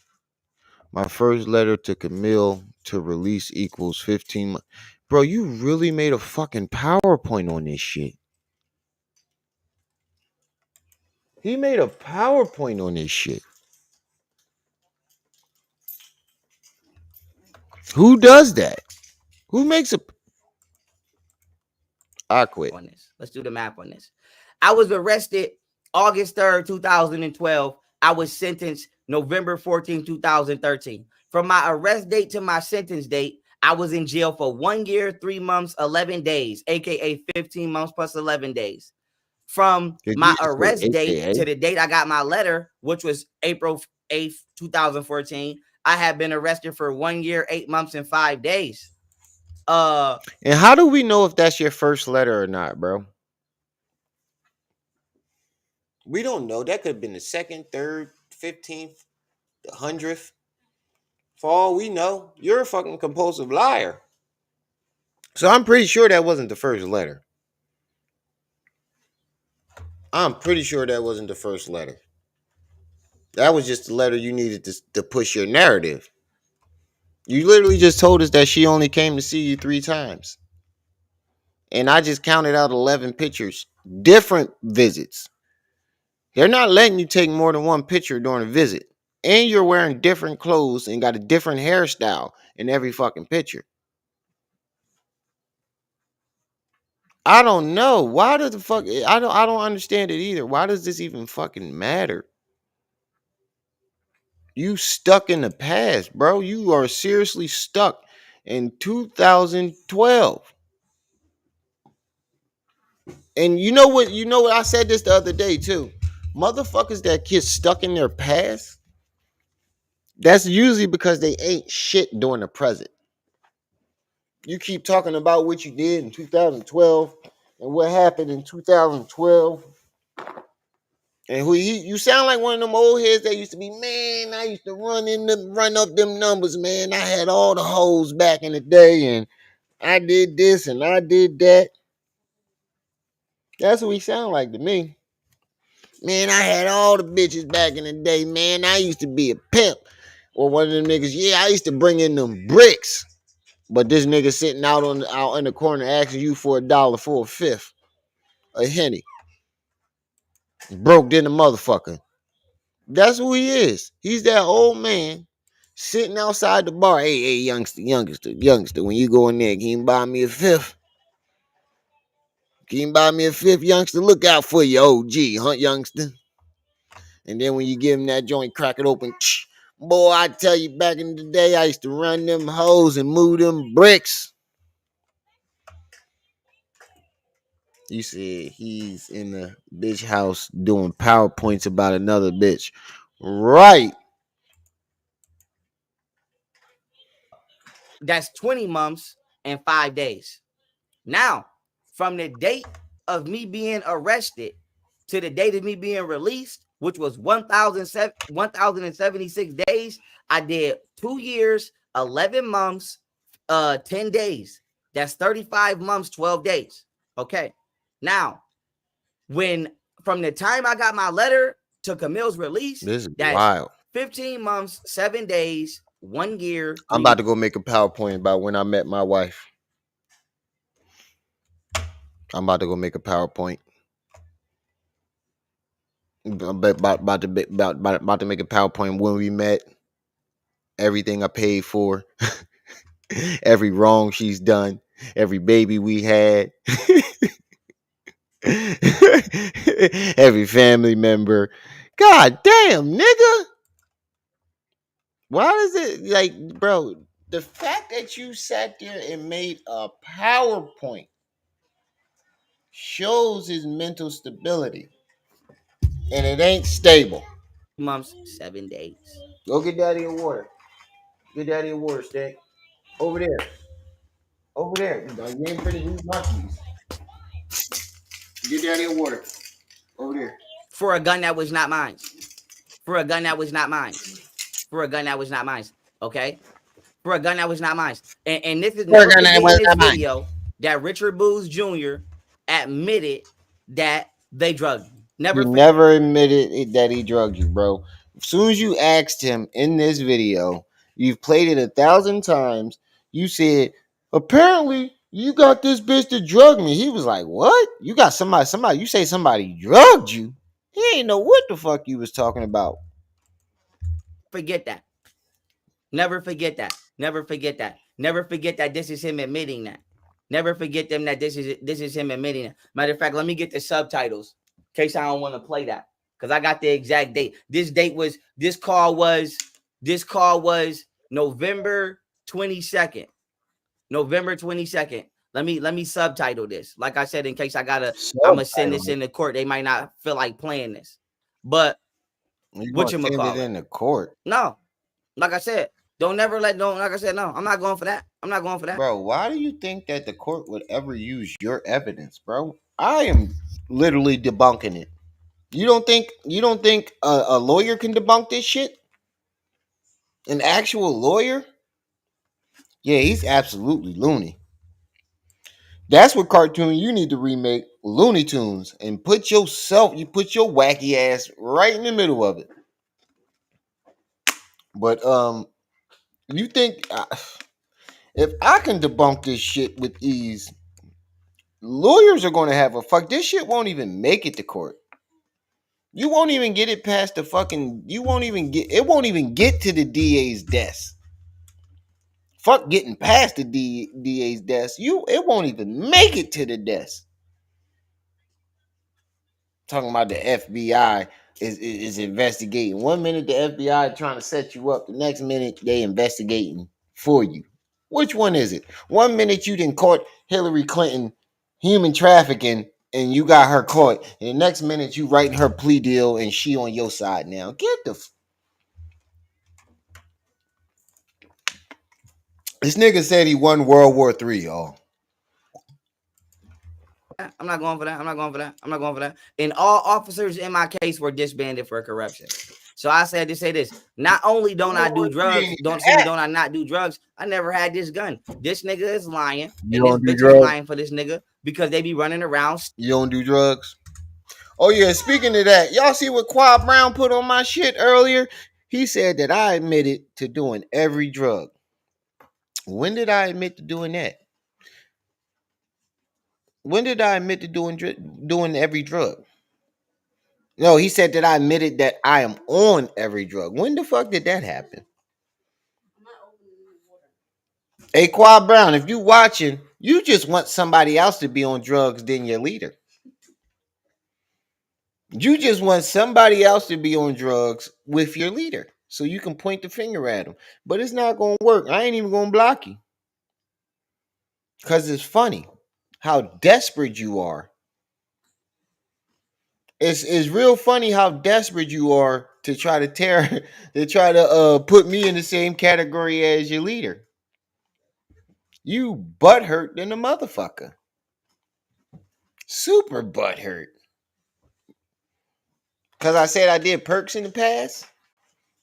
My first letter to Camille to release equals 15 months. Bro, you really made a fucking PowerPoint on this shit. He made a PowerPoint on this shit. Who does that? Who makes a... I quit. On this. Let's do the math on this. I was arrested August 3rd, 2012. I was sentenced November 14, 2013. From my arrest date to my sentence date, I was in jail for 1 year, 3 months, 11 days, aka 15 months plus 11 days. From my arrest date to the date I got my letter, which was April 8th, 2014, I had been arrested for 1 year, 8 months, and 5 days. And how do we know if that's your first letter or not, bro? We don't know. That could have been the 2nd, 3rd, 15th, the 100th. For all we know, you're a fucking compulsive liar. So I'm pretty sure that wasn't the first letter. I'm pretty sure that wasn't the first letter. That was just the letter you needed to push your narrative. You literally just told us that she only came to see you 3 times. And I just counted out 11 pictures. Different visits. They're not letting you take more than 1 picture during a visit. And you're wearing different clothes and got a different hairstyle in every fucking picture. I don't know. Why does the fuck... I don't understand it either. Why does this even fucking matter? You stuck in the past, bro. You are seriously stuck in 2012. And you know what? You know what? I said this the other day too. Motherfuckers that get stuck in their past, that's usually because they ain't shit during the present. You keep talking about what you did in 2012 and what happened in 2012. And you sound like one of them old heads that used to be, man, I used to run up them numbers, man. I had all the hoes back in the day and I did this and I did that. That's what he sound like to me. Man, I had all the bitches back in the day, man. I used to be a pimp. Or one of them niggas, yeah, I used to bring in them bricks. But this nigga sitting out in the corner asking you for $1 for a fifth. A Henny. Broke than a motherfucker. That's who he is. He's that old man sitting outside the bar. Hey, youngster, when you go in there, can you buy me a fifth? Can you buy me a fifth, youngster? Look out for your OG, huh, youngster? And then when you give him that joint, crack it open. Boy, I tell you, back in the day, I used to run them hoes and move them bricks. You said he's in the bitch house doing PowerPoints about another bitch. Right. That's 20 months and 5 days. Now, from the date of me being arrested to the date of me being released, which was 1,076 days, I did 2 years, 11 months, 10 days. That's 35 months, 12 days. Okay. Now, when from the time I got my letter to Camille's release, This is that's wild. 15 months, 7 days, 1 year. I'm about to go make a PowerPoint about when I met my wife. I'm about to go make a PowerPoint. About to make a PowerPoint when we met. Everything I paid for. Every wrong she's done. Every baby we had. Every family member. God damn, nigga. Why does it like, bro? The fact that you sat there and made a PowerPoint shows his mental stability, and it ain't stable. Months, 7 days. Go get daddy a water. Get daddy a water, Stick. Over there. Over there. You ain't pretty use my keys. Get daddy a water. Over there. For a gun that was not mine. For a gun that was not mine. For a gun that was not mine. Okay? For a gun that was not mine. And this is never forget in this video that Richard Booz Jr. admitted that they drugged him. He never admitted that he drugged you, bro. As soon as you asked him in this video, you've played it 1,000 times. You said, apparently you got this bitch to drug me. He was like, what? You got somebody, you say somebody drugged you? He ain't know what the fuck you was talking about. Forget that. Never forget that. Never forget that. Never forget that this is him admitting that. Never forget them that this is him admitting that. Matter of fact, let me get the subtitles in case I don't want to play that. Because I got the exact date. This call was November 22nd. November 22nd. Let me subtitle this. Like I said, in case I'm gonna send this in the court. They might not feel like playing this. But what you call it in the court? No. Like I said, like I said, no, I'm not going for that. I'm not going for that. Bro, why do you think that the court would ever use your evidence, bro? I am literally debunking it. You don't think a lawyer can debunk this shit? An actual lawyer? Yeah, he's absolutely loony. That's what cartoon you need to remake, Looney Tunes, and put your wacky ass right in the middle of it. But you think if I can debunk this shit with ease, lawyers are going to have a fuck. This shit won't even make it to court. You won't even get it past the fucking. It won't even get to the DA's desk. Fuck getting past the DA's desk. It won't even make it to the desk. Talking about the FBI is investigating. 1 minute the FBI trying to set you up. The next minute they investigating for you. Which one is it? 1 minute you done caught Hillary Clinton human trafficking and you got her caught. And the next minute you writing her plea deal and she on your side now. This nigga said he won World War III, y'all. I'm not going for that. I'm not going for that. I'm not going for that. And all officers in my case were disbanded for corruption. So I said to say this. Not only don't I do drugs, don't I not do drugs. I never had this gun. This nigga is lying. You and this bitch is lying for this nigga because they be running around. You don't do drugs? Oh yeah, speaking of that, y'all see what Quad Brown put on my shit earlier? He said that I admitted to doing every drug. When did I admit to doing that? When did I admit to doing every drug? No, he said that I admitted that I am on every drug. When the fuck did that happen? Hey, Quad Brown, if you watching, you just want somebody else to be on drugs than your leader. You just want somebody else to be on drugs with your leader so you can point the finger at them. But it's not going to work. I ain't even going to block you because it's funny how desperate you are. It's real funny how desperate you are to try to put me in the same category as your leader. You butthurt than a motherfucker. Super butthurt. Because I said I did perks in the past.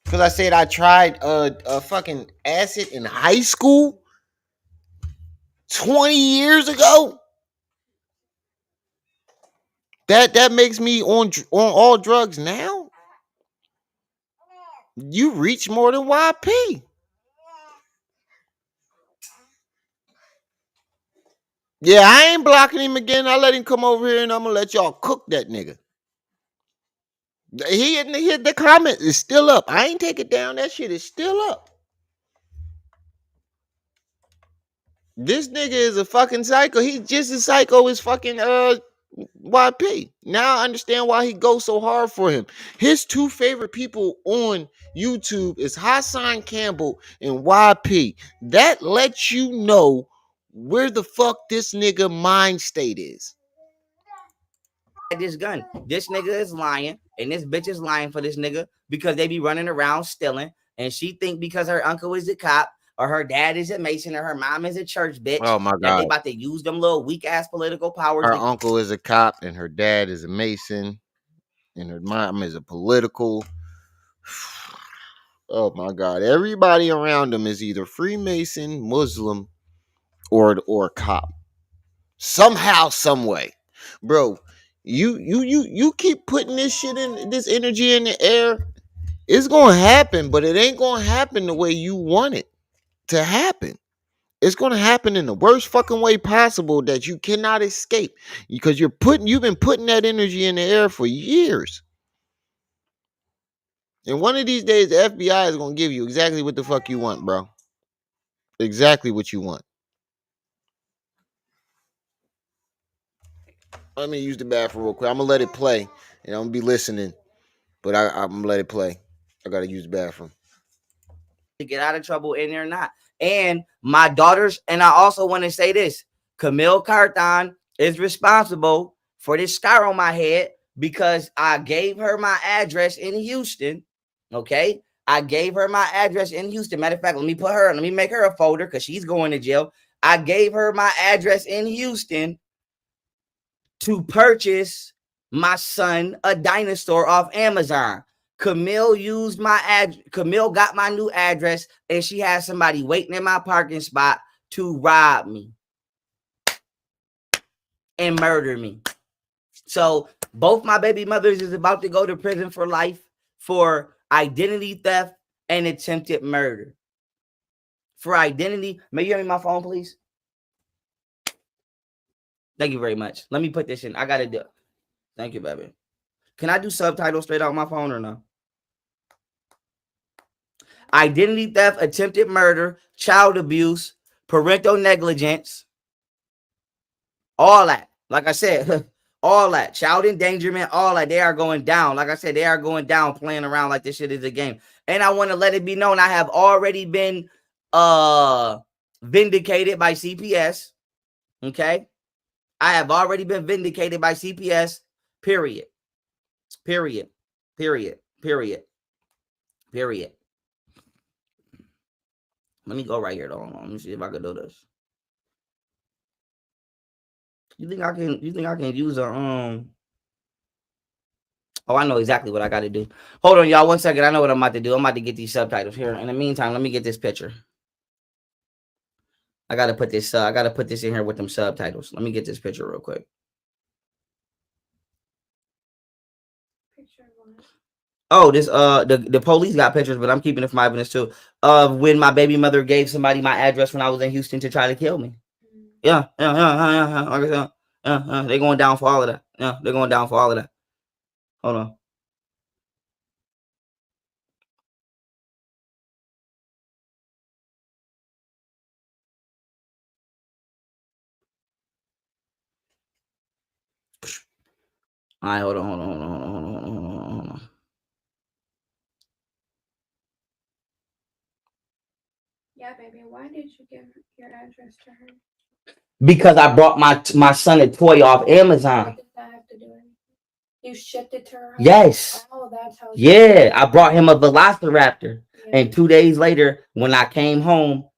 Because I said I tried a fucking acid in high school 20 years ago. That makes me on all drugs now. You reach more than YP. Yeah, I ain't blocking him again. I let him come over here and I'm gonna let y'all cook that nigga. The comment is still up. I ain't take it down. That shit is still up. This nigga is a fucking psycho. He's just as psycho as fucking YP. Now I understand why he goes so hard for him. His two favorite people on YouTube is Hassan Campbell and YP. That lets you know where the fuck this nigga mind state is. This gun. This nigga is lying, and this bitch is lying for this nigga because they be running around stealing, and she think because her uncle is a cop or her dad is a Mason or her mom is a church bitch. Oh my that God. they about to use them little weak ass political powers. Her uncle is a cop and her dad is a Mason and her mom is a political. Oh my God. Everybody around them is either Freemason, Muslim, or cop. Somehow, some way. Bro, you keep putting this shit in, this energy in the air. It's gonna happen, but it ain't gonna happen the way you want it to happen. It's gonna happen in the worst fucking way possible that you cannot escape because you've been putting that energy in the air for years. And one of these days, the FBI is gonna give you exactly what the fuck you want, bro. Exactly what you want. Let me use the bathroom real quick. I'm gonna let it play, and I'm gonna be listening, but I'm gonna let it play. I gotta use the bathroom. To get out of trouble in there or not. And my daughters, and I also want to say this, Camille Carthon is responsible for this scar on my head because I gave her my address in Houston. Okay. I gave her my address in Houston. Matter of fact, let me make her a folder because she's going to jail. I gave her my address in Houston to purchase my son a dinosaur off Amazon. Camille used my Camille got my new address and she had somebody waiting in my parking spot to rob me and murder me. So both my baby mothers is about to go to prison for life for identity theft and attempted murder. For identity, may you hand me my phone, please? Thank you very much. Let me put this in. I gotta do it. Thank you, baby. Can I do subtitles straight out my phone or no? Identity theft, attempted murder, child abuse, parental negligence, all that. Like I said, all that. Child endangerment, all that. They are going down. Like I said, they are going down playing around like this shit is a game. And I want to let it be known I have already been vindicated by CPS. Okay? I have already been vindicated by CPS. Period. Period. Period. Period. Period. Let me go right here though. Let me see if I can do this. You think I can use a Oh, I know exactly what I got to do. Hold on, y'all. 1 second. I know what I'm about to do. I'm about to get these subtitles here. In the meantime, let me get this picture. I gotta put this in here with them subtitles. Let me get this picture real quick. Oh, this the police got pictures, but I'm keeping it for my evidence too. Of when my baby mother gave somebody my address when I was in Houston to try to kill me. Yeah. They're going down for all of that. Yeah, they're going down for all of that. Hold on. All right, hold on. Yeah, baby. Why did you give your address to her? Because I brought my son a toy off Amazon. What does that have to do with anything? You shipped it to her? Yes. Oh, that's how. Yeah, I brought him a Velociraptor, and 2 days later, when I came home,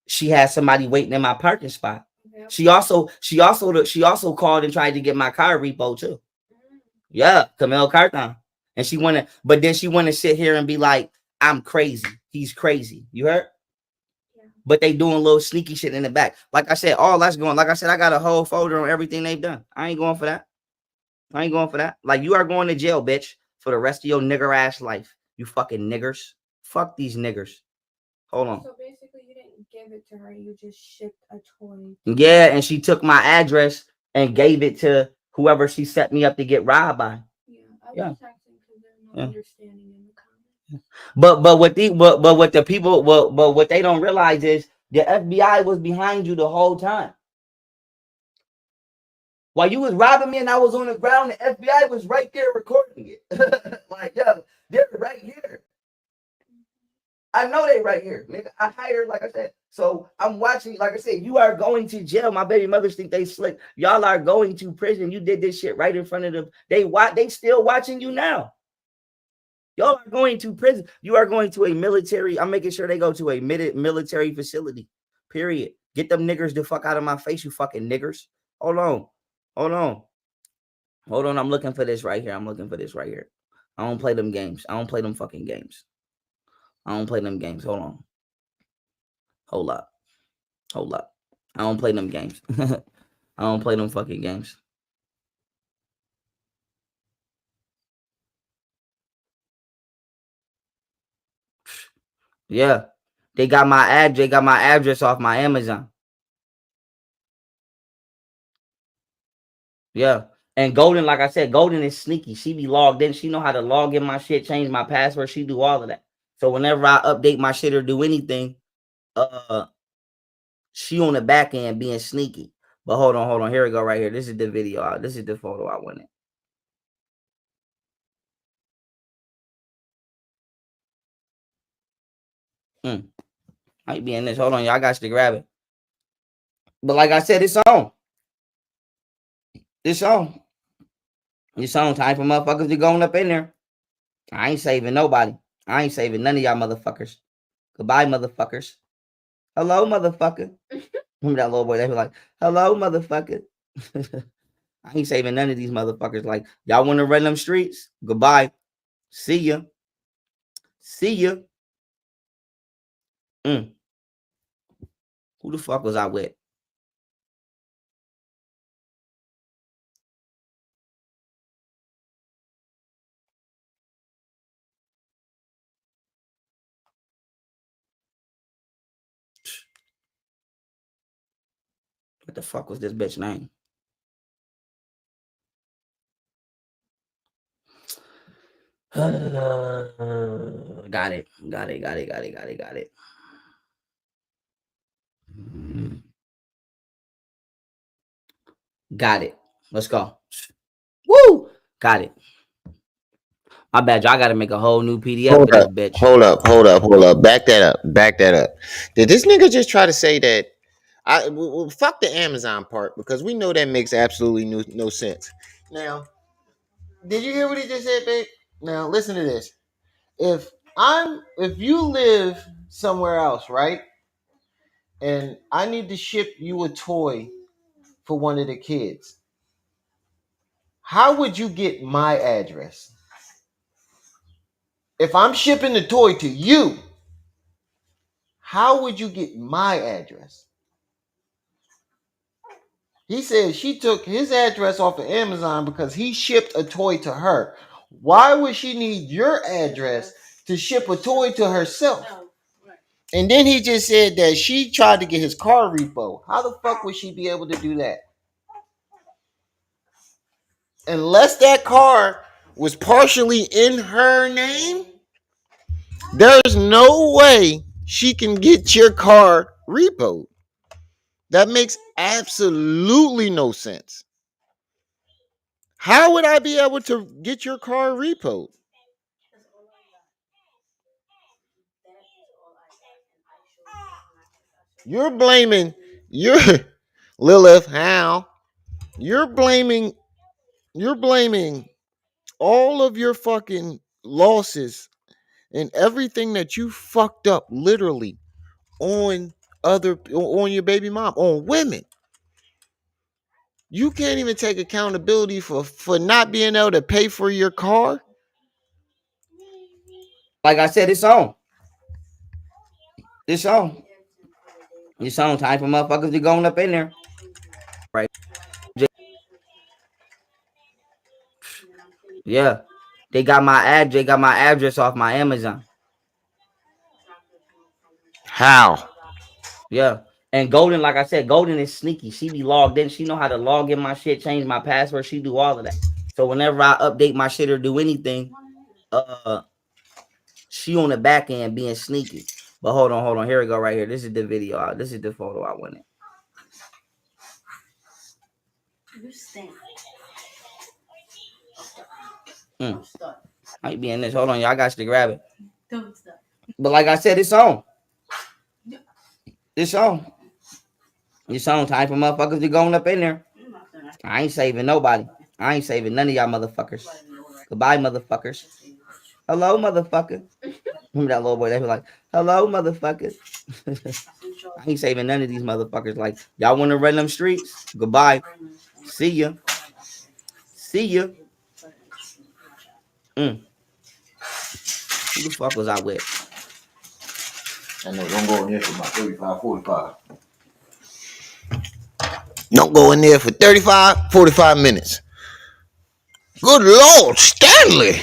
she had somebody waiting in my parking spot. Yep. She also called and tried to get my car repo too. Yeah, Camille Carthon. And she wanna, but then she wanna sit here and be like, I'm crazy. He's crazy. You heard? Yeah. But they doing little sneaky shit in the back. Like I said, all that's going, like I said, I got a whole folder on everything they've done. I ain't going for that. Like, you are going to jail, bitch, for the rest of your nigger ass life. You fucking niggers. Fuck these niggers. Hold on. So basically, you didn't give it to her. You just shipped a toy. Yeah, and she took my address and gave it to whoever she set me up to get robbed by. Yeah, I was texting because there's no understanding in the comments. But what they don't realize is the FBI was behind you the whole time. While you was robbing me and I was on the ground, the FBI was right there recording it. Like, yo, they're right here. I know they right here, nigga. I hired, like I said. So I'm watching, like I said, you are going to jail. My baby mothers think they slick. Y'all are going to prison. You did this shit right in front of them. They still watching you now. Y'all are going to prison. You are going to a military. I'm making sure they go to a military facility. Period. Get them niggers the fuck out of my face, you fucking niggers. Hold on. I'm looking for this right here. I don't play them games. I don't play them fucking games. I don't play them games. Hold up. I don't play them games. I don't play them fucking games. Yeah. They got my address off my Amazon. Yeah. And Golden, like I said, Golden is sneaky. She be logged in. She know how to log in my shit, change my password. She do all of that. So whenever I update my shit or do anything, she on the back end being sneaky. But hold on. Here we go right here. This is the video. This is the photo I wanted. Might be in this. Hold on, y'all got to grab it. But like I said, it's on. It's on. Time for motherfuckers to going up in there. I ain't saving nobody. I ain't saving none of y'all motherfuckers. Goodbye, motherfuckers. Hello, motherfucker. Remember that little boy? They be like, hello, motherfucker. I ain't saving none of these motherfuckers. Like, y'all want to run them streets? Goodbye. See ya. Who the fuck was I with? What the fuck was this bitch name? Got it. Got it. Let's go. Woo! Got it. My bad, y'all. I gotta make a whole new PDF for this bitch. Hold up. Back that up. Did this nigga just try to say that? Fuck the Amazon part, because we know that makes absolutely no sense. Now, did you hear what he just said, babe? Now, listen to this. If you live somewhere else, right, and I need to ship you a toy for one of the kids, how would you get my address? If I'm shipping the toy to you, how would you get my address? He said she took his address off of Amazon because he shipped a toy to her. Why would she need your address to ship a toy to herself? And then he just said that she tried to get his car repo. How the fuck would she be able to do that? Unless that car was partially in her name, there's no way she can get your car repoed. That makes absolutely no sense. How would I be able to get your car repoed? You're blaming you're Lilith, how? You're blaming all of your fucking losses and everything that you fucked up literally on on your baby mom, on women. You can't even take accountability for not being able to pay for your car. Like I said, it's on. It's on. It's on. Time for motherfuckers to going up in there. Right. Yeah. They got my address off my Amazon. How? Yeah. And Golden, like I said, Golden is sneaky. She be logged in. She know how to log in my shit, change my password. She do all of that. So whenever I update my shit or do anything, she on the back end being sneaky. But hold on. Here we go right here. This is the video. This is the photo I wanted. You stink. Might be in this. Hold on, y'all got to grab it. Don't stop. But like I said, it's on. It's on. It's on. Time for motherfuckers to going up in there. I ain't saving nobody. I ain't saving none of y'all motherfuckers. Goodbye, motherfuckers. Hello, motherfucker. Remember that little boy? They be like, hello, motherfucker. I ain't saving none of these motherfuckers. Like, y'all want to run them streets? Goodbye. See ya. See ya. Who the fuck was I with? I know, don't go in there for about 35, 45. Don't go in there for 35, 45 minutes. Good Lord, Stanley.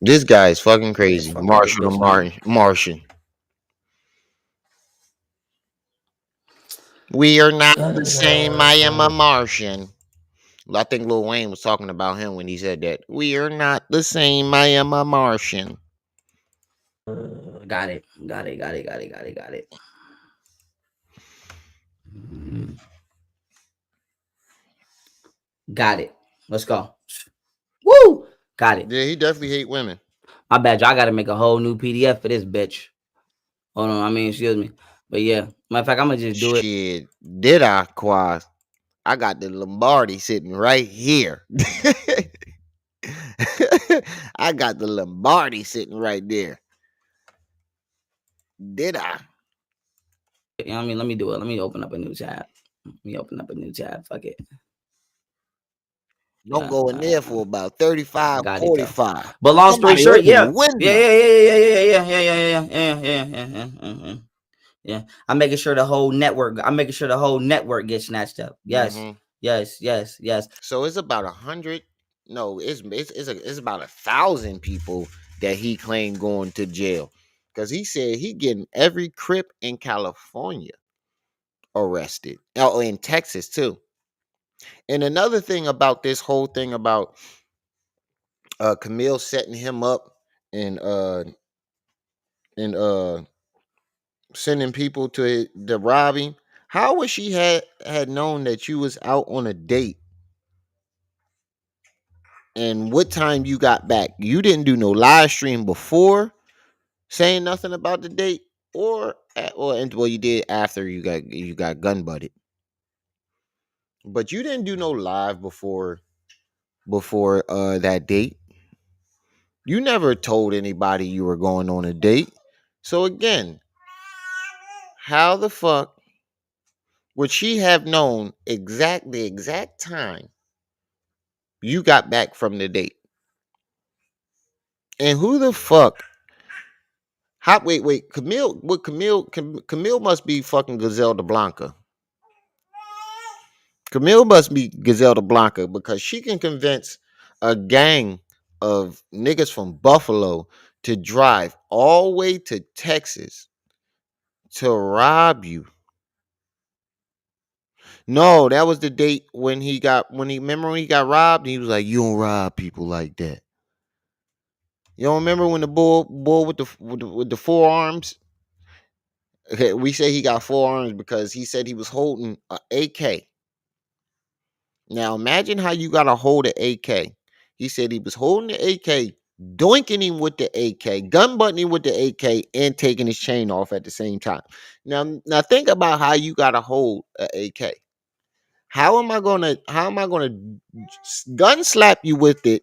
This guy is fucking crazy. Martian. We are not the same. I am a Martian. I think Lil Wayne was talking about him when he said that. We are not the same. I am a Martian. Got it. Got it. Let's go. Woo! Got it. Yeah, he definitely hate women. My bad, y'all. I gotta make a whole new PDF for this bitch. Hold on. Excuse me. But yeah, matter of fact, I'm gonna just do it. Shit, did I, Quaz? I got the Lombardi sitting right here. I got the Lombardi sitting right there. Did I? You know what I mean? Let me do it. Let me open up a new tab. Fuck it. Don't go in there for about 35, 45. But long story short, yeah. Yeah. I'm making sure the whole network gets snatched up. Yes. Mm-hmm. Yes. So it's about 100. No, it's about 1,000 people that he claimed going to jail. Because he said he getting every Crip in California arrested. Oh, in Texas too. And another thing about this whole thing about Camille setting him up and sending people to rob him. How would she had known that you was out on a date? And what time you got back? You didn't do no live stream before saying nothing about the date, or you did after you got gun butted. But you didn't do no live before that date. You never told anybody you were going on a date. So again, how the fuck would she have known the exact time you got back from the date? And who the fuck? Wait, Camille must be fucking Griselda Blanca. Camille must be Griselda Blanca because she can convince a gang of niggas from Buffalo to drive all the way to Texas to rob you. No, that was the date when he got robbed. He was like, "You don't rob people like that." You don't remember when the bull with the forearms? Okay, we say he got forearms because he said he was holding an AK Now imagine how you gotta hold an AK. He said he was holding the AK, doinking him with the AK, gun buttoning him with the AK, and taking his chain off at the same time. Now think about how you gotta hold an AK. How am I gonna gun slap you with it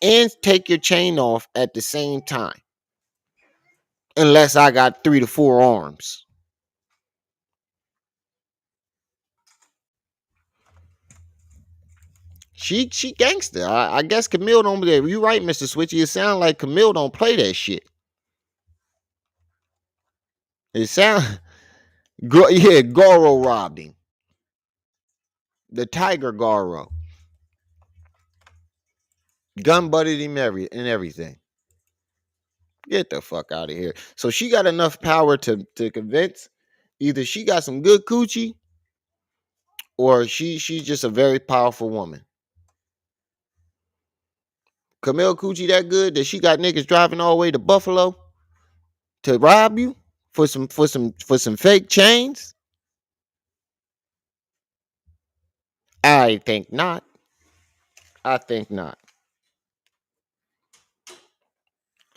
and take your chain off at the same time? Unless I got 3 to 4 arms. She gangster. I guess Camille don't. You right, Mr. Switchy. It sound like Camille don't play that shit. It sound yeah. Goro robbed him. The Tiger Goro gun butted him and everything. Get the fuck out of here. So she got enough power to convince. Either she got some good coochie, or she's just a very powerful woman. Camille Coochie that good that she got niggas driving all the way to Buffalo to rob you for some fake chains? I think not. I think not.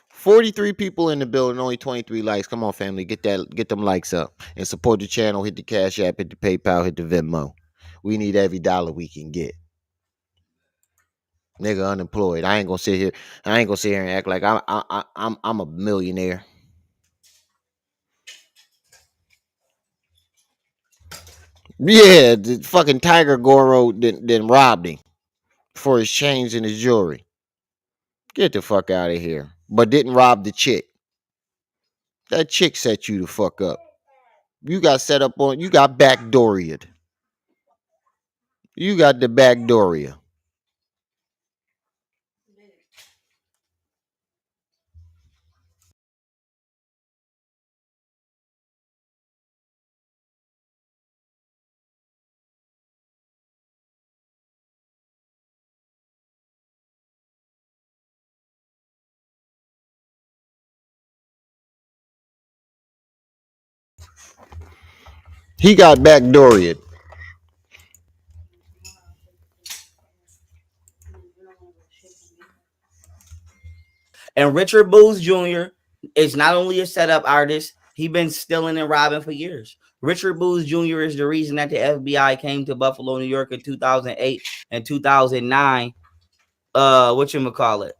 43 people in the building, only 23 likes. Come on, family, get them likes up and support the channel. Hit the Cash App, hit the PayPal, hit the Venmo. We need every dollar we can get. Nigga unemployed. I ain't gonna sit here and act like I'm a millionaire. Yeah, the fucking Tiger Goro then robbed him for his chains and his jewelry. Get the fuck out of here. But didn't rob the chick. That chick set you the fuck up. You got set up on. You got backdooried. You got the backdooria. He got backdooried. And Richard Booth Jr. is not only a setup artist, he been stealing and robbing for years. Richard Booth Jr. is the reason that the FBI came to Buffalo, New York in 2008 and 2009. Whatchamacallit?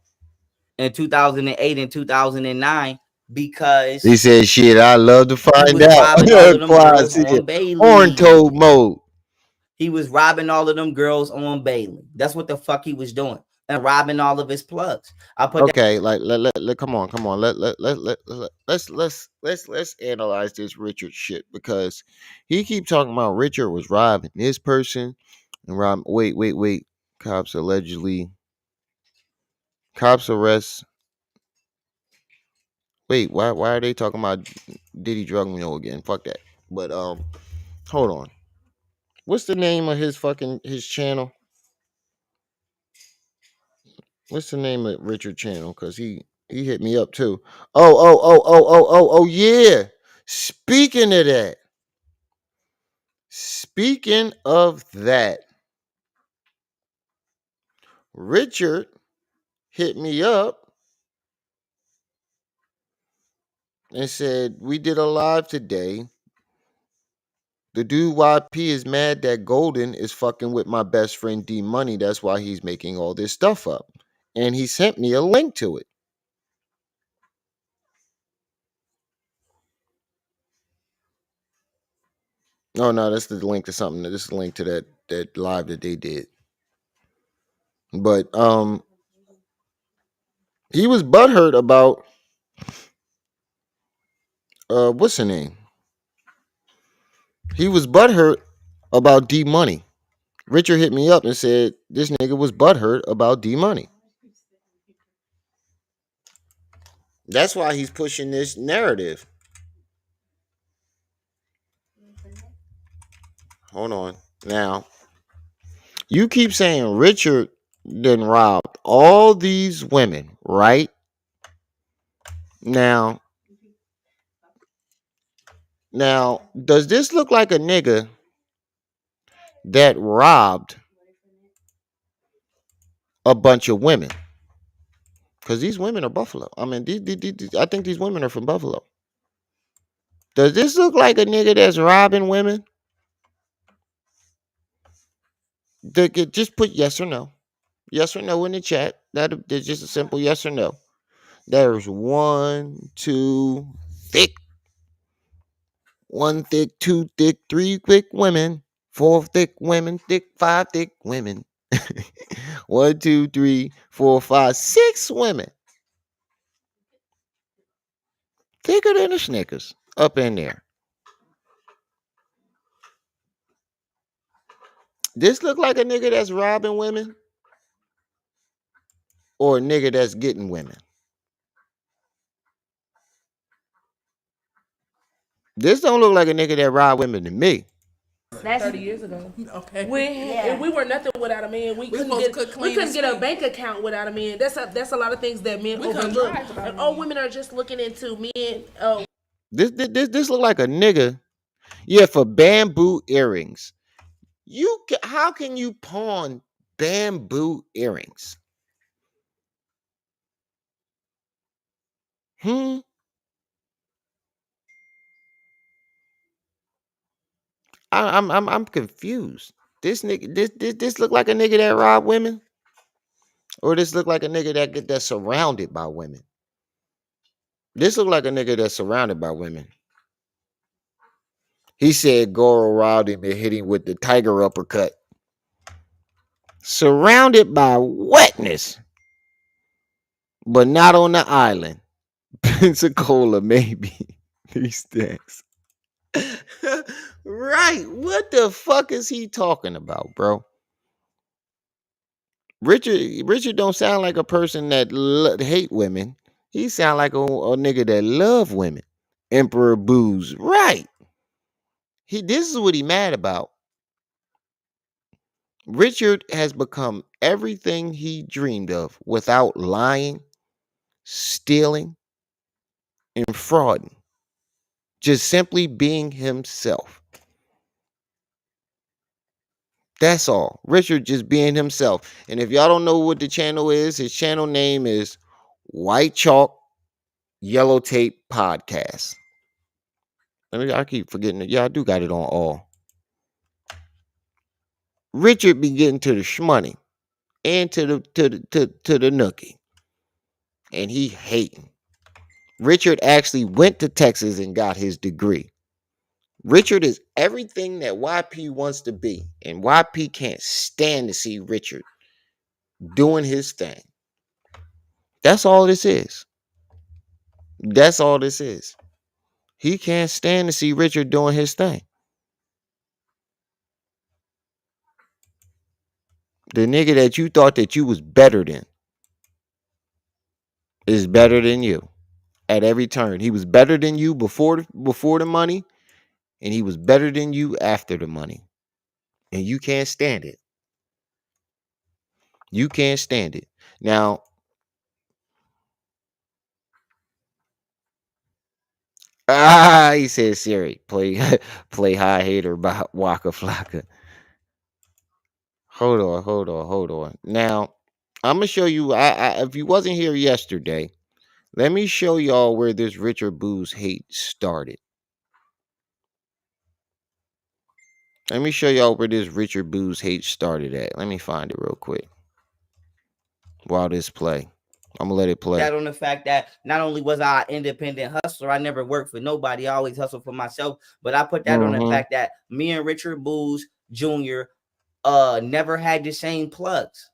In 2008 and 2009, because He said, "Shit, I love to he find was out." robbing all of them girls on Horn Bailey. toad mode. He was robbing all of them girls on Bailey. That's what the fuck he was doing. And robbing all of his plugs. I put Okay, like come on. Let's analyze this Richard shit, because he keep talking about Richard was robbing this person and rob. Wait. Cops arrest. Wait, why are they talking about Diddy drug mule again? Fuck that. But hold on. What's the name of his channel? What's the name of Richard channel? Cause he hit me up too. Oh yeah. Speaking of that. Speaking of that, Richard hit me up and said, "We did a live today. The dude YP is mad that Golden is fucking with my best friend D Money. That's why he's making all this stuff up." And he sent me a link to it. Oh no, that's the link to something. This is the link to that live that they did. But he was butthurt about what's her name? He was butthurt about D Money. Richard hit me up and said this nigga was butthurt about D Money. That's why he's pushing this narrative. Hold on. Now, you keep saying Richard then robbed all these women, right? Now, does this look like a nigga that robbed a bunch of women. Because these women are Buffalo. I mean, I think these women are from Buffalo. Does this look like a nigga that's robbing women? Just put yes or no. Yes or no in the chat. That's just a simple yes or no. There's one, two, thick, one thick, two thick, three thick women, four thick women, five thick women. 1, 2, 3, 4, 5, 6 women. Thicker than a Snickers up in there. This look like a nigga that's robbing women or a nigga that's getting women. This don't look like a nigga that robbed women to me. That's 30 years ago. Okay. And we were nothing without a man. We couldn't get a bank account without a man. That's a lot of things that men overlook. And all women are just looking into men. Oh, This look like a nigga. Yeah, for bamboo earrings. How can you pawn bamboo earrings? I'm confused. This nigga, this look like a nigga that robbed women, or this look like a nigga that's surrounded by women. This look like a nigga that's surrounded by women. He said Goro robbed him and hit him with the tiger uppercut. Surrounded by wetness, but not on the island. Pensacola, maybe. These things. Right. What the fuck is he talking about, bro? Richard don't sound like a person that hate women. He sound like a nigga that love women. Emperor Booze. Right. This is what he mad about. Richard has become everything he dreamed of without lying, stealing, and frauding. Just simply being himself. That's all. Richard just being himself. And if y'all don't know what the channel is, his channel name is White Chalk Yellow Tape Podcast. I keep forgetting it. Yeah, I do got it on all. Richard be getting to the shmoney and to the nookie. And he hating. Richard actually went to Texas and got his degree. Richard is everything that YP wants to be. And YP can't stand to see Richard doing his thing. That's all this is. That's all this is. He can't stand to see Richard doing his thing. The nigga that you thought that you was better than is better than you at every turn. He was better than you before the money, and he was better than you after the money. And you can't stand it. You can't stand it. Now, he said Siri, play high hater by Waka Flocka. Hold on. Now, I'm gonna show you. If you wasn't here yesterday, let me show y'all where this Richard Booze hate started. Let me show y'all where this Richard Booze hate started at. Let me find it real quick. While this play. I'm gonna let it play. That on the fact that not only was I an independent hustler, I never worked for nobody. I always hustled for myself. But I put that on the fact that me and Richard Booze Jr. Never had the same plugs.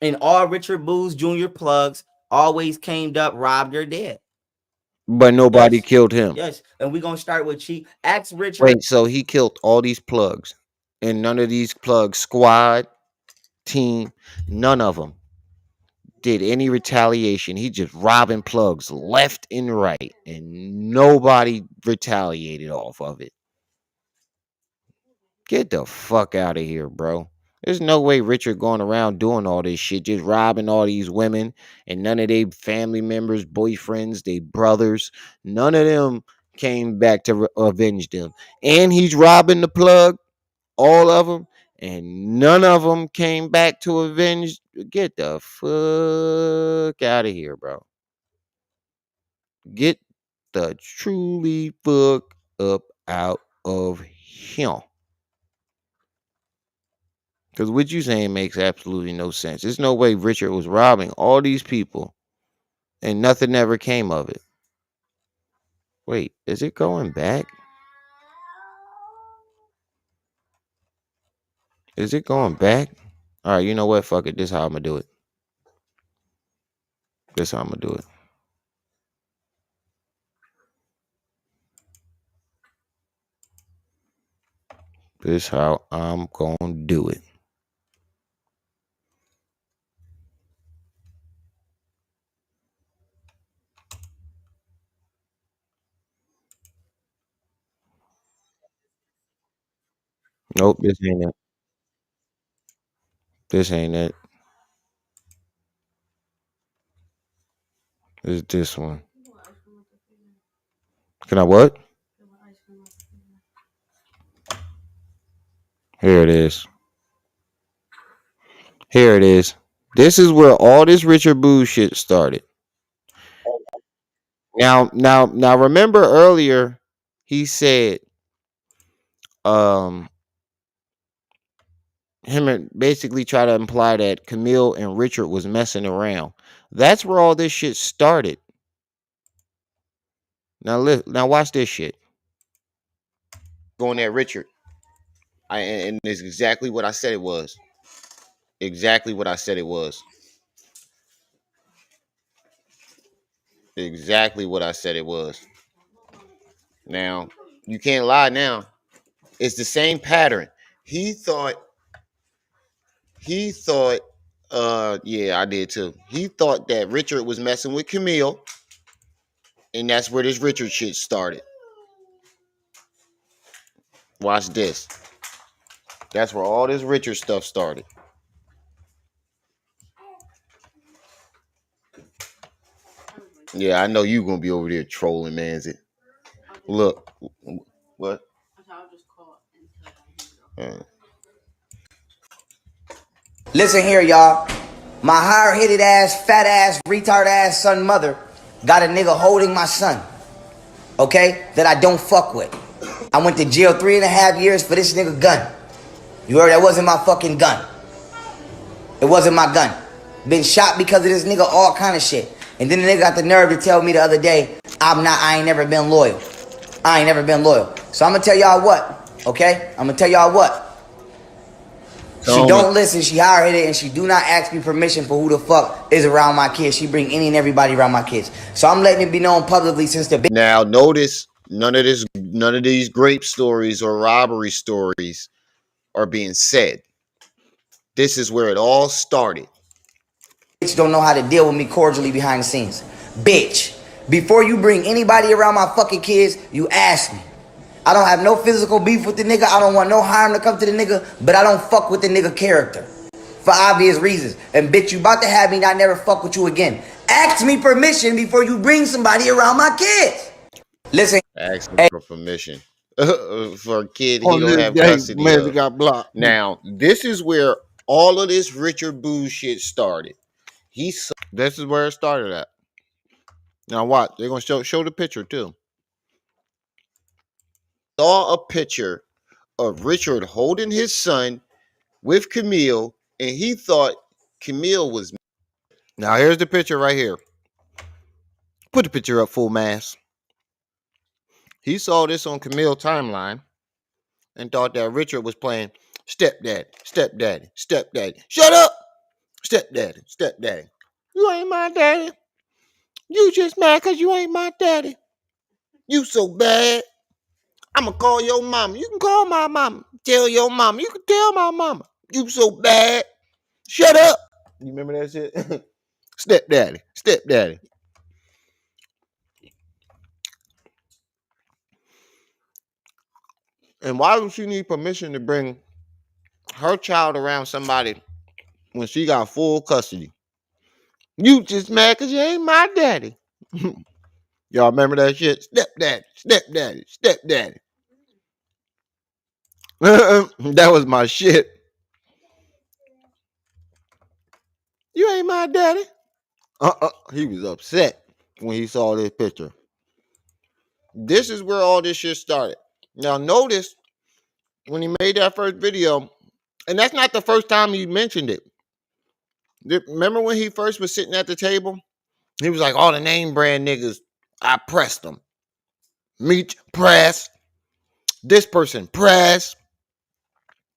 And all Richard Booze Jr. plugs always came up, robbed, or dead. But nobody killed him. Yes. And we're gonna start with Chief. Ask Richard. Wait, so he killed all these plugs. And none of these plugs, squad, team, none of them did any retaliation. He just robbing plugs left and right, and nobody retaliated off of it. Get the fuck out of here, bro. There's no way Richard going around doing all this shit, just robbing all these women, and none of their family members, boyfriends, they brothers, none of them came back to avenge them. And he's robbing the plug, all of them, and none of them came back to avenge. Get the fuck out of here, bro. Get the truly fuck up out of here. Because what you saying makes absolutely no sense. There's no way Richard was robbing all these people and nothing ever came of it. Wait, is it going back? Is it going back? All right, you know what? Fuck it. This is how I'm going to do it. This is how I'm going to do it. This is how I'm going to do it. Nope, this ain't it. This ain't it. It's this one. Can I what? Here it is. Here it is. This is where all this Richard Boo shit started. Now, remember earlier he said him and basically try to imply that Camille and Richard was messing around. That's where all this shit started. Now watch this shit. Going at Richard. And it's exactly what I said it was. Exactly what I said it was. Exactly what I said it was. Now, you can't lie now. It's the same pattern. He thought, yeah, I did too. He thought that Richard was messing with Camille, and that's where this Richard shit started. Watch this. That's where all this Richard stuff started. Yeah, I know you gonna be over there trolling, man. Look, what? Listen here, y'all. My hard-headed ass, fat ass, retard ass son mother got a nigga holding my son. Okay? That I don't fuck with. I went to jail 3.5 years for this nigga gun. You heard? That wasn't my fucking gun. It wasn't my gun. Been shot because of this nigga, all kind of shit. And then the nigga got the nerve to tell me the other day, I ain't never been loyal. I ain't never been loyal. So I'm gonna tell y'all what, okay? I'm gonna tell y'all what. She don't listen, she hard-headed, and she do not ask me permission for who the fuck is around my kids. She bring any and everybody around my kids. So I'm letting it be known publicly since the... Now, notice, none of these grape stories or robbery stories are being said. This is where it all started. Bitch don't know how to deal with me cordially behind the scenes. Bitch, before you bring anybody around my fucking kids, you ask me. I don't have no physical beef with the nigga. I don't want no harm to come to the nigga, but I don't fuck with the nigga character. For obvious reasons. And bitch, you about to have me not never fuck with you again. Ask me permission before you bring somebody around my kids. Listen. Ask him for permission. For a kid he don't have custody of. Got blocked. Now, this is where all of this Richard Boo shit started. This is where it started at. Now watch. They're going to show the picture too. Saw a picture of Richard holding his son with Camille, and he thought Camille was... Now here's the picture right here. Put the picture up full mass. He saw this on Camille's timeline and thought that Richard was playing stepdaddy, stepdaddy, stepdaddy. Shut up! Stepdaddy, stepdaddy. You ain't my daddy. You just mad because you ain't my daddy. You so bad. I'm going to call your mama. You can call my mama. Tell your mama. You can tell my mama. You so bad. Shut up. You remember that shit? Stepdaddy. Stepdaddy. And why would she need permission to bring her child around somebody when she got full custody? You just mad because you ain't my daddy. Y'all remember that shit? Stepdaddy. Stepdaddy. Stepdaddy. That was my shit. You ain't my daddy. He was upset when he saw this picture. This is where all this shit started. Now notice when he made that first video, and that's not the first time he mentioned it. Remember when he first was sitting at the table? He was like, all the name brand niggas, I pressed them. Meech, press. This person, press.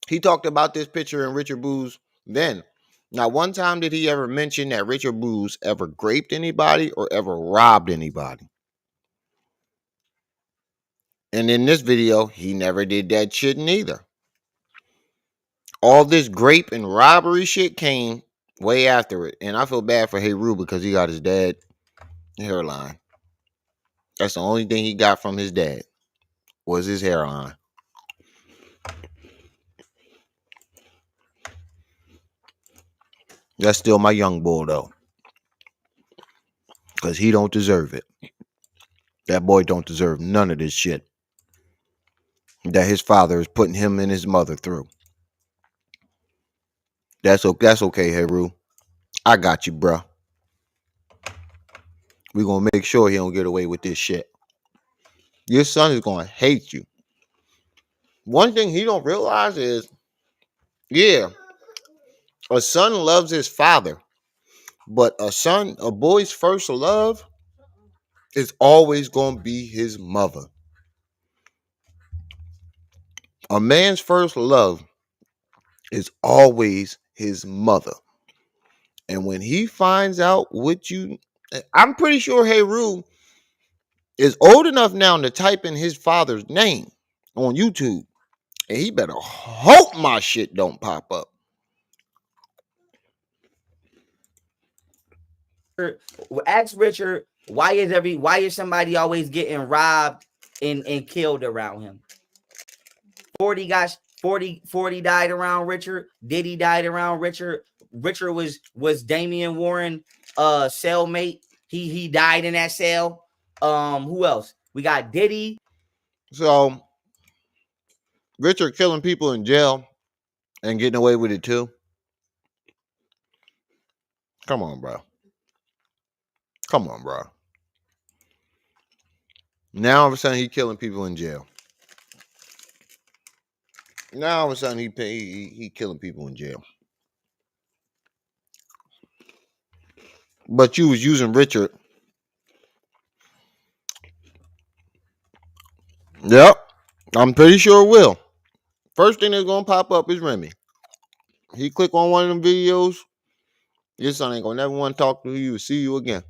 He talked about this picture in Richard Boo's then. Not one time did he ever mention that Richard Boo's ever raped anybody or ever robbed anybody. And in this video, he never did that shit neither. All this grape and robbery shit came way after it. And I feel bad for Heru because he got his dad hairline. That's the only thing he got from his dad was his hairline. That's still my young boy though. Because he don't deserve it. That boy don't deserve none of this shit that his father is putting him and his mother through. That's okay, Heru. I got you, bro. We're going to make sure he don't get away with this shit. Your son is going to hate you. One thing he don't realize is, yeah, a son loves his father, but a boy's first love is always going to be his mother. A man's first love is always his mother. And when he finds out I'm pretty sure Heru is old enough now to type in his father's name on YouTube. And he better hope my shit don't pop up. Ask Richard, why is somebody always getting robbed and killed around him? 40 died around Richard. Diddy died around Richard. Richard was Damian Warren cellmate. He died in that cell. Who else? We got Diddy. So Richard killing people in jail and getting away with it too. Come on, bro. Now all of a sudden he killing people in jail. Now all of a sudden he killing people in jail. But you was using Richard. Yep. I'm pretty sure it will. First thing that's gonna pop up is Remy. He click on one of them videos. Your son ain't gonna never want to talk to you or see you again.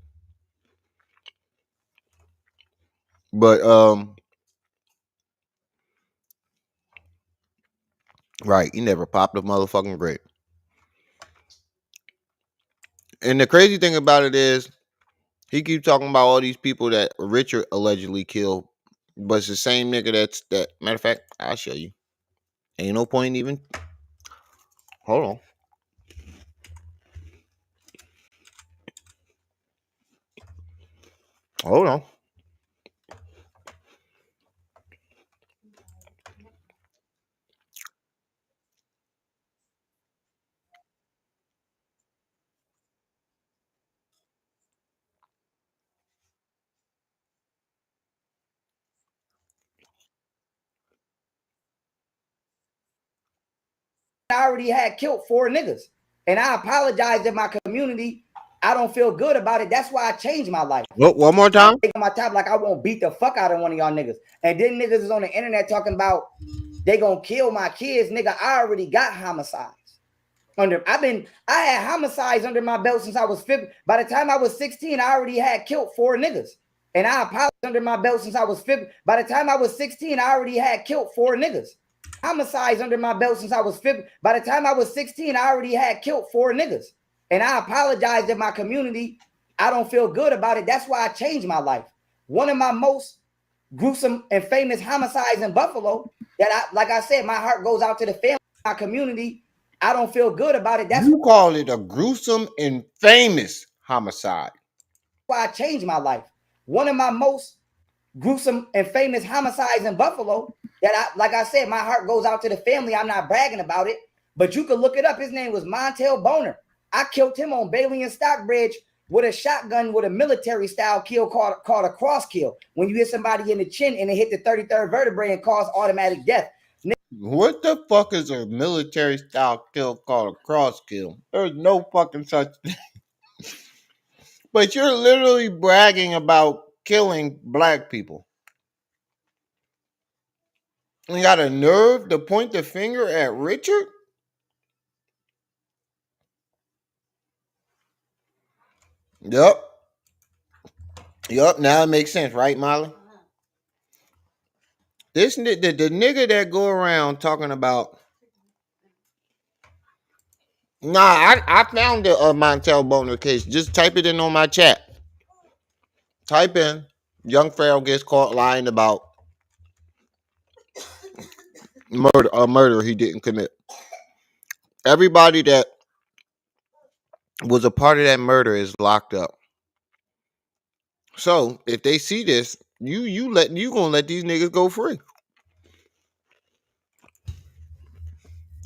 But right, he never popped a motherfucking grape. And the crazy thing about it is, he keeps talking about all these people that Richard allegedly killed, but it's the same nigga that. Matter of fact, I'll show you. Ain't no point even. Hold on. I already had killed 4 niggas. And I apologize to my community. I don't feel good about it. That's why I changed my life. Look, one more time. I'm taking my top like I won't beat the fuck out of one of y'all niggas. And then niggas is on the internet talking about they gonna kill my kids. Nigga, I already got homicides. I had homicides under my belt since I was 15. By the time I was 16, I already had killed 4 niggas. And I apologize under my belt since I was 15. By the time I was 16, I already had killed 4 niggas. Homicides under my belt since I was 15. By the time I was 16, I already had killed 4 niggas. And I apologize to my community. I don't feel good about it. That's why I changed my life. One of my most gruesome and famous homicides in Buffalo like I said, my heart goes out to the family, my community. I don't feel good about it. That's you call it a gruesome and famous homicide. Why I changed my life. One of my most gruesome and famous homicides in Buffalo like I said, my heart goes out to the family. I'm not bragging about it, but you could look it up. His name was Montel Boner. I killed him on Bailey and Stockbridge with a shotgun with a military style kill called a cross kill. When you hit somebody in the chin and it hit the 33rd vertebrae and cause automatic death. What the fuck is a military style kill called a cross kill? There's no fucking such thing. But you're literally bragging about killing black people. You got a nerve to point the finger at Richard? Yup. Now it makes sense, right, Molly? The nigga that go around talking about. Nah, I found the Montel Boner case. Just type it in on my chat. Type in young Pharaoh gets caught lying about a murder he didn't commit. Everybody that was a part of that murder is locked up. So if they see this, you gonna let these niggas go free.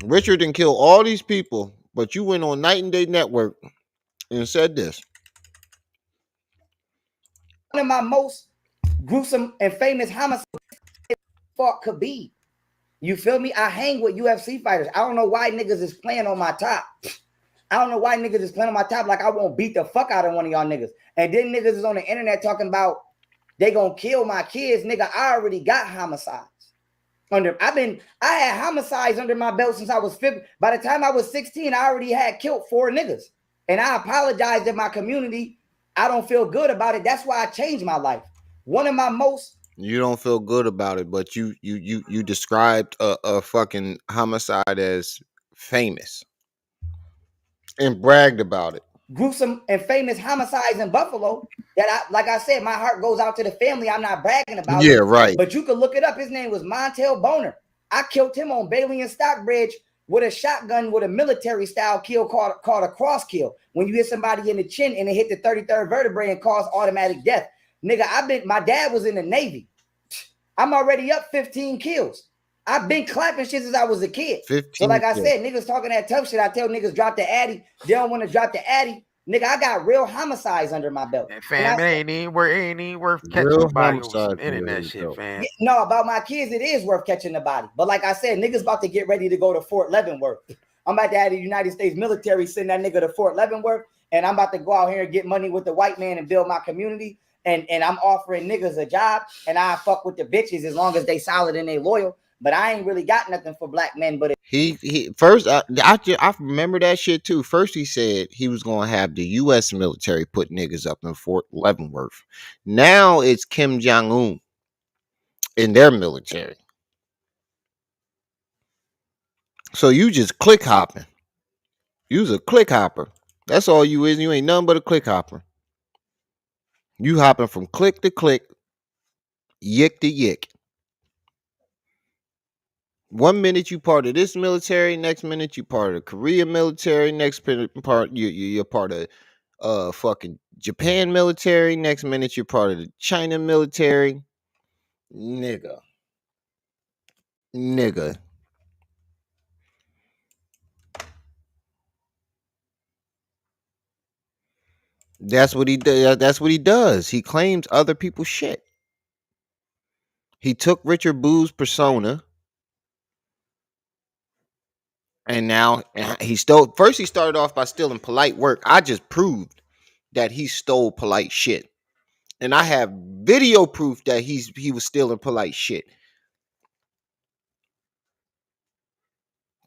Richard didn't kill all these people, but you went on Night and Day Network and said this. One of my most gruesome and famous homicides fought Khabib. You feel me? I hang with UFC fighters. I don't know why niggas is playing on my top. I don't know why niggas is playing on my top like I won't beat the fuck out of one of y'all niggas. And then niggas is on the internet talking about they gonna kill my kids. Nigga, I already got homicides. I had homicides under my belt since I was 15. By the time I was 16, I already had killed 4 niggas. And I apologized in my community. I don't feel good about it. That's why I changed my life. One of my most. You don't feel good about it, but you described a fucking homicide as famous and bragged about it. Gruesome and famous homicides in Buffalo that like I said, my heart goes out to the family. I'm not bragging about it. Yeah, right. But you can look it up. His name was Montel Boner. I killed him on Bailey and Stockbridge with a shotgun with a military style kill called a cross kill. When you hit somebody in the chin and it hit the 33rd vertebrae and cause automatic death. Nigga, my dad was in the Navy. I'm already up 15 kills. I've been clapping shit since I was a kid. So like I said, niggas talking that tough shit. I tell niggas drop the addy. They don't want to drop the addy. Nigga, I got real homicides under my belt. And fam, it ain't even worth catching the body over some internet shit, fam. No, about my kids, it is worth catching the body. But like I said, niggas about to get ready to go to Fort Leavenworth. I'm about to have the United States military send that nigga to Fort Leavenworth. And I'm about to go out here and get money with the white man and build my community. And I'm offering niggas a job. And I fuck with the bitches as long as they solid and they loyal. But I ain't really got nothing for black men. But he first, I remember that shit too. First, he said he was gonna have the U.S. military put niggas up in Fort Leavenworth. Now it's Kim Jong-un in their military. So you just click hopping. You's a click hopper. That's all you is. You ain't nothing but a click hopper. You hopping from click to click, yick to yick. 1 minute you part of this military, next minute you part of the Korea military, next part you're part of fucking Japan military, next minute you're part of the China military. Nigga. That's what he does. That's what he does. He claims other people's shit. He took Richard Boo's persona. And now he stole. First, he started off by stealing polite work. I just proved that he stole polite shit, and I have video proof that he was stealing polite shit.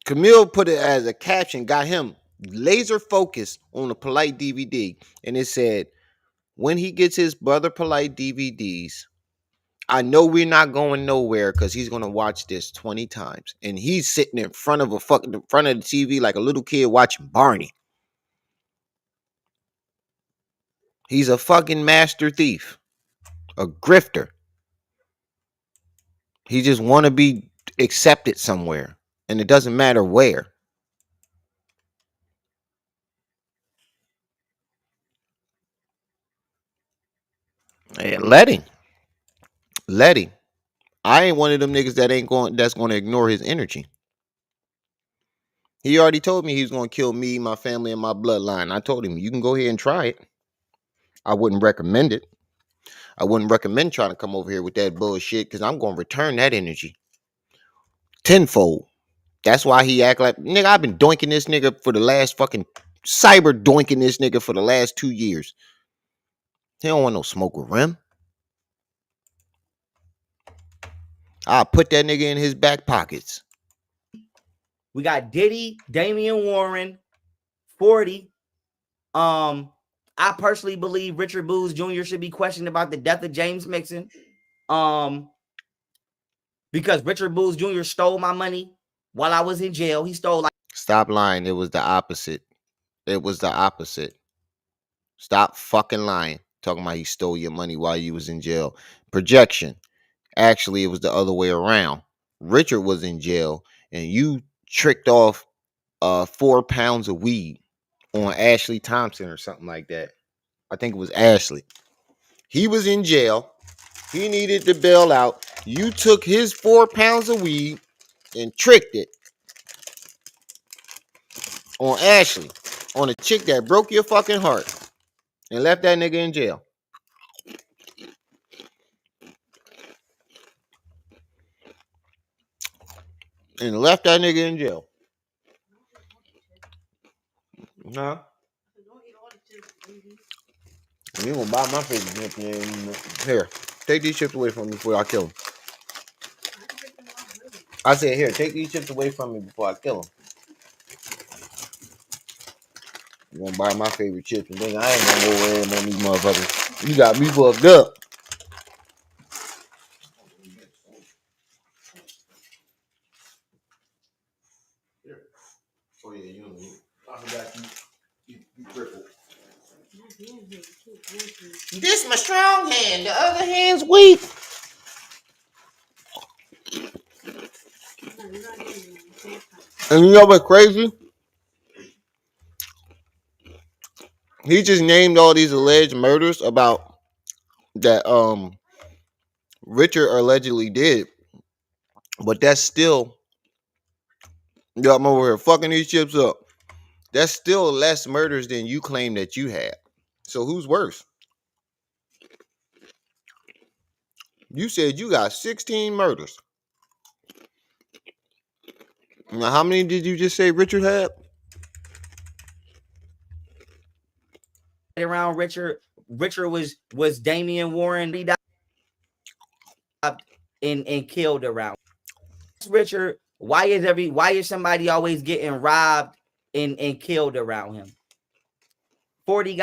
Camille put it as a caption, got him laser focused on the polite DVD, and it said, "When he gets his brother polite DVDs, I know we're not going nowhere because he's gonna watch this 20 times." And he's sitting in front of the TV like a little kid watching Barney. He's a fucking master thief, a grifter. He just want to be accepted somewhere, and it doesn't matter where. Hey, let him. I ain't one of them niggas that's going to ignore his energy. He already told me he was going to kill me, my family, and my bloodline. I told him, you can go ahead and try it. I wouldn't recommend it. I wouldn't recommend trying to come over here with that bullshit because I'm going to return that energy tenfold. That's why he act like, nigga, I've been doinking this nigga for the last fucking cyber doinking this nigga for the last 2 years. He don't want no smoke with Rem. I'll put that nigga in his back pockets. We got Diddy, Damian Warren, 40. I personally believe Richard Booz Jr. should be questioned about the death of James Mixon. Because Richard Booz Jr. stole my money while I was in jail. He stole like. Stop lying. It was the opposite. It was the opposite. Stop fucking lying. Talking about he stole your money while you was in jail. Projection. Actually, it was the other way around. Richard was in jail and you tricked off 4 pounds of weed on Ashley Thompson or something like that. I think it was Ashley. He was in jail. He needed to bail out. You took his 4 pounds of weed and tricked it on Ashley, on a chick that broke your fucking heart and left that nigga in jail. And left that nigga in jail. Huh? You gonna buy my favorite chips? Here, take these chips away from me before I kill him. I said, here, take these chips away from me before I kill him. You gonna buy my favorite chips and then I ain't gonna go over there on these motherfuckers. You got me fucked up. Oh yeah, you know, I forgot you crippled. This my strong hand, the other hand's weak. And you know what's crazy? He just named all these alleged murders about that Richard allegedly did. But that's still, yo, I'm over here fucking these chips up. That's still less murders than you claim that you had. So who's worse? You said you got 16 murders. Now, how many did you just say Richard had? Around Richard was Damian Warren. He died and killed around Richard. Why is somebody always getting robbed and killed around him? 40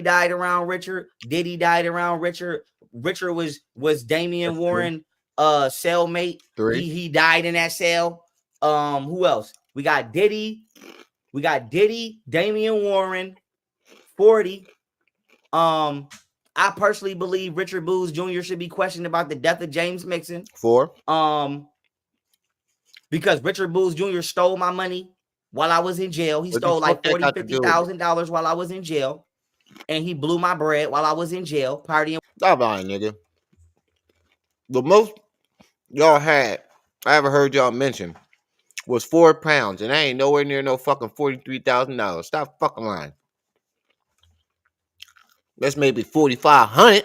died around Richard. Diddy died around Richard. Richard was Damian Warren cellmate. 3. He died in that cell. Who else? We got Diddy, Damian Warren, 40. I personally believe Richard Booz Jr. should be questioned about the death of James Mixon. 4. Because Richard Booz Jr. stole my money while I was in jail. He stole like $40,000-$50,000 while I was in jail. And he blew my bread while I was in jail, partying. Stop lying, nigga. The most y'all had, I ever heard y'all mention, was 4 pounds. And I ain't nowhere near no fucking $43,000. Stop fucking lying. That's maybe 4,500.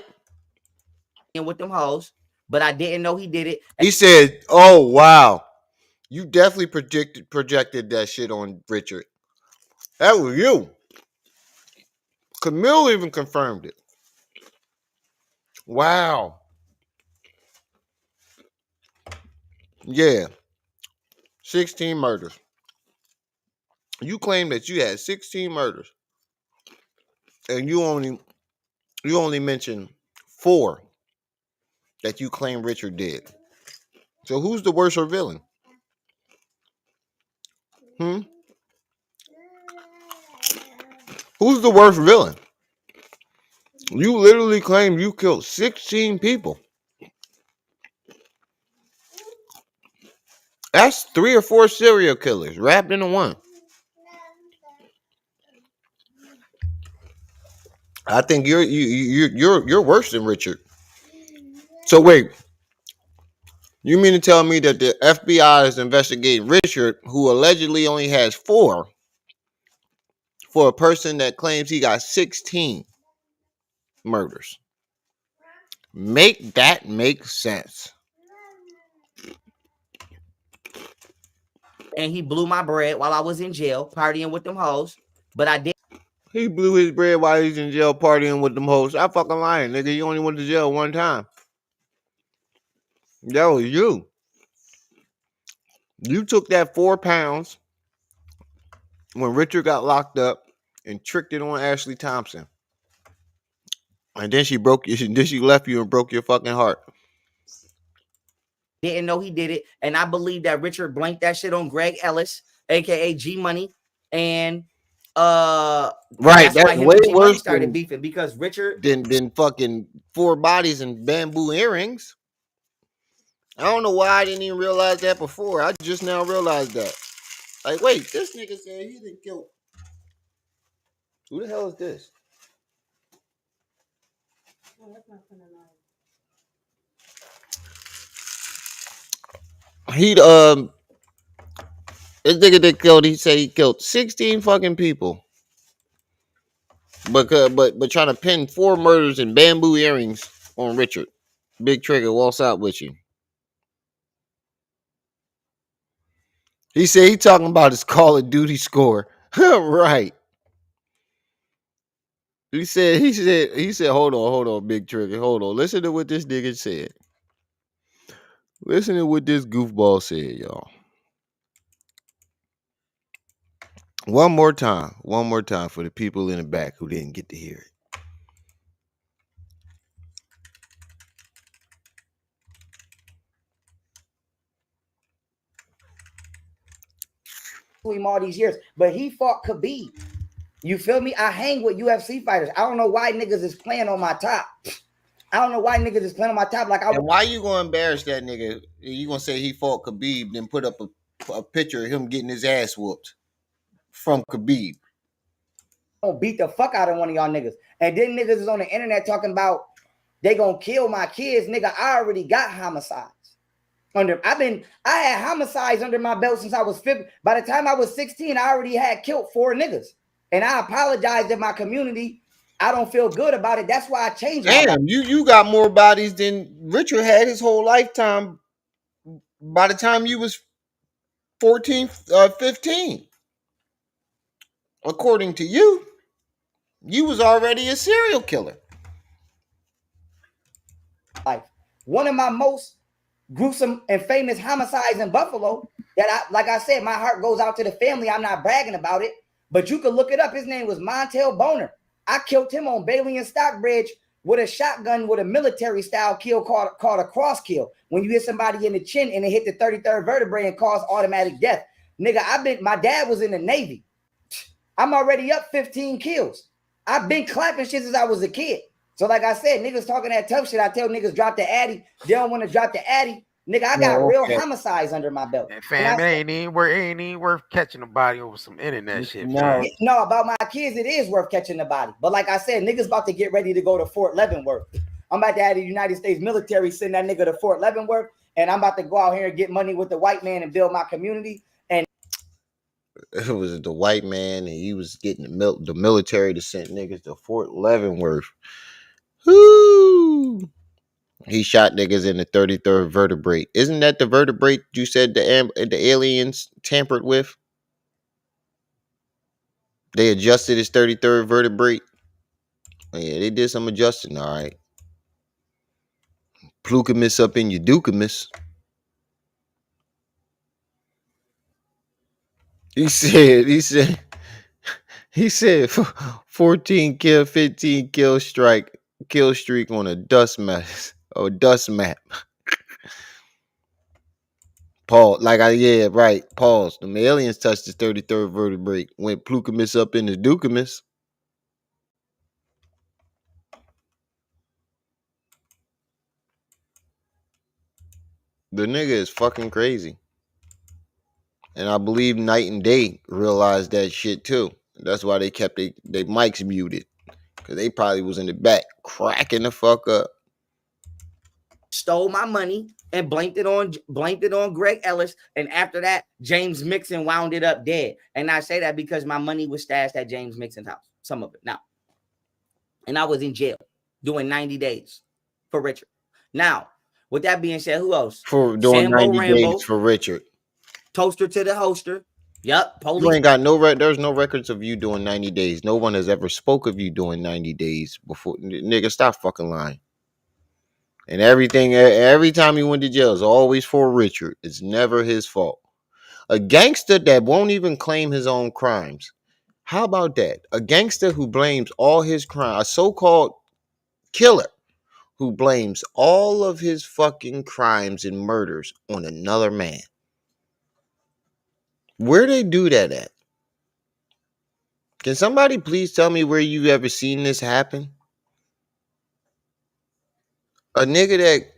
With them hoes. But I didn't know he did it. He said, oh, wow. You definitely projected that shit on Richard. That was you. Camille even confirmed it. Wow. Yeah. 16 murders. You claim that you had 16 murders. And you only mentioned 4 that you claim Richard did. So who's the worst villain? Who's the worst villain? You literally claim you killed 16 people. That's 3 or 4 serial killers wrapped into one. I think you're worse than Richard. So wait, You mean to tell me that the FBI is investigating Richard, who allegedly only has 4, for a person that claims he got 16 murders? Make that make sense. And he blew my bread while I was in jail partying with them hoes. But I did. He blew his bread while he's in jail partying with them hoes. I fucking lying, nigga. You only went to jail one time. That was you. You took that 4 pounds when Richard got locked up and tricked it on Ashley Thompson. And then she left you and broke your fucking heart. Didn't know he did it. And I believe that Richard blanked that shit on Greg Ellis, aka G Money. And right, that's why him way and G Money worse started beefing, because Richard than fucking 4 bodies and bamboo earrings. I don't know why I didn't even realize that before. I just now realized that. Like, wait, this nigga said he didn't kill. Who the hell is this? He this nigga that killed, he said he killed 16 fucking people. But trying to pin 4 murders and bamboo earrings on Richard. Big Trigger walks out with you. He said he talking about his Call of Duty score. Right. He said, hold on, Big Trigger. Hold on. Listen to what this nigga said. Listen to what this goofball said, y'all. One more time for the people in the back who didn't get to hear it. him all these years, but he fought Khabib. You feel me? I hang with UFC fighters. I don't know why niggas is playing on my top. I don't know why niggas is playing on my top. And why you gonna embarrass that nigga? You gonna say he fought Khabib, then put up a picture of him getting his ass whooped from Khabib? Gonna beat the fuck out of one of y'all niggas. And then niggas is on the internet talking about they gonna kill my kids. Nigga, I already got homicides. I had homicides under my belt since I was 15. By the time I was 16, I already had killed 4 niggas. And I apologized in my community. I don't feel good about it. That's why I changed. Damn, you got more bodies than Richard had his whole lifetime. By the time you was 14, 15. According to you, you was already a serial killer. Life. One of my most gruesome and famous homicides in Buffalo that like I said, my heart goes out to the family. I'm not bragging about it, but you could look it up. His name was Montel Boner. I killed him on Bailey and Stockbridge with a shotgun with a military style kill called a cross kill. When you hit somebody in the chin and it hit the 33rd vertebrae and cause automatic death. Nigga, my dad was in the Navy. I'm already up 15 kills. I've been clapping shit since I was a kid. So like I said, niggas talking that tough shit. I tell niggas drop the addy. They don't want to drop the addy. Nigga, I got real homicides under my belt. And fam, it ain't even worth catching a body over some internet shit. No, about my kids, it is worth catching the body. But like I said, niggas about to get ready to go to Fort Leavenworth. I'm about to have the United States military send that nigga to Fort Leavenworth, and I'm about to go out here and get money with the white man and build my community. And it was the white man, and he was getting the military to send niggas to Fort Leavenworth. Whoo! He shot niggas in the 33rd vertebrae. Isn't that the vertebrae you said the aliens tampered with? They adjusted his 33rd vertebrae. Oh, yeah, they did some adjusting, all right. Plucamus up in your ducamus. He said 14 kill, 15 kill streak on a dust map. Paul, right. Pause. The aliens touched his 33rd vertebrae. Went Plucamus up in his ducamus. The nigga is fucking crazy. And I believe Night and Day realized that shit too. That's why they kept they mics muted. Because they probably was in the back cracking the fuck up. stole my money and blamed it on Greg Ellis. And after that, James Mixon wound it up dead. And I say that because my money was stashed at James Mixon's house, some of it now. And I was in jail doing 90 days for Richard. Now, with that being said, who else? For doing Sambo 90 Rambo, days for Richard. Toaster to the holster. Yep. Police. You ain't got there's no records of you doing 90 days. No one has ever spoke of you doing 90 days before. Nigga, stop fucking lying. And everything, every time he went to jail, is always for Richard. It's never his fault. A gangster that won't even claim his own crimes. How about that? A gangster who blames all his crimes, a so-called killer who blames all of his fucking crimes and murders on another man. Where they do that at? Can somebody please tell me where you ever seen this happen? A nigga that,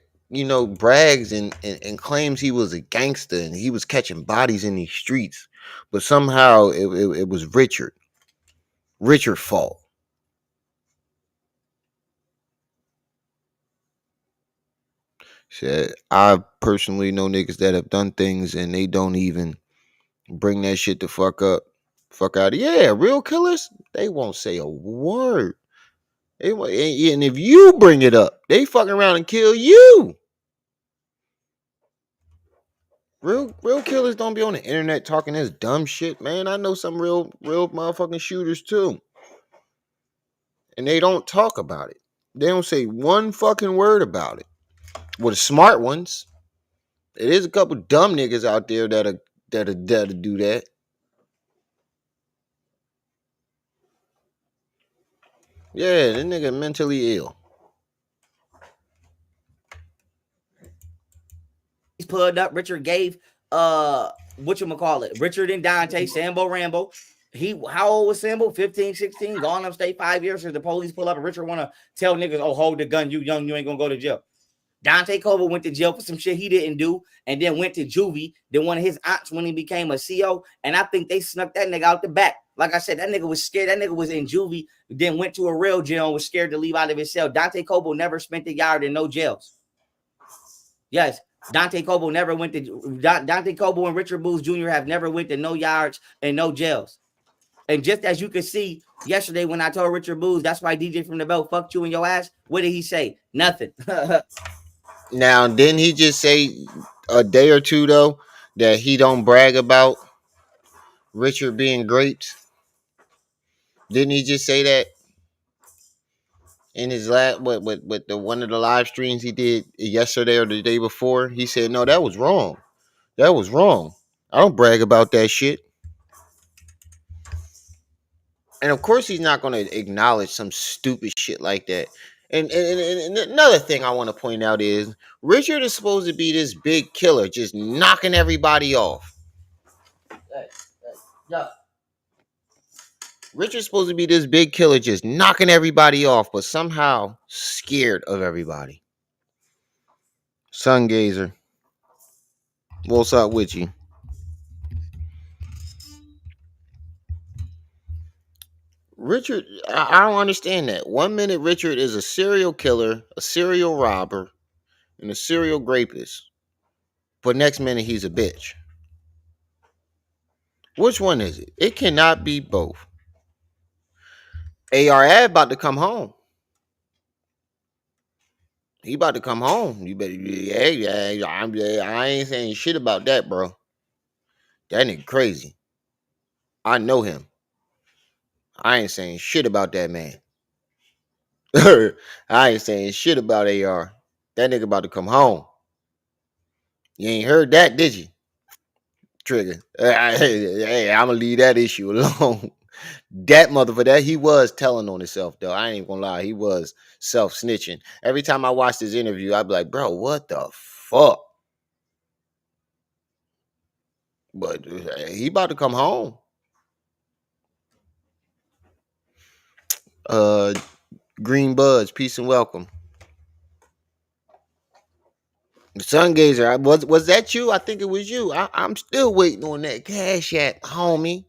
brags and claims he was a gangster and he was catching bodies in these streets, but somehow it was Richard's fault. Said, I personally know niggas that have done things and they don't even bring that shit the fuck up. Fuck out of real killers, they won't say a word. And if you bring it up, they fucking around and kill you. Real killers don't be on the internet talking this dumb shit, man. I know some real motherfucking shooters too. And they don't talk about it. They don't say one fucking word about it. Well, the smart ones. It is a couple dumb niggas out there that'll do that. Yeah, this nigga mentally ill. He's pulled up. Richard gave Richard and Dante, Sambo Rambo. How old was Sambo? 15, 16, gone upstate 5 years. So the police pull up and Richard wanna tell niggas, oh, hold the gun, you young, you ain't gonna go to jail. Dante Campbell went to jail for some shit he didn't do, and then went to juvie. Then one of his aunts when he became a CO, and I think they snuck that nigga out the back. Like I said, that nigga was scared. That nigga was in juvie, then went to a real jail and was scared to leave out of his cell. Dante Campbell never spent a yard in no jails. Yes, Dante Campbell never went to Dante Campbell and Richard Booth Jr. have never went to no yards and no jails. And just as you could see yesterday when I told Richard Booth, that's why DJ from the Belt fucked you in your ass. What did he say? Nothing. Now, didn't he just say a day or two though that he don't brag about Richard being great? Didn't he just say that in his last with the one of the live streams he did yesterday or the day before? He said, "No, that was wrong. That was wrong. I don't brag about that shit." And of course, he's not going to acknowledge some stupid shit like that. And another thing I want to point out is Richard is supposed to be this big killer, just knocking everybody off. Yeah. Richard's supposed to be this big killer, just knocking everybody off, but somehow scared of everybody. Sun Gazer, what's up with you? Richard, I don't understand that. 1 minute Richard is a serial killer, a serial robber, and a serial rapist. But next minute he's a bitch. Which one is it? It cannot be both. AR about to come home. He about to come home. You better, I ain't saying shit about that, bro. That nigga crazy. I know him. I ain't saying shit about that man. I ain't saying shit about AR. That nigga about to come home. You ain't heard that, did you? Trigger. Hey, I'm gonna leave that issue alone. That motherfucker, that he was telling on himself, though. I ain't even gonna lie. He was self-snitching. Every time I watched this interview, I'd be like, bro, what the fuck? But he about to come home. Green Buds, peace and welcome. Sun Gazer, was that you? I think it was you. I'm still waiting on that Cash App, homie.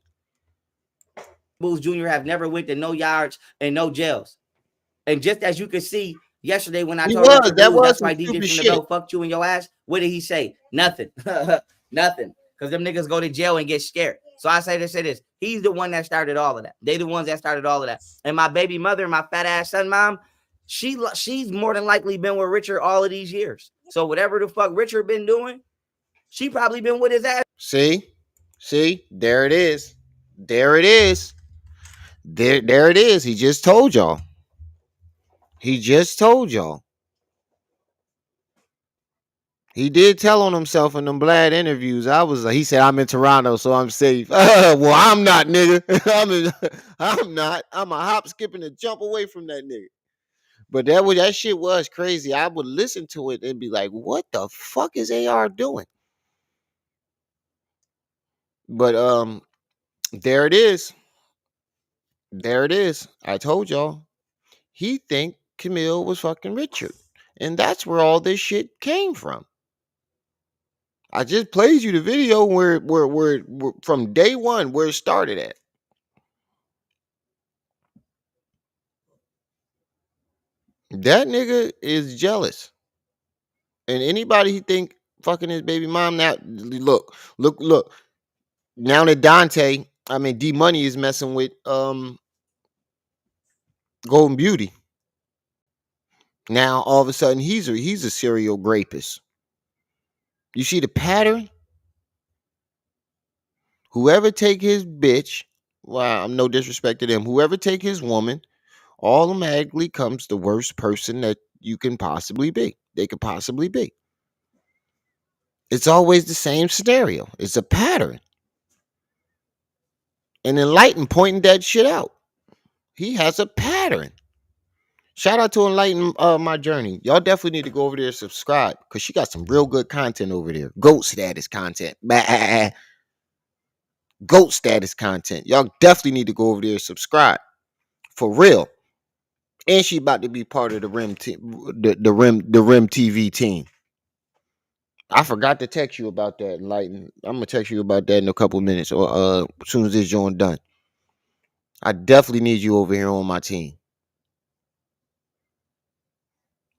Booth Jr. have never went to no yards and no jails. And just as you can see Yesterday when I told Richard that was that's some why DJ stupid from the shit. Belt fucked you in your ass. What did he say? Nothing. Nothing. Because them niggas go to jail and get scared. So I say this. He's the one that started all of that. They the ones that started all of that. And my baby mother, my fat ass son mom, she's more than likely been with Richard all of these years. So whatever the fuck Richard been doing, she probably been with his ass. See, there it is. There it is. There it is. He just told y'all. He did tell on himself in them Blad interviews. He said, I'm in Toronto, so I'm safe. Well, I'm not, nigga. I'm not. I'm a hop, skip, and a jump away from that nigga. But that shit was crazy. I would listen to it and be like, what the fuck is AR doing? But there it is. There it is. I told y'all. He think Camille was fucking Richard. And that's where all this shit came from. I just played you the video where from day one where it started at. That nigga is jealous. And anybody he think fucking his baby mom now, look. Now that D Money is messing with Golden Beauty. Now all of a sudden he's a serial rapist. You see the pattern? Whoever take his bitch, well, I'm no disrespect to them. Whoever take his woman, automatically comes the worst person that you can possibly be. They could possibly be. It's always the same scenario. It's a pattern. And Enlighten pointing that shit out. He has a pattern. Shout out to Enlighten My Journey. Y'all definitely need to go over there and subscribe because she got some real good content over there. GOAT status content. GOAT status content. Y'all definitely need to go over there and subscribe. For real. And she about to be part of the Rim TV team. I forgot to text you about that, Enlighten. I'm gonna text you about that in a couple minutes, or as soon as this joint done. I definitely need you over here on my team.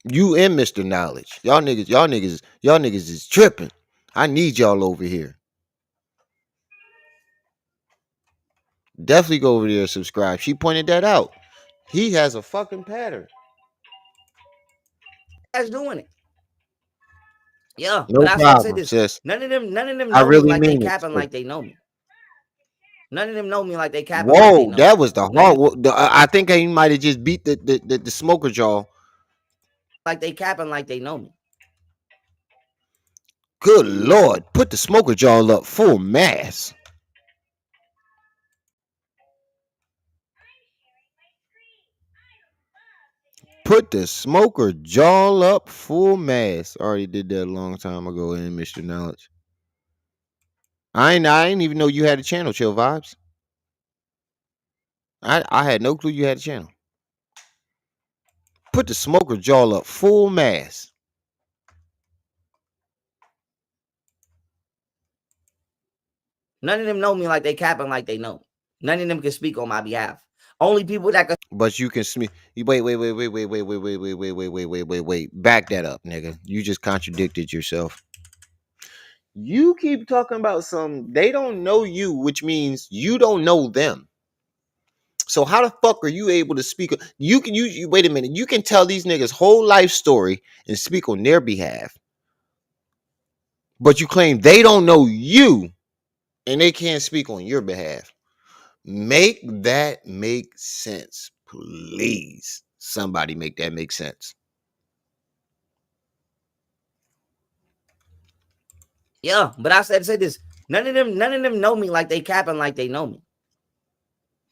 You and Mr. Knowledge. Y'all niggas is tripping. I need y'all over here. Definitely go over there and subscribe. She pointed that out. He has a fucking pattern. That's doing it. Yeah, no but problem, I said this. Sis. None of them I know really me like they mean it, capping sis. like they know me. None of them know me like they capping like they Whoa, know that me. was the hard. I think he might have just beat the smoker jaw. Like they capping like they know me. Good Lord, put the smoker jaw up full mass. Put the smoker jaw up full mass. Already did that a long time ago in Mr. Knowledge. I didn't even know you had a channel, Chill Vibes. I had no clue you had a channel. Put the smoker jaw up full mass. None of them know me like they capping like they know me. None of them can speak on my behalf. Only people that can. But you can wait. Back that up, nigga. You just contradicted yourself. You keep talking about they don't know you, which means you don't know them. So how the fuck are you able to speak? You wait a minute. You can tell these niggas whole life story and speak on their behalf. But you claim they don't know you and they can't speak on your behalf. Make that make sense, please. Somebody make that make sense. Yeah, but I said this. None of them know me like they capping like they know me.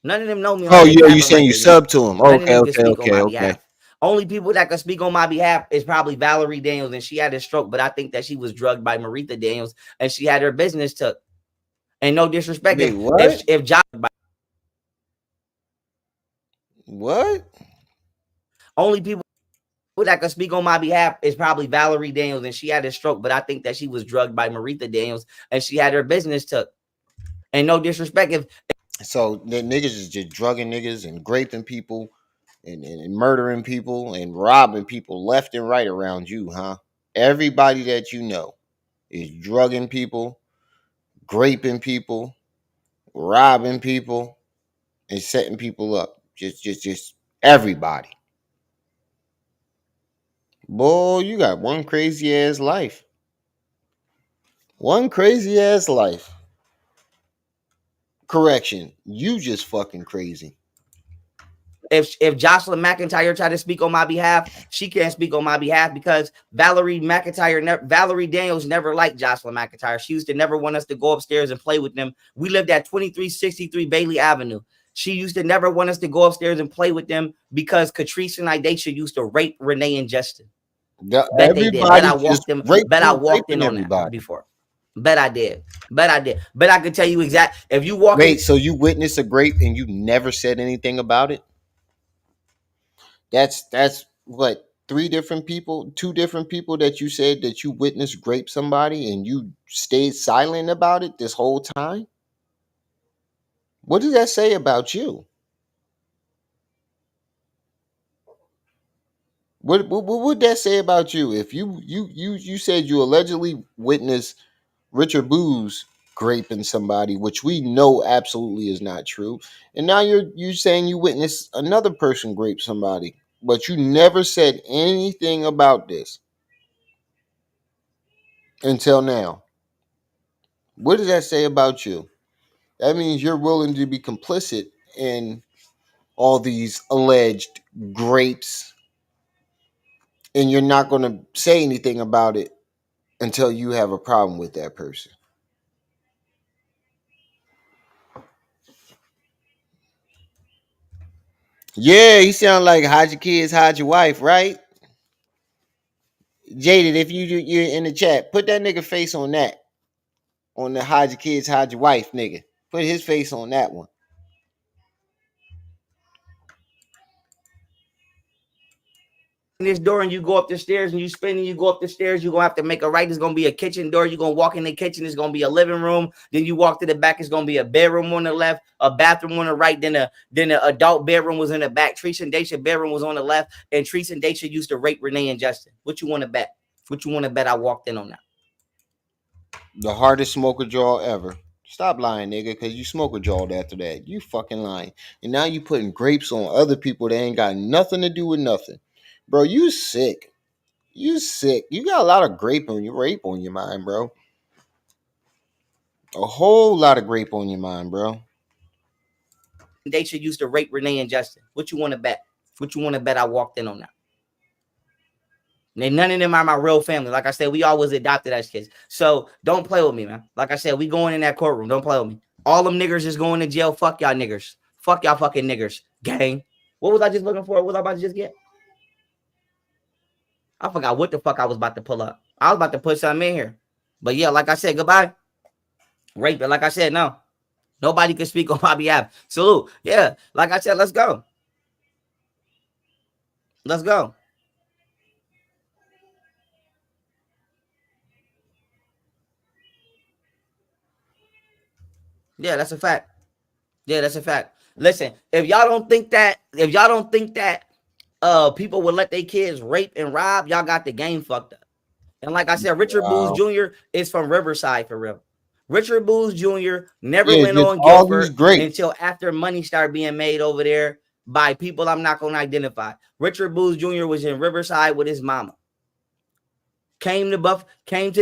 None of them know me. Like you saying like you sub to them? Okay. Only people that can speak on my behalf is probably Valerie Daniels, and she had a stroke, but I think that she was drugged by Maretha Daniels, and she had her business took. And no disrespect, if Josh. What? Only people that can speak on my behalf is probably Valerie Daniels, and she had a stroke, but I think that she was drugged by Maretha Daniels, and she had her business took. And no disrespect, so the niggas is just drugging niggas and raping people and murdering people and robbing people left and right around you, huh? Everybody that you know is drugging people, graping people, robbing people, and setting people up. Just everybody. Boy, you got one crazy ass life. One crazy ass life. Correction, you just fucking crazy. If Jocelyn McIntyre tried to speak on my behalf, she can't speak on my behalf because Valerie Daniels never liked Jocelyn McIntyre. She used to never want us to go upstairs and play with them. We lived at 2363 Bailey Avenue. She used to never want us to go upstairs and play with them because Catrice and Idasha used to rape Renee and Justin. Bet they did. Bet I walked them. Bet I walked in on that before. Bet I did. Bet I did. Bet I could tell you exact. If you walk. Wait, so you witnessed a grape and you never said anything about it? That's what, two different people that you said that you witnessed grape somebody and you stayed silent about it this whole time? What does that say about you? What would that say about you if you said you allegedly witnessed Richard Booz graping somebody, which we know absolutely is not true, and now you're saying you witnessed another person grape somebody, but you never said anything about this until now? What does that say about you? That means you're willing to be complicit in all these alleged grapes, and you're not going to say anything about it until you have a problem with that person. Yeah, you sound like hide your kids, hide your wife, right? Jaded, if you're in the chat, put that nigga face on that. On the hide your kids, hide your wife nigga. Put his face on that one. This door and you go up the stairs and you spin and you go up the stairs, you're gonna have to make a right. There's gonna be a kitchen door. You're gonna walk in the kitchen, it's gonna be a living room. Then you walk to the back, it's gonna be a bedroom on the left, a bathroom on the right, then the adult bedroom was in the back. Trish and Daisha bedroom was on the left, and Trish and Daisha used to rape Renee and Justin. What you want to bet? What you want to bet I walked in on that? The hardest smoker jaw ever. Stop lying, nigga, because you smoker jawed after that. You fucking lying. And now you putting grapes on other people that ain't got nothing to do with nothing. Bro, you sick. You sick. You got a lot of rape on your mind, bro. A whole lot of grape on your mind, bro. Daisha used to rape Renee and Justin. What you want to bet? What you want to bet I walked in on that? And none of them are my real family. Like I said, we all was adopted as kids. So don't play with me, man. Like I said, we going in that courtroom. Don't play with me. All them niggers is going to jail. Fuck y'all niggers. Fuck y'all fucking niggers. Gang. What was I just looking for? What was I about to just get? I forgot what the fuck I was about to pull up. I was about to put something in here. But yeah, like I said, goodbye. Rape it. Like I said, no. Nobody can speak on my behalf. Salute. Yeah. Like I said, let's go. Let's go. Yeah, that's a fact. Yeah, that's a fact. Listen, if y'all don't think that people would let their kids rape and rob, y'all got the game fucked up. And like I said, Richard Booz Jr. is from Riverside for real. Richard Booz Jr. never went on Guilford until after money started being made over there by people I'm not going to identify. Richard Booz Jr. was in Riverside with his mama. Came to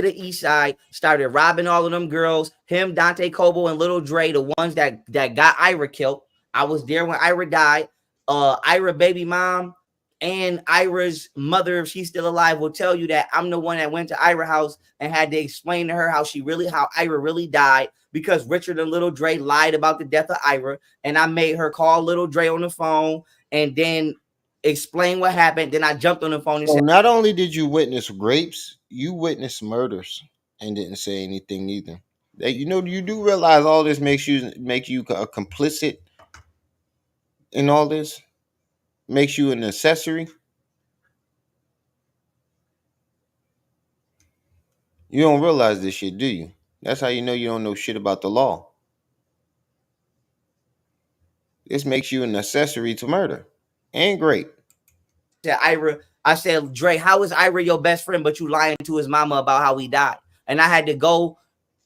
the east side, started robbing all of them girls. Him, Dante Cobo, and Little Dre, the ones that got Ira killed. I was there when Ira died. Ira baby mom and Ira's mother, if she's still alive, will tell you that I'm the one that went to Ira house and had to explain to her how Ira really died because Richard and Little Dre lied about the death of Ira, and I made her call Little Dre on the phone and then explain what happened. Then I jumped on the phone and said, not only did you witness grapes, you witnessed murders and didn't say anything either. You do realize all this makes you a complicit in all this? Makes you an accessory? You don't realize this shit, do you? That's how you know you don't know shit about the law. This makes you an accessory to murder. and great. I said, Dre, how is Ira your best friend, but you lying to his mama about how he died? And I had to go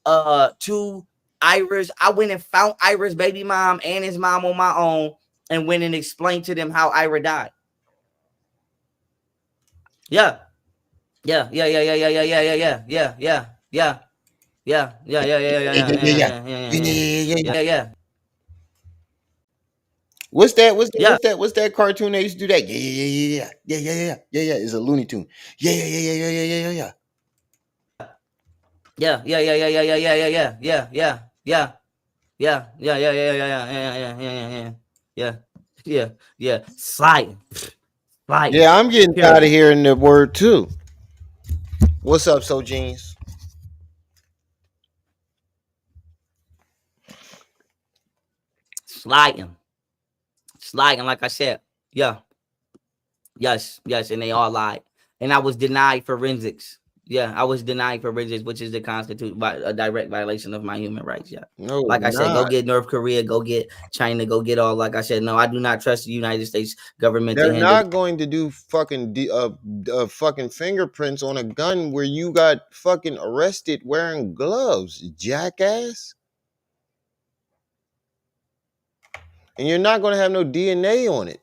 to Ira's. I went and found Ira's baby mom and his mom on my own and went and explained to them how Ira died. Yeah. Yeah. What's that cartoon they used to do that? Yeah. It's a Looney Tune. Yeah. Sliding. Yeah, I'm getting tired of hearing the word too. What's up, So Genius? Sliding, like I said. Yeah. Yes, and they all lied. And I was denied forensics. Yeah, I was denied forensics, which is the Constitution, by a direct violation of my human rights. Yeah. No, like I said, go get North Korea, go get China, go get all. Like I said, no, I do not trust the United States government. They're not going to do fucking fucking fingerprints on a gun where you got fucking arrested wearing gloves, jackass. And you're not going to have no DNA on it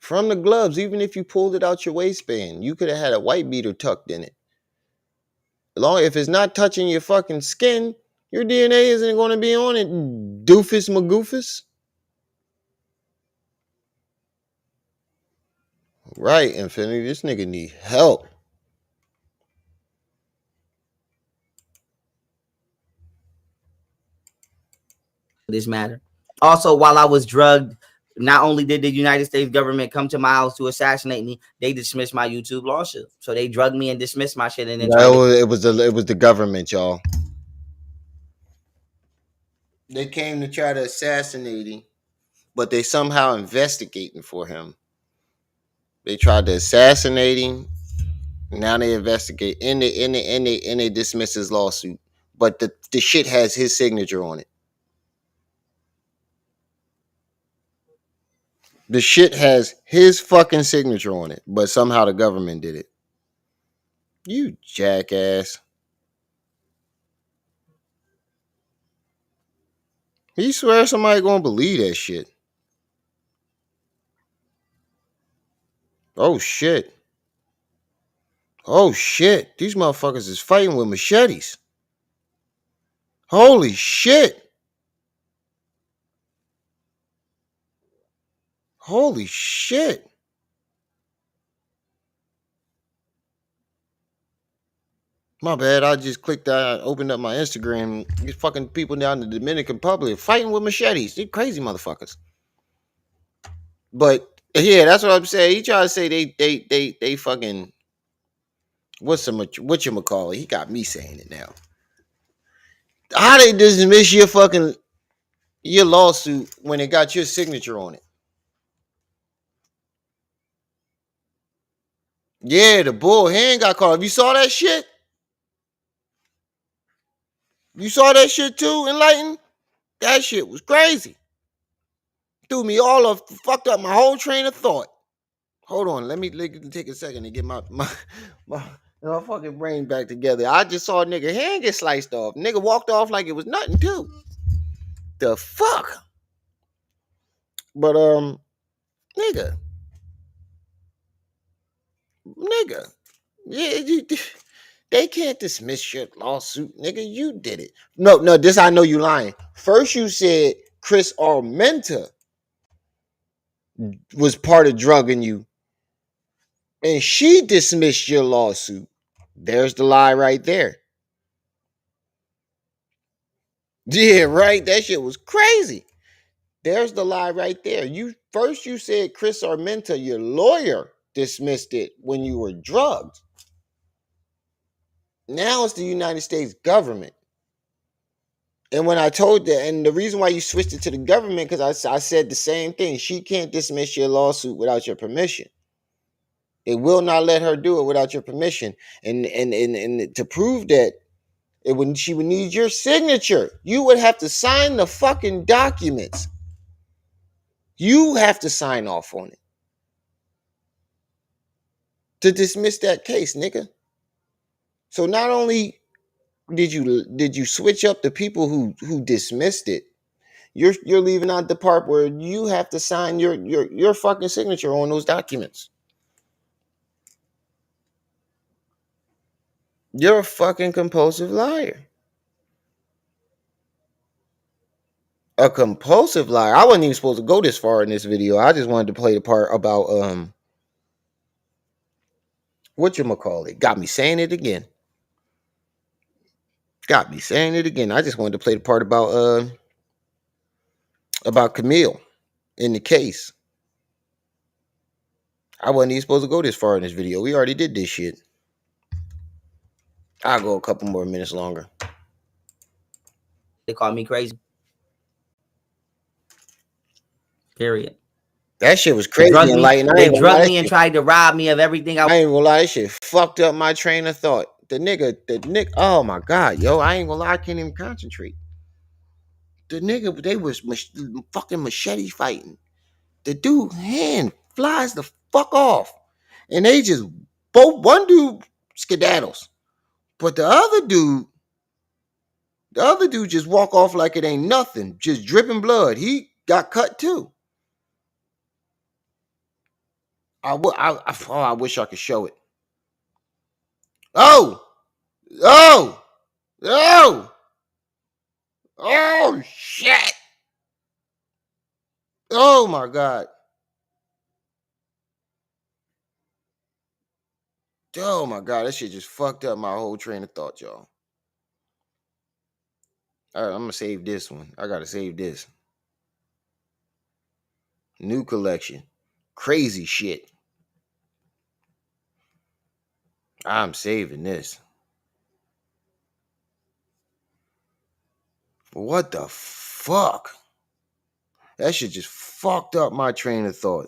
from the gloves, even if you pulled it out your waistband. You could have had a white beater tucked in it. If it's not touching your fucking skin, your DNA isn't going to be on it, doofus magoofus. Right, Infinity. This nigga need help. This matter. Also, while I was drugged, not only did the United States government come to my house to assassinate me, they dismissed my YouTube lawsuit. So they drugged me and dismissed my shit. And then it was the government, y'all. They came to try to assassinate him, but they somehow investigating for him. They tried to assassinate him. Now they investigate and they dismiss his lawsuit. But the shit has his signature on it. The shit has his fucking signature on it, but somehow the government did it. You jackass. He swears somebody gonna believe that shit. Oh shit. Oh shit. These motherfuckers is fighting with machetes. Holy shit. Holy shit. My bad. I just clicked that. Opened up my Instagram. These fucking people down in the Dominican Republic fighting with machetes. These crazy motherfuckers. But yeah, that's what I'm saying. He tried to say they fucking whatchamacallit. He got me saying it now. How they dismiss your lawsuit when it got your signature on it? Yeah, the bull hand got caught. You saw that shit? You saw that shit too, Enlightened? That shit was crazy. Threw me all off, fucked up my whole train of thought. Hold on, let me take a second to get my fucking brain back together. I just saw a nigga hand get sliced off. Nigga walked off like it was nothing too. The fuck? But nigga. Yeah, they can't dismiss your lawsuit, nigga. You did it. No, this I know you lying. First you said Chris Armenta was part of drugging you, and she dismissed your lawsuit. There's the lie right there. Yeah, right. That shit was crazy. There's the lie right there. You said Chris Armenta, your lawyer, dismissed it when you were drugged. Now it's the United States government. And when I told that, and the reason why you switched it to the government, because I said the same thing. She can't dismiss your lawsuit without your permission. They will not let her do it without your permission. And to prove that, she would need your signature. You would have to sign the fucking documents. You have to sign off on it to dismiss that case, nigga. So not only did you switch up the people who dismissed it, you're leaving out the part where you have to sign your fucking signature on those documents. You're a fucking compulsive liar. A compulsive liar. I wasn't even supposed to go this far in this video. I just wanted to play the part about whatchamacallit. Got me saying it again. Got me saying it again. I just wanted to play the part about Camille in the case. I wasn't even supposed to go this far in this video. We already did this shit. I'll go a couple more minutes longer. They call me crazy. Period. That shit was crazy. They drugged me and tried to rob me of everything. I ain't gonna lie, that shit fucked up my train of thought. The nigga, oh my god, yo, I ain't gonna lie, I can't even concentrate. The nigga, they was fucking machete fighting. The dude hand flies the fuck off, and they just one dude skedaddles, but the other dude just walk off like it ain't nothing, just dripping blood. He got cut too. I wish I could show it. Oh, shit. Oh, my God. Oh, my God. That shit just fucked up my whole train of thought, y'all. All right, I'm going to save this one. I got to save this. New collection. Crazy shit. I'm saving this. What the fuck? That shit just fucked up my train of thought.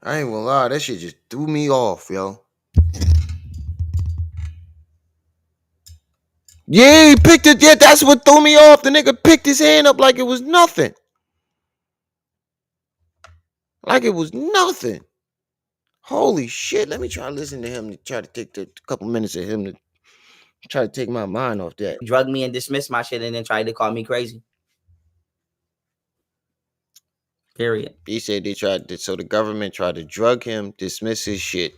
I ain't gonna lie, that shit just threw me off, yo. Yeah, he picked it. Yeah, that's what threw me off. The nigga picked his hand up like it was nothing. Like it was nothing. Holy shit. Let me try to listen to him to try to take a couple minutes of him to try to take my mind off that. Drug me and dismissed my shit and then tried to call me crazy. Period. He said they tried to, so the government tried to drug him, dismiss his shit,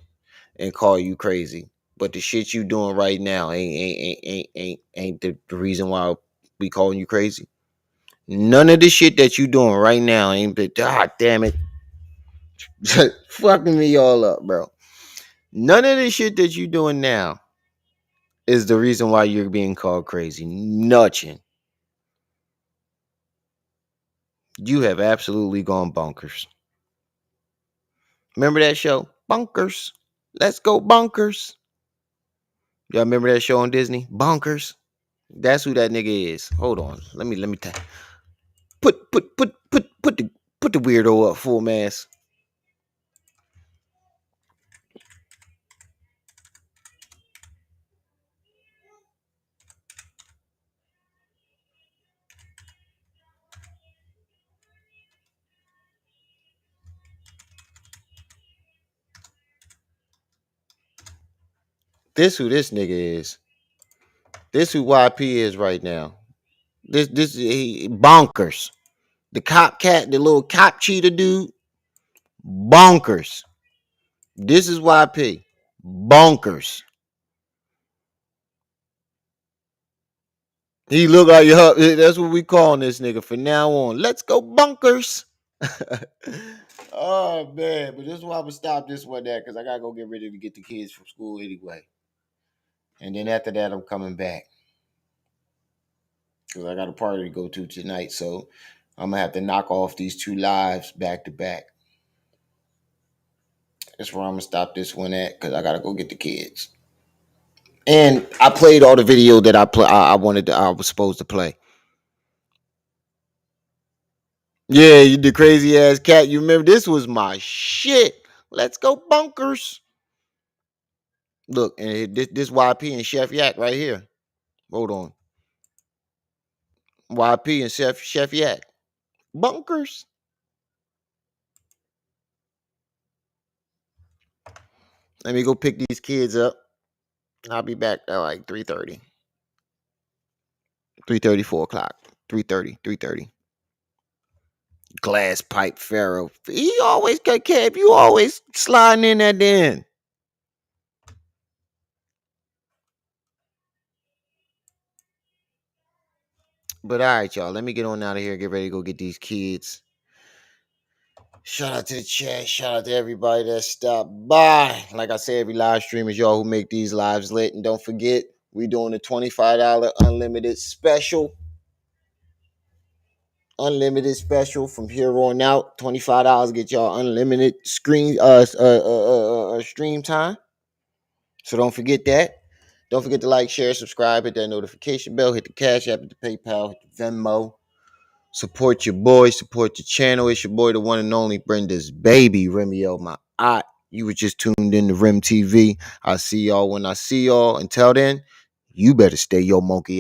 and call you crazy. But the shit you doing right now ain't the reason why we calling you crazy. None of the shit that you doing right now ain't the, god damn it. Fucking me all up, bro. None of the shit that you doing now is the reason why you're being called crazy. Nothing. You have absolutely gone bonkers. Remember that show? Bonkers. Let's go bonkers. Y'all remember that show on Disney? Bonkers. That's who that nigga is. Hold on. Let me put the weirdo up, full mask. This who this nigga is. This who YP is right now. This bonkers. The cop cat, the little cop cheetah dude. Bonkers. This is YP. Bonkers. He look like that's what we calling this nigga from now on. Let's go bonkers. Oh man, but this is why I'm gonna stop this one there because I gotta go get ready to get the kids from school anyway. And then after that, I'm coming back. Because I got a party to go to tonight. So I'm gonna have to knock off these 2 lives back to back. That's where I'm gonna stop this one at because I gotta go get the kids. And I played all the video that I was supposed to play. Yeah, you the crazy ass cat. You remember this was my shit. Let's go bunkers. Look, and this YP and Chef Yak right here. Hold on. YP and Chef Yak. Bunkers. Let me go pick these kids up. I'll be back at like 3:30. 3:30, 4 o'clock. 3:30. Glass pipe Pharaoh. He always got Cab. You always sliding in at the end. But all right, y'all. Let me get on out of here. Get ready to go get these kids. Shout out to the chat. Shout out to everybody that stopped by. Like I say, every live stream is y'all who make these lives lit. And don't forget, we doing a $25 unlimited special. Unlimited special from here on out. $25 get y'all unlimited stream time. So don't forget that. Don't forget to like, share, subscribe, hit that notification bell, hit the Cash App, hit the PayPal, hit the Venmo. Support your boy, support your channel. It's your boy, the one and only Brenda's baby, Remio, my aunt. You were just tuned in to Rim TV. I'll see y'all when I see y'all. Until then, you better stay your monkey